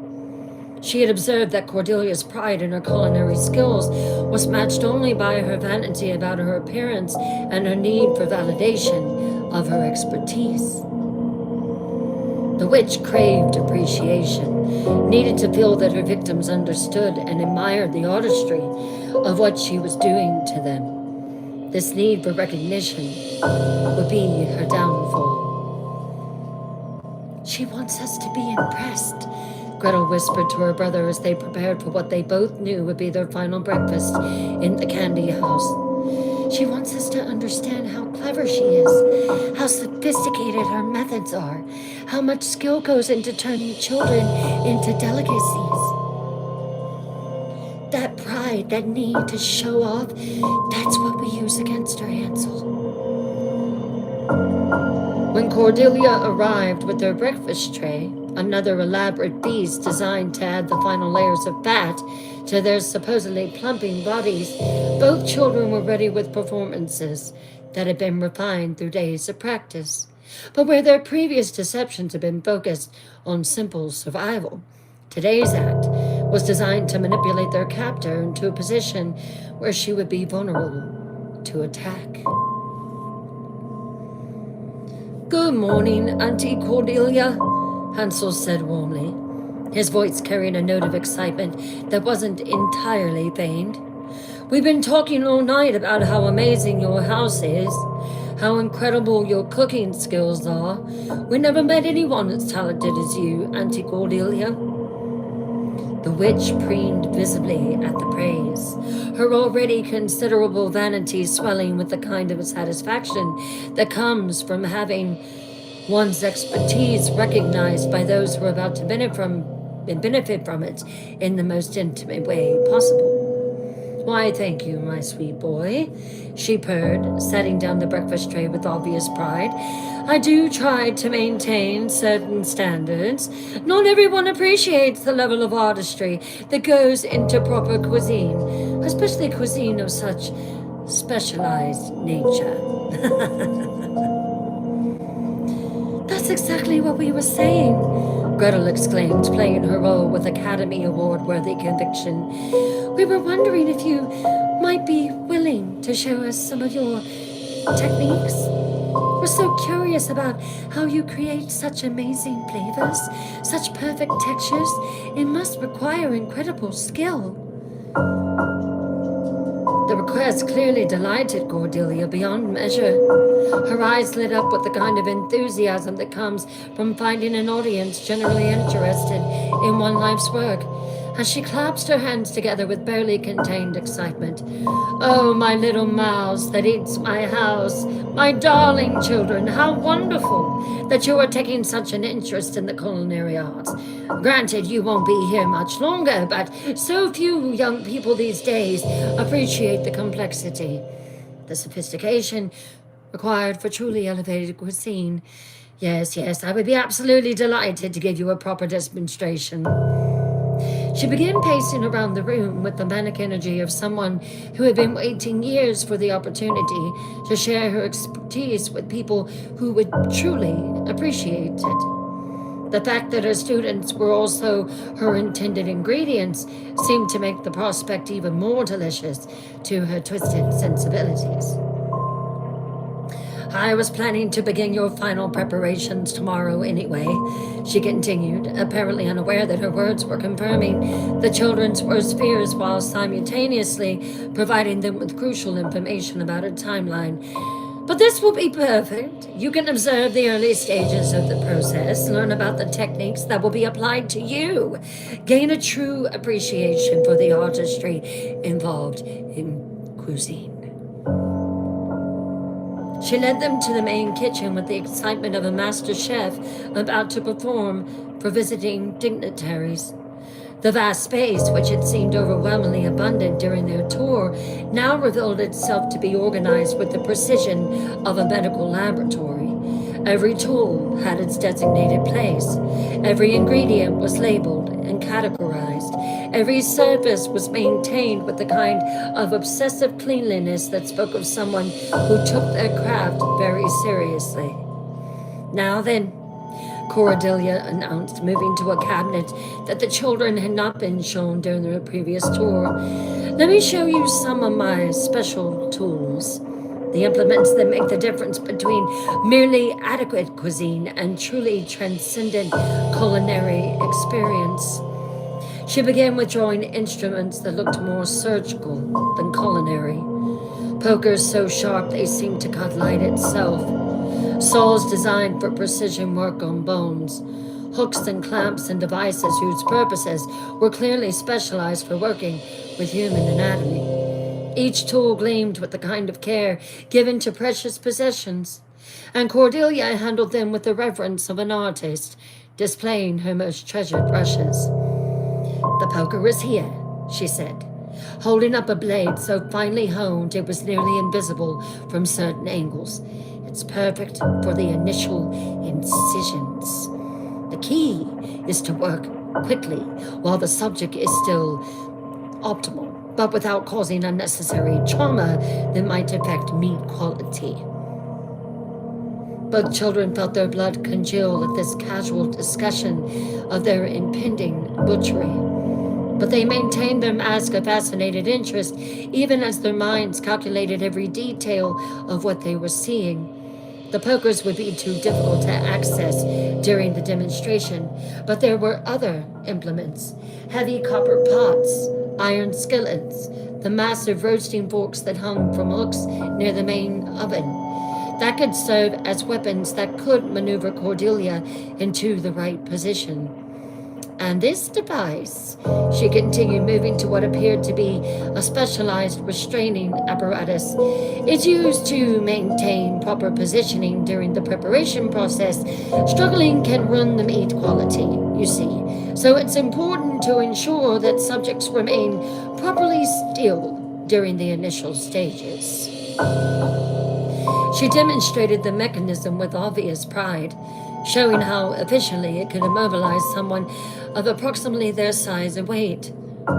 S1: She had observed that Cordelia's pride in her culinary skills was matched only by her vanity about her appearance and her need for validation of her expertise. The witch craved appreciation, needed to feel that her victims understood and admired the artistry of what she was doing to them. This need for recognition would be her downfall. "She wants us to be impressed," Gretel whispered to her brother as they prepared for what they both knew would be their final breakfast in the candy house. "She wants us to understand how clever she is, how sophisticated her methods are, how much skill goes into turning children into delicacies. That pride, that need to show off, that's what we use against her, Hansel." When Cordelia arrived with their breakfast tray, another elaborate feast designed to add the final layers of fat to their supposedly plumping bodies, both children were ready with performances that had been refined through days of practice. But where their previous deceptions had been focused on simple survival, today's act was designed to manipulate their captor into a position where she would be vulnerable to attack. "Good morning, Auntie Cordelia," Hansel said warmly, his voice carrying a note of excitement that wasn't entirely feigned. "We've been talking all night about how amazing your house is, how incredible your cooking skills are. We never met anyone as talented as you, Auntie Cordelia." The witch preened visibly at the praise, her already considerable vanity swelling with the kind of satisfaction that comes from having one's expertise recognized by those who are about to benefit from it in the most intimate way possible. Why, thank you, my sweet boy, she purred, setting down the breakfast tray with obvious pride. I do try to maintain certain standards. Not everyone appreciates the level of artistry that goes into proper cuisine, especially cuisine of such specialized nature. That's exactly what we were saying, Gretel exclaimed, playing her role with Academy Award-worthy conviction. We were wondering if you might be willing to show us some of your techniques. We're so curious about how you create such amazing flavors, such perfect textures. It must require incredible skill. The request clearly delighted Cordelia beyond measure. Her eyes lit up with the kind of enthusiasm that comes from finding an audience generally interested in one life's work, as she clasped her hands together with barely contained excitement. Oh, my little mouse that eats my house, my darling children, how wonderful that you are taking such an interest in the culinary arts. Granted, you won't be here much longer, but so few young people these days appreciate the complexity, the sophistication required for truly elevated cuisine. Yes, I would be absolutely delighted to give you a proper demonstration. She began pacing around the room with the manic energy of someone who had been waiting years for the opportunity to share her expertise with people who would truly appreciate it. The fact that her students were also her intended ingredients seemed to make the prospect even more delicious to her twisted sensibilities. I was planning to begin your final preparations tomorrow anyway, she continued, apparently unaware that her words were confirming the children's worst fears while simultaneously providing them with crucial information about her timeline. But this will be perfect. You can observe the early stages of the process, learn about the techniques that will be applied to you, gain a true appreciation for the artistry involved in cuisine. She led them to the main kitchen with the excitement of a master chef about to perform for visiting dignitaries. The vast space, which had seemed overwhelmingly abundant during their tour, now revealed itself to be organized with the precision of a medical laboratory. Every tool had its designated place. Every ingredient was labeled and categorized. Every surface was maintained with the kind of obsessive cleanliness that spoke of someone who took their craft very seriously. Now then, Cordelia announced, moving to a cabinet that the children had not been shown during their previous tour. Let me show you some of my special tools. The implements that make the difference between merely adequate cuisine and truly transcendent culinary experience. She began withdrawing instruments that looked more surgical than culinary. Pokers so sharp they seemed to cut light itself. Saws designed for precision work on bones. Hooks and clamps and devices whose purposes were clearly specialized for working with human anatomy. Each tool gleamed with the kind of care given to precious possessions, and Cordelia handled them with the reverence of an artist, displaying her most treasured brushes. The poker is here, she said, holding up a blade so finely honed it was nearly invisible from certain angles. It's perfect for the initial incisions. The key is to work quickly while the subject is still optimal, but without causing unnecessary trauma that might affect meat quality. Both children felt their blood congeal at this casual discussion of their impending butchery. But they maintained their mask of fascinated interest, even as their minds calculated every detail of what they were seeing. The pokers would be too difficult to access during the demonstration, but there were other implements, heavy copper pots, iron skillets, the massive roasting forks that hung from hooks near the main oven, that could serve as weapons that could maneuver Cordelia into the right position. And this device, she continued, moving to what appeared to be a specialized restraining apparatus, is used to maintain proper positioning during the preparation process. Struggling can ruin the meat quality, you see. So it's important to ensure that subjects remain properly still during the initial stages. She demonstrated the mechanism with obvious pride, showing how efficiently it could immobilize someone of approximately their size and weight.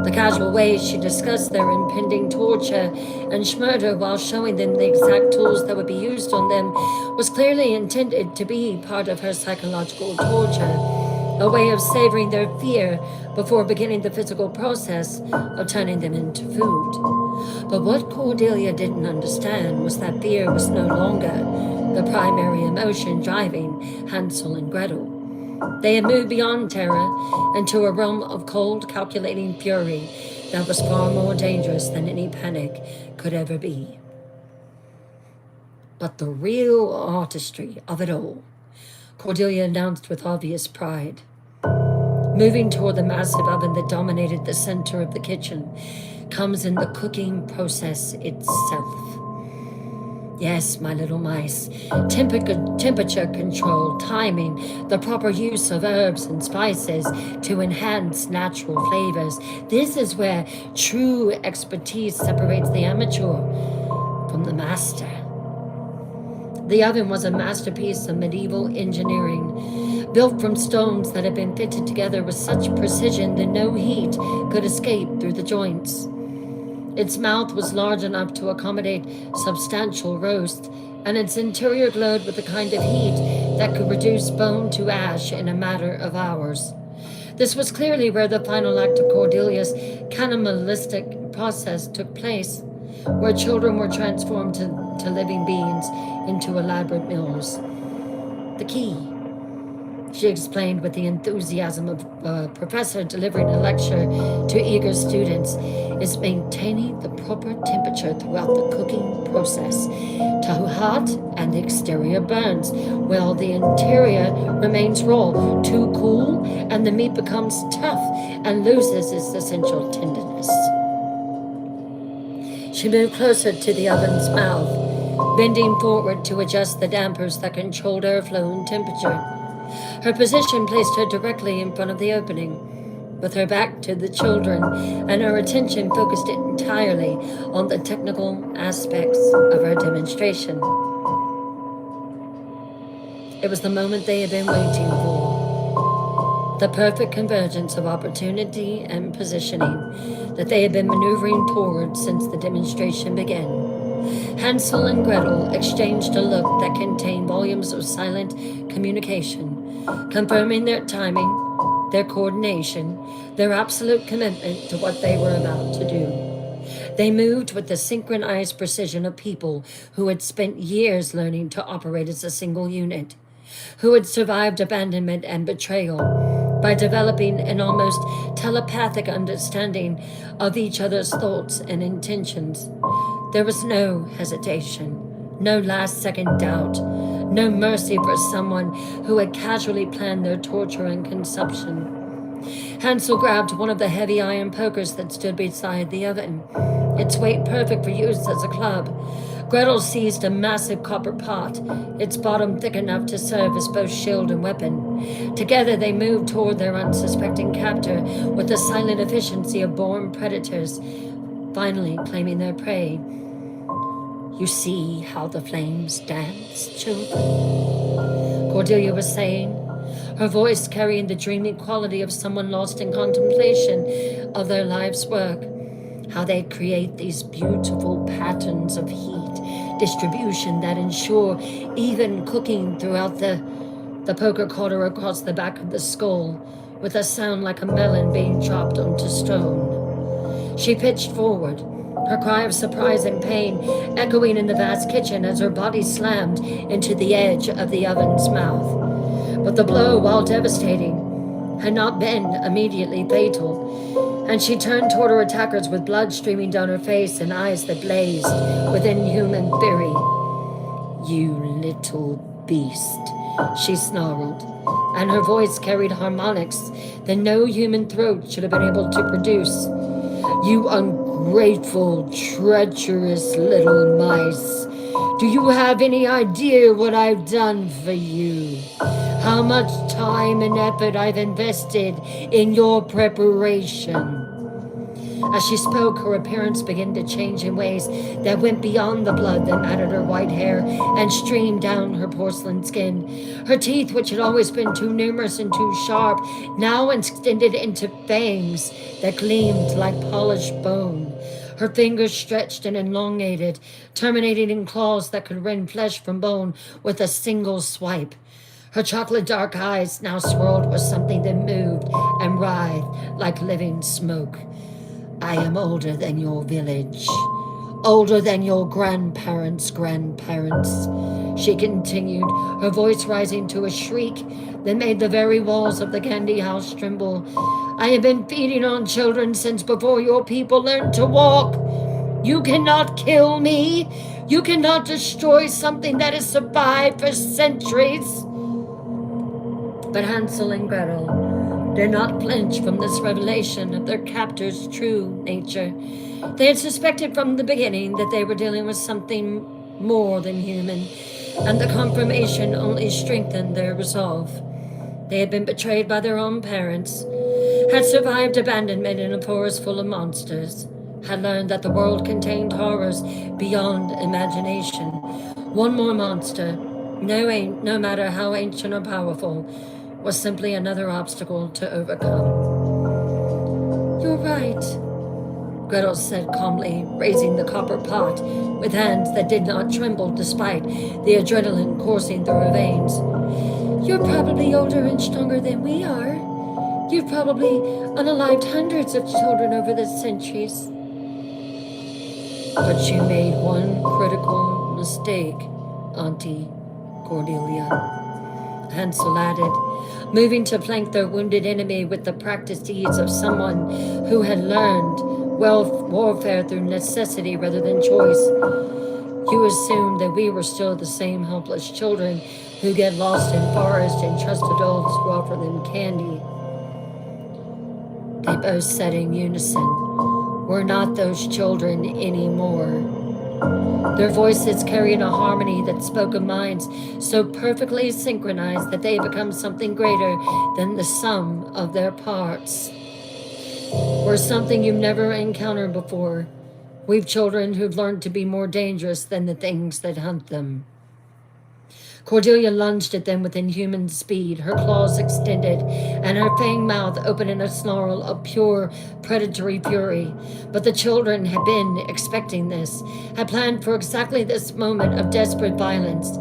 S1: The casual way she discussed their impending torture and murder while showing them the exact tools that would be used on them was clearly intended to be part of her psychological torture, a way of savoring their fear before beginning the physical process of turning them into food. But what Cordelia didn't understand was that fear was no longer the primary emotion driving Hansel and Gretel. They had moved beyond terror into a realm of cold, calculating fury that was far more dangerous than any panic could ever be. But the real artistry of it all, Cordelia announced with obvious pride, moving toward the massive oven that dominated the center of the kitchen, comes in the cooking process itself. Yes, my little mice, temperature control, timing, the proper use of herbs and spices to enhance natural flavors. This is where true expertise separates the amateur from the master. The oven was a masterpiece of medieval engineering, built from stones that had been fitted together with such precision that no heat could escape through the joints. Its mouth was large enough to accommodate substantial roast, and its interior glowed with the kind of heat that could reduce bone to ash in a matter of hours. This was clearly where the final act of Cordelia's cannibalistic process took place, where children were transformed to living beings into elaborate meals. The key, she explained with the enthusiasm of a professor delivering a lecture to eager students, is maintaining the proper temperature throughout the cooking process. Too hot and the exterior burns, while the interior remains raw. Too cool and the meat becomes tough and loses its essential tenderness. She moved closer to the oven's mouth, bending forward to adjust the dampers that controlled airflow and temperature. Her position placed her directly in front of the opening, with her back to the children, and her attention focused entirely on the technical aspects of her demonstration. It was the moment they had been waiting for, the perfect convergence of opportunity and positioning that they had been maneuvering toward since the demonstration began. Hansel and Gretel exchanged a look that contained volumes of silent communication, confirming their timing, their coordination, their absolute commitment to what they were about to do. They moved with the synchronized precision of people who had spent years learning to operate as a single unit, who had survived abandonment and betrayal by developing an almost telepathic understanding of each other's thoughts and intentions. There was no hesitation, no last-second doubt, no mercy for someone who had casually planned their torture and consumption. Hansel grabbed one of the heavy iron pokers that stood beside the oven, its weight perfect for use as a club. Gretel seized a massive copper pot, its bottom thick enough to serve as both shield and weapon. Together they moved toward their unsuspecting captor with the silent efficiency of born predators, finally claiming their prey. You see how the flames dance, children? Cordelia was saying, her voice carrying the dreamy quality of someone lost in contemplation of their life's work. How they create these beautiful patterns of heat distribution that ensure even cooking throughout the poker caught her across the back of the skull with a sound like a melon being chopped onto stone. She pitched forward, her cry of surprise and pain echoing in the vast kitchen as her body slammed into the edge of the oven's mouth. But the blow, while devastating, had not been immediately fatal, and she turned toward her attackers with blood streaming down her face and eyes that blazed with inhuman fury. You little beast, she snarled, and her voice carried harmonics that no human throat should have been able to produce. You ungrateful, treacherous little mice. Do you have any idea what I've done for you? How much time and effort I've invested in your preparation? As she spoke, her appearance began to change in ways that went beyond the blood that matted her white hair and streamed down her porcelain skin. Her teeth, which had always been too numerous and too sharp, now extended into fangs that gleamed like polished bone. Her fingers stretched and elongated, terminating in claws that could rend flesh from bone with a single swipe. Her chocolate dark eyes now swirled with something that moved and writhed like living smoke. I am older than your village, older than your grandparents' grandparents, she continued, her voice rising to a shriek that made the very walls of the candy house tremble. I have been feeding on children since before your people learned to walk. You cannot kill me. You cannot destroy something that has survived for centuries. But Hansel and Gretel did not flinch from this revelation of their captor's true nature. They had suspected from the beginning that they were dealing with something more than human, and the confirmation only strengthened their resolve. They had been betrayed by their own parents, had survived abandonment in a forest full of monsters, had learned that the world contained horrors beyond imagination. One more monster, no matter how ancient or powerful, was simply another obstacle to overcome. You're right, Gretel said calmly, raising the copper pot with hands that did not tremble despite the adrenaline coursing through her veins. You're probably older and stronger than we are. You've probably unalived hundreds of children over the centuries. But you made one critical mistake, Auntie Cordelia, Hansel added, moving to flank their wounded enemy with the practiced ease of someone who had learned warfare through necessity rather than choice. You assumed that we were still the same helpless children who get lost in forest and trust adults who offer them candy. They both said in unison, we're not those children anymore. Their voices carried a harmony that spoke of minds so perfectly synchronized that they become something greater than the sum of their parts. We're something you've never encountered before. We've children who've learned to be more dangerous than the things that hunt them. Cordelia lunged at them with inhuman speed, her claws extended, and her fanged mouth open in a snarl of pure predatory fury. But the children had been expecting this, had planned for exactly this moment of desperate violence.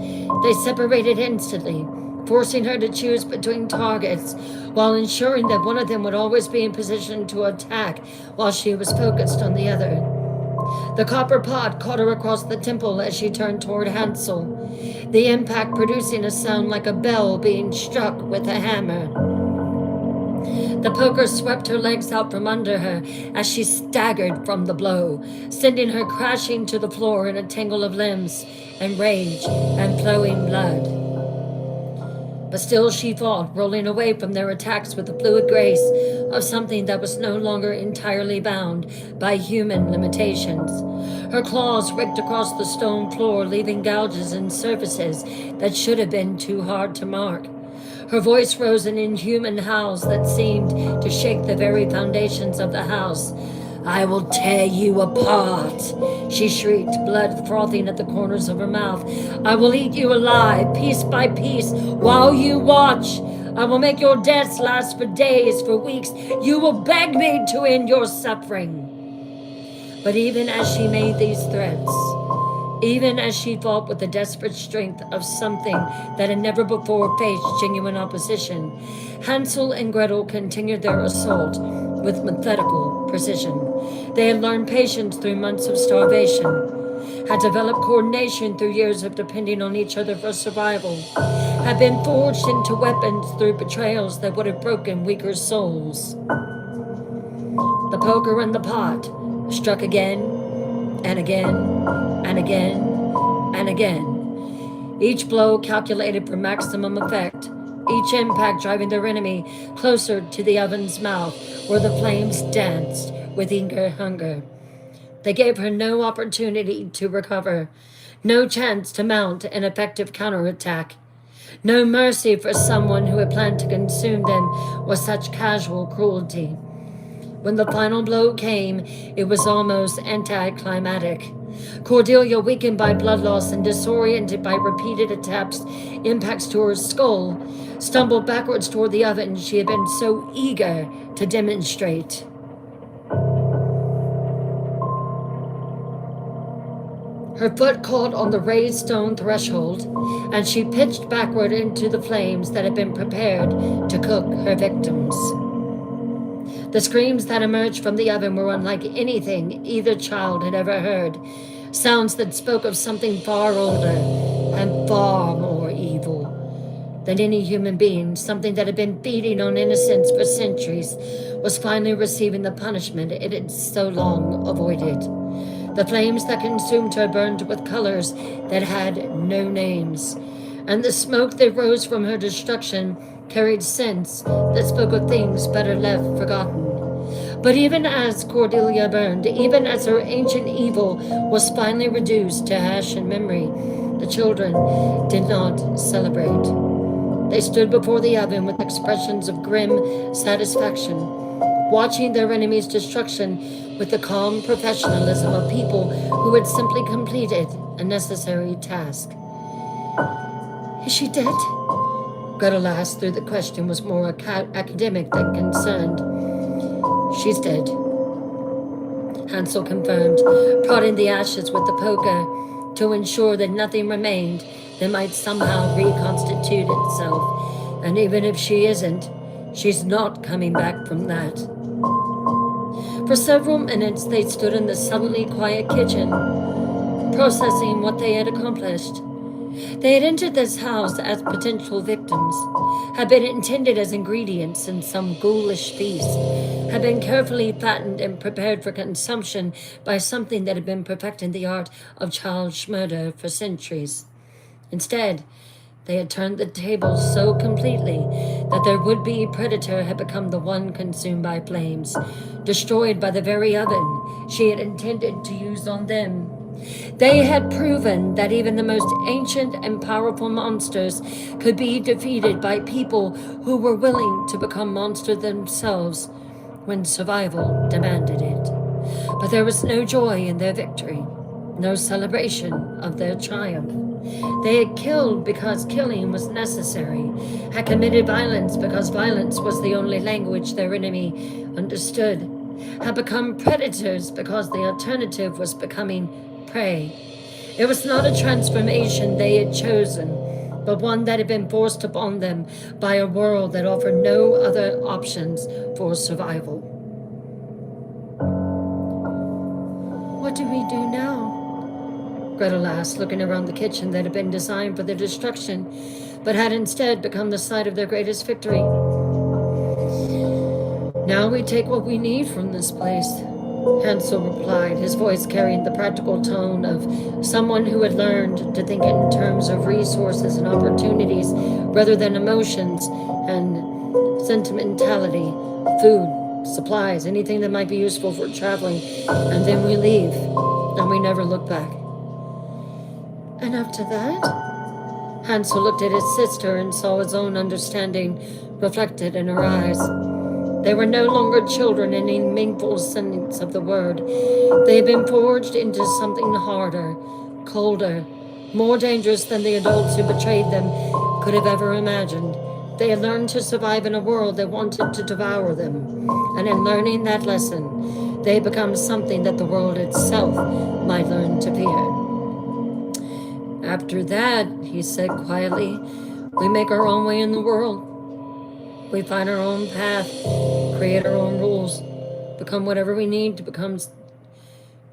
S1: They separated instantly, forcing her to choose between targets, while ensuring that one of them would always be in position to attack while she was focused on the other. The copper pot caught her across the temple as she turned toward Hansel, the impact producing a sound like a bell being struck with a hammer. The poker swept her legs out from under her as she staggered from the blow, sending her crashing to the floor in a tangle of limbs and rage and flowing blood. But still she fought, rolling away from their attacks with the fluid grace of something that was no longer entirely bound by human limitations. Her claws raked across the stone floor, leaving gouges in surfaces that should have been too hard to mark. Her voice rose in inhuman howls that seemed to shake the very foundations of the house. I will tear you apart, she shrieked, blood frothing at the corners of her mouth. I will eat you alive, piece by piece, while you watch. I will make your deaths last for days, for weeks. You will beg me to end your suffering. But even as she made these threats, even as she fought with the desperate strength of something that had never before faced genuine opposition, Hansel and Gretel continued their assault with methodical precision. They had learned patience through months of starvation, had developed coordination through years of depending on each other for survival, had been forged into weapons through betrayals that would have broken weaker souls. The poker and the pot struck again and again and again and again, each blow calculated for maximum effect, each impact driving their enemy closer to the oven's mouth, where the flames danced with eager hunger. They gave her no opportunity to recover, no chance to mount an effective counterattack, no mercy for someone who had planned to consume them with such casual cruelty. When the final blow came, it was almost anticlimactic. Cordelia, weakened by blood loss and disoriented by repeated impacts to her skull, stumbled backwards toward the oven she had been so eager to demonstrate. Her foot caught on the raised stone threshold, and she pitched backward into the flames that had been prepared to cook her victims. The screams that emerged from the oven were unlike anything either child had ever heard. Sounds that spoke of something far older and far more evil than any human being. Something that had been feeding on innocence for centuries was finally receiving the punishment it had so long avoided. The flames that consumed her burned with colors that had no names, and the smoke that rose from her destruction carried scents that spoke of things better left forgotten. But even as Cordelia burned, even as her ancient evil was finally reduced to ash and memory, the children did not celebrate. They stood before the oven with expressions of grim satisfaction, watching their enemy's destruction with the calm professionalism of people who had simply completed a necessary task. Is she dead? Gretel asked, though the question was more academic than concerned. She's dead, Hansel confirmed, prodding the ashes with the poker to ensure that nothing remained that might somehow reconstitute itself. And even if she isn't, she's not coming back from that. For several minutes they stood in the suddenly quiet kitchen, processing what they had accomplished. They had entered this house as potential victims, had been intended as ingredients in some ghoulish feast, had been carefully fattened and prepared for consumption by something that had been perfecting the art of child murder for centuries. Instead, they had turned the tables so completely that their would-be predator had become the one consumed by flames, destroyed by the very oven she had intended to use on them. They had proven that even the most ancient and powerful monsters could be defeated by people who were willing to become monsters themselves when survival demanded it. But there was no joy in their victory, no celebration of their triumph. They had killed because killing was necessary, had committed violence because violence was the only language their enemy understood, had become predators because the alternative was becoming prey. It was not a transformation they had chosen, but one that had been forced upon them by a world that offered no other options for survival. What do we do now? Gretel asked, looking around the kitchen that had been designed for their destruction, but had instead become the site of their greatest victory. Now we take what we need from this place, Hansel replied, his voice carrying the practical tone of someone who had learned to think in terms of resources and opportunities rather than emotions and sentimentality, food, supplies, anything that might be useful for traveling, and then we leave, and we never look back. And after that? Hansel looked at his sister and saw his own understanding reflected in her eyes. They were no longer children in any meaningful sense of the word. They had been forged into something harder, colder, more dangerous than the adults who betrayed them could have ever imagined. They had learned to survive in a world that wanted to devour them. And in learning that lesson, they had become something that the world itself might learn to fear. After that, he said quietly, we make our own way in the world. We find our own path, create our own rules, become whatever we need to become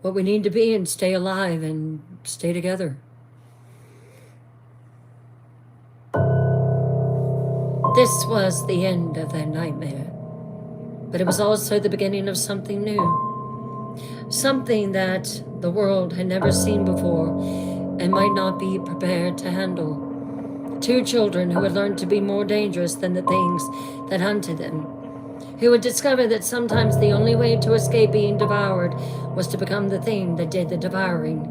S1: what we need to be, and stay alive and stay together. This was the end of their nightmare, but it was also the beginning of something new, something that the world had never seen before and might not be prepared to handle. Two children who had learned to be more dangerous than the things that hunted them, who would discover that sometimes the only way to escape being devoured was to become the thing that did the devouring.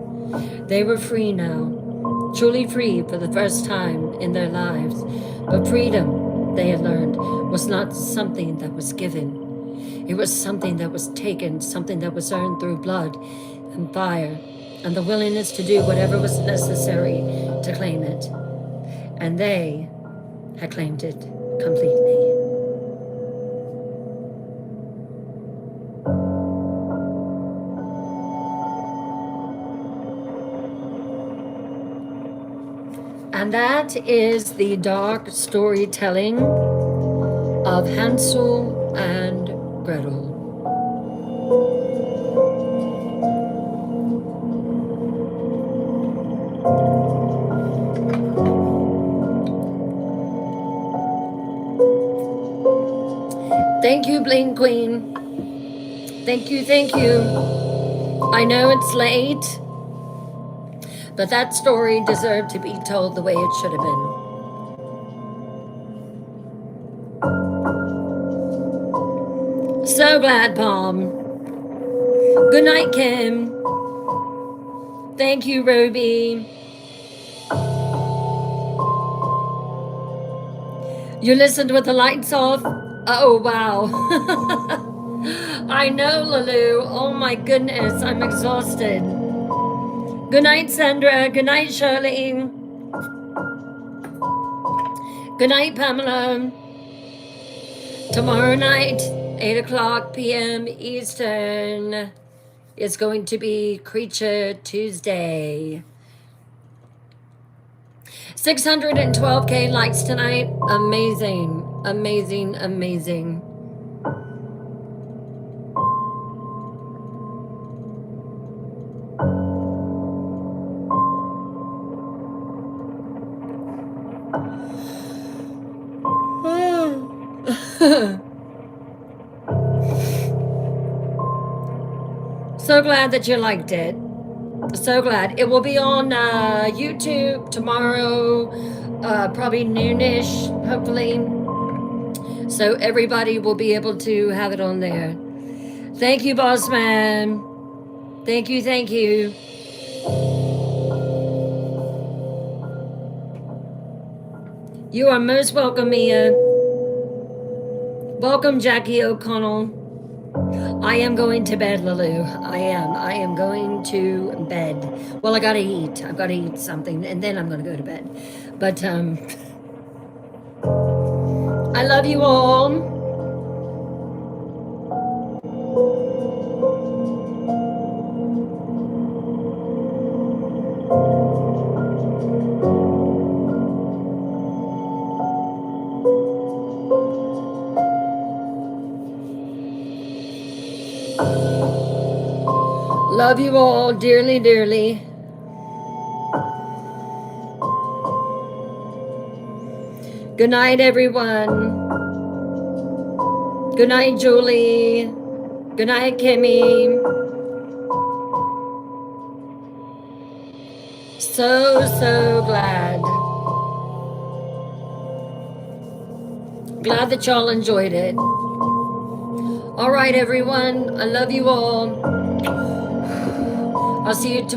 S1: They were free now, truly free for the first time in their lives. But freedom, they had learned, was not something that was given. It was something that was taken, something that was earned through blood and fire, and the willingness to do whatever was necessary to claim it. And they had claimed it completely. And that is the dark storytelling of Hansel and Gretel. Thank you, Bling Queen. Thank you, thank you. I know it's late, but that story deserved to be told the way it should have been. So glad, Palm. Good night, Kim. Thank you, Ruby. You listened with the lights off? Oh, wow. I know, Lulu. Oh, my goodness. I'm exhausted. Good night, Sandra. Good night, Shirley. Good night, Pamela. Tomorrow night, 8 p.m. Eastern, is going to be Creature Tuesday. 612K likes tonight. Amazing, amazing, amazing. So glad that you liked it. So glad. It will be on YouTube tomorrow, probably noonish, hopefully. So everybody will be able to have it on there. Thank you, boss man. Thank you, thank you. You are most welcome, Mia. Welcome, Jackie O'Connell. I am going to bed, Lulu. I am going to bed. Well, I gotta eat. I've gotta eat something, and then I'm gonna go to bed. But I love you all. Love you all dearly, dearly. Good night, everyone. Good night, Julie. Good night, Kimmy. So glad. Glad that y'all enjoyed it. All right, everyone. I love you all. I'll see you tomorrow.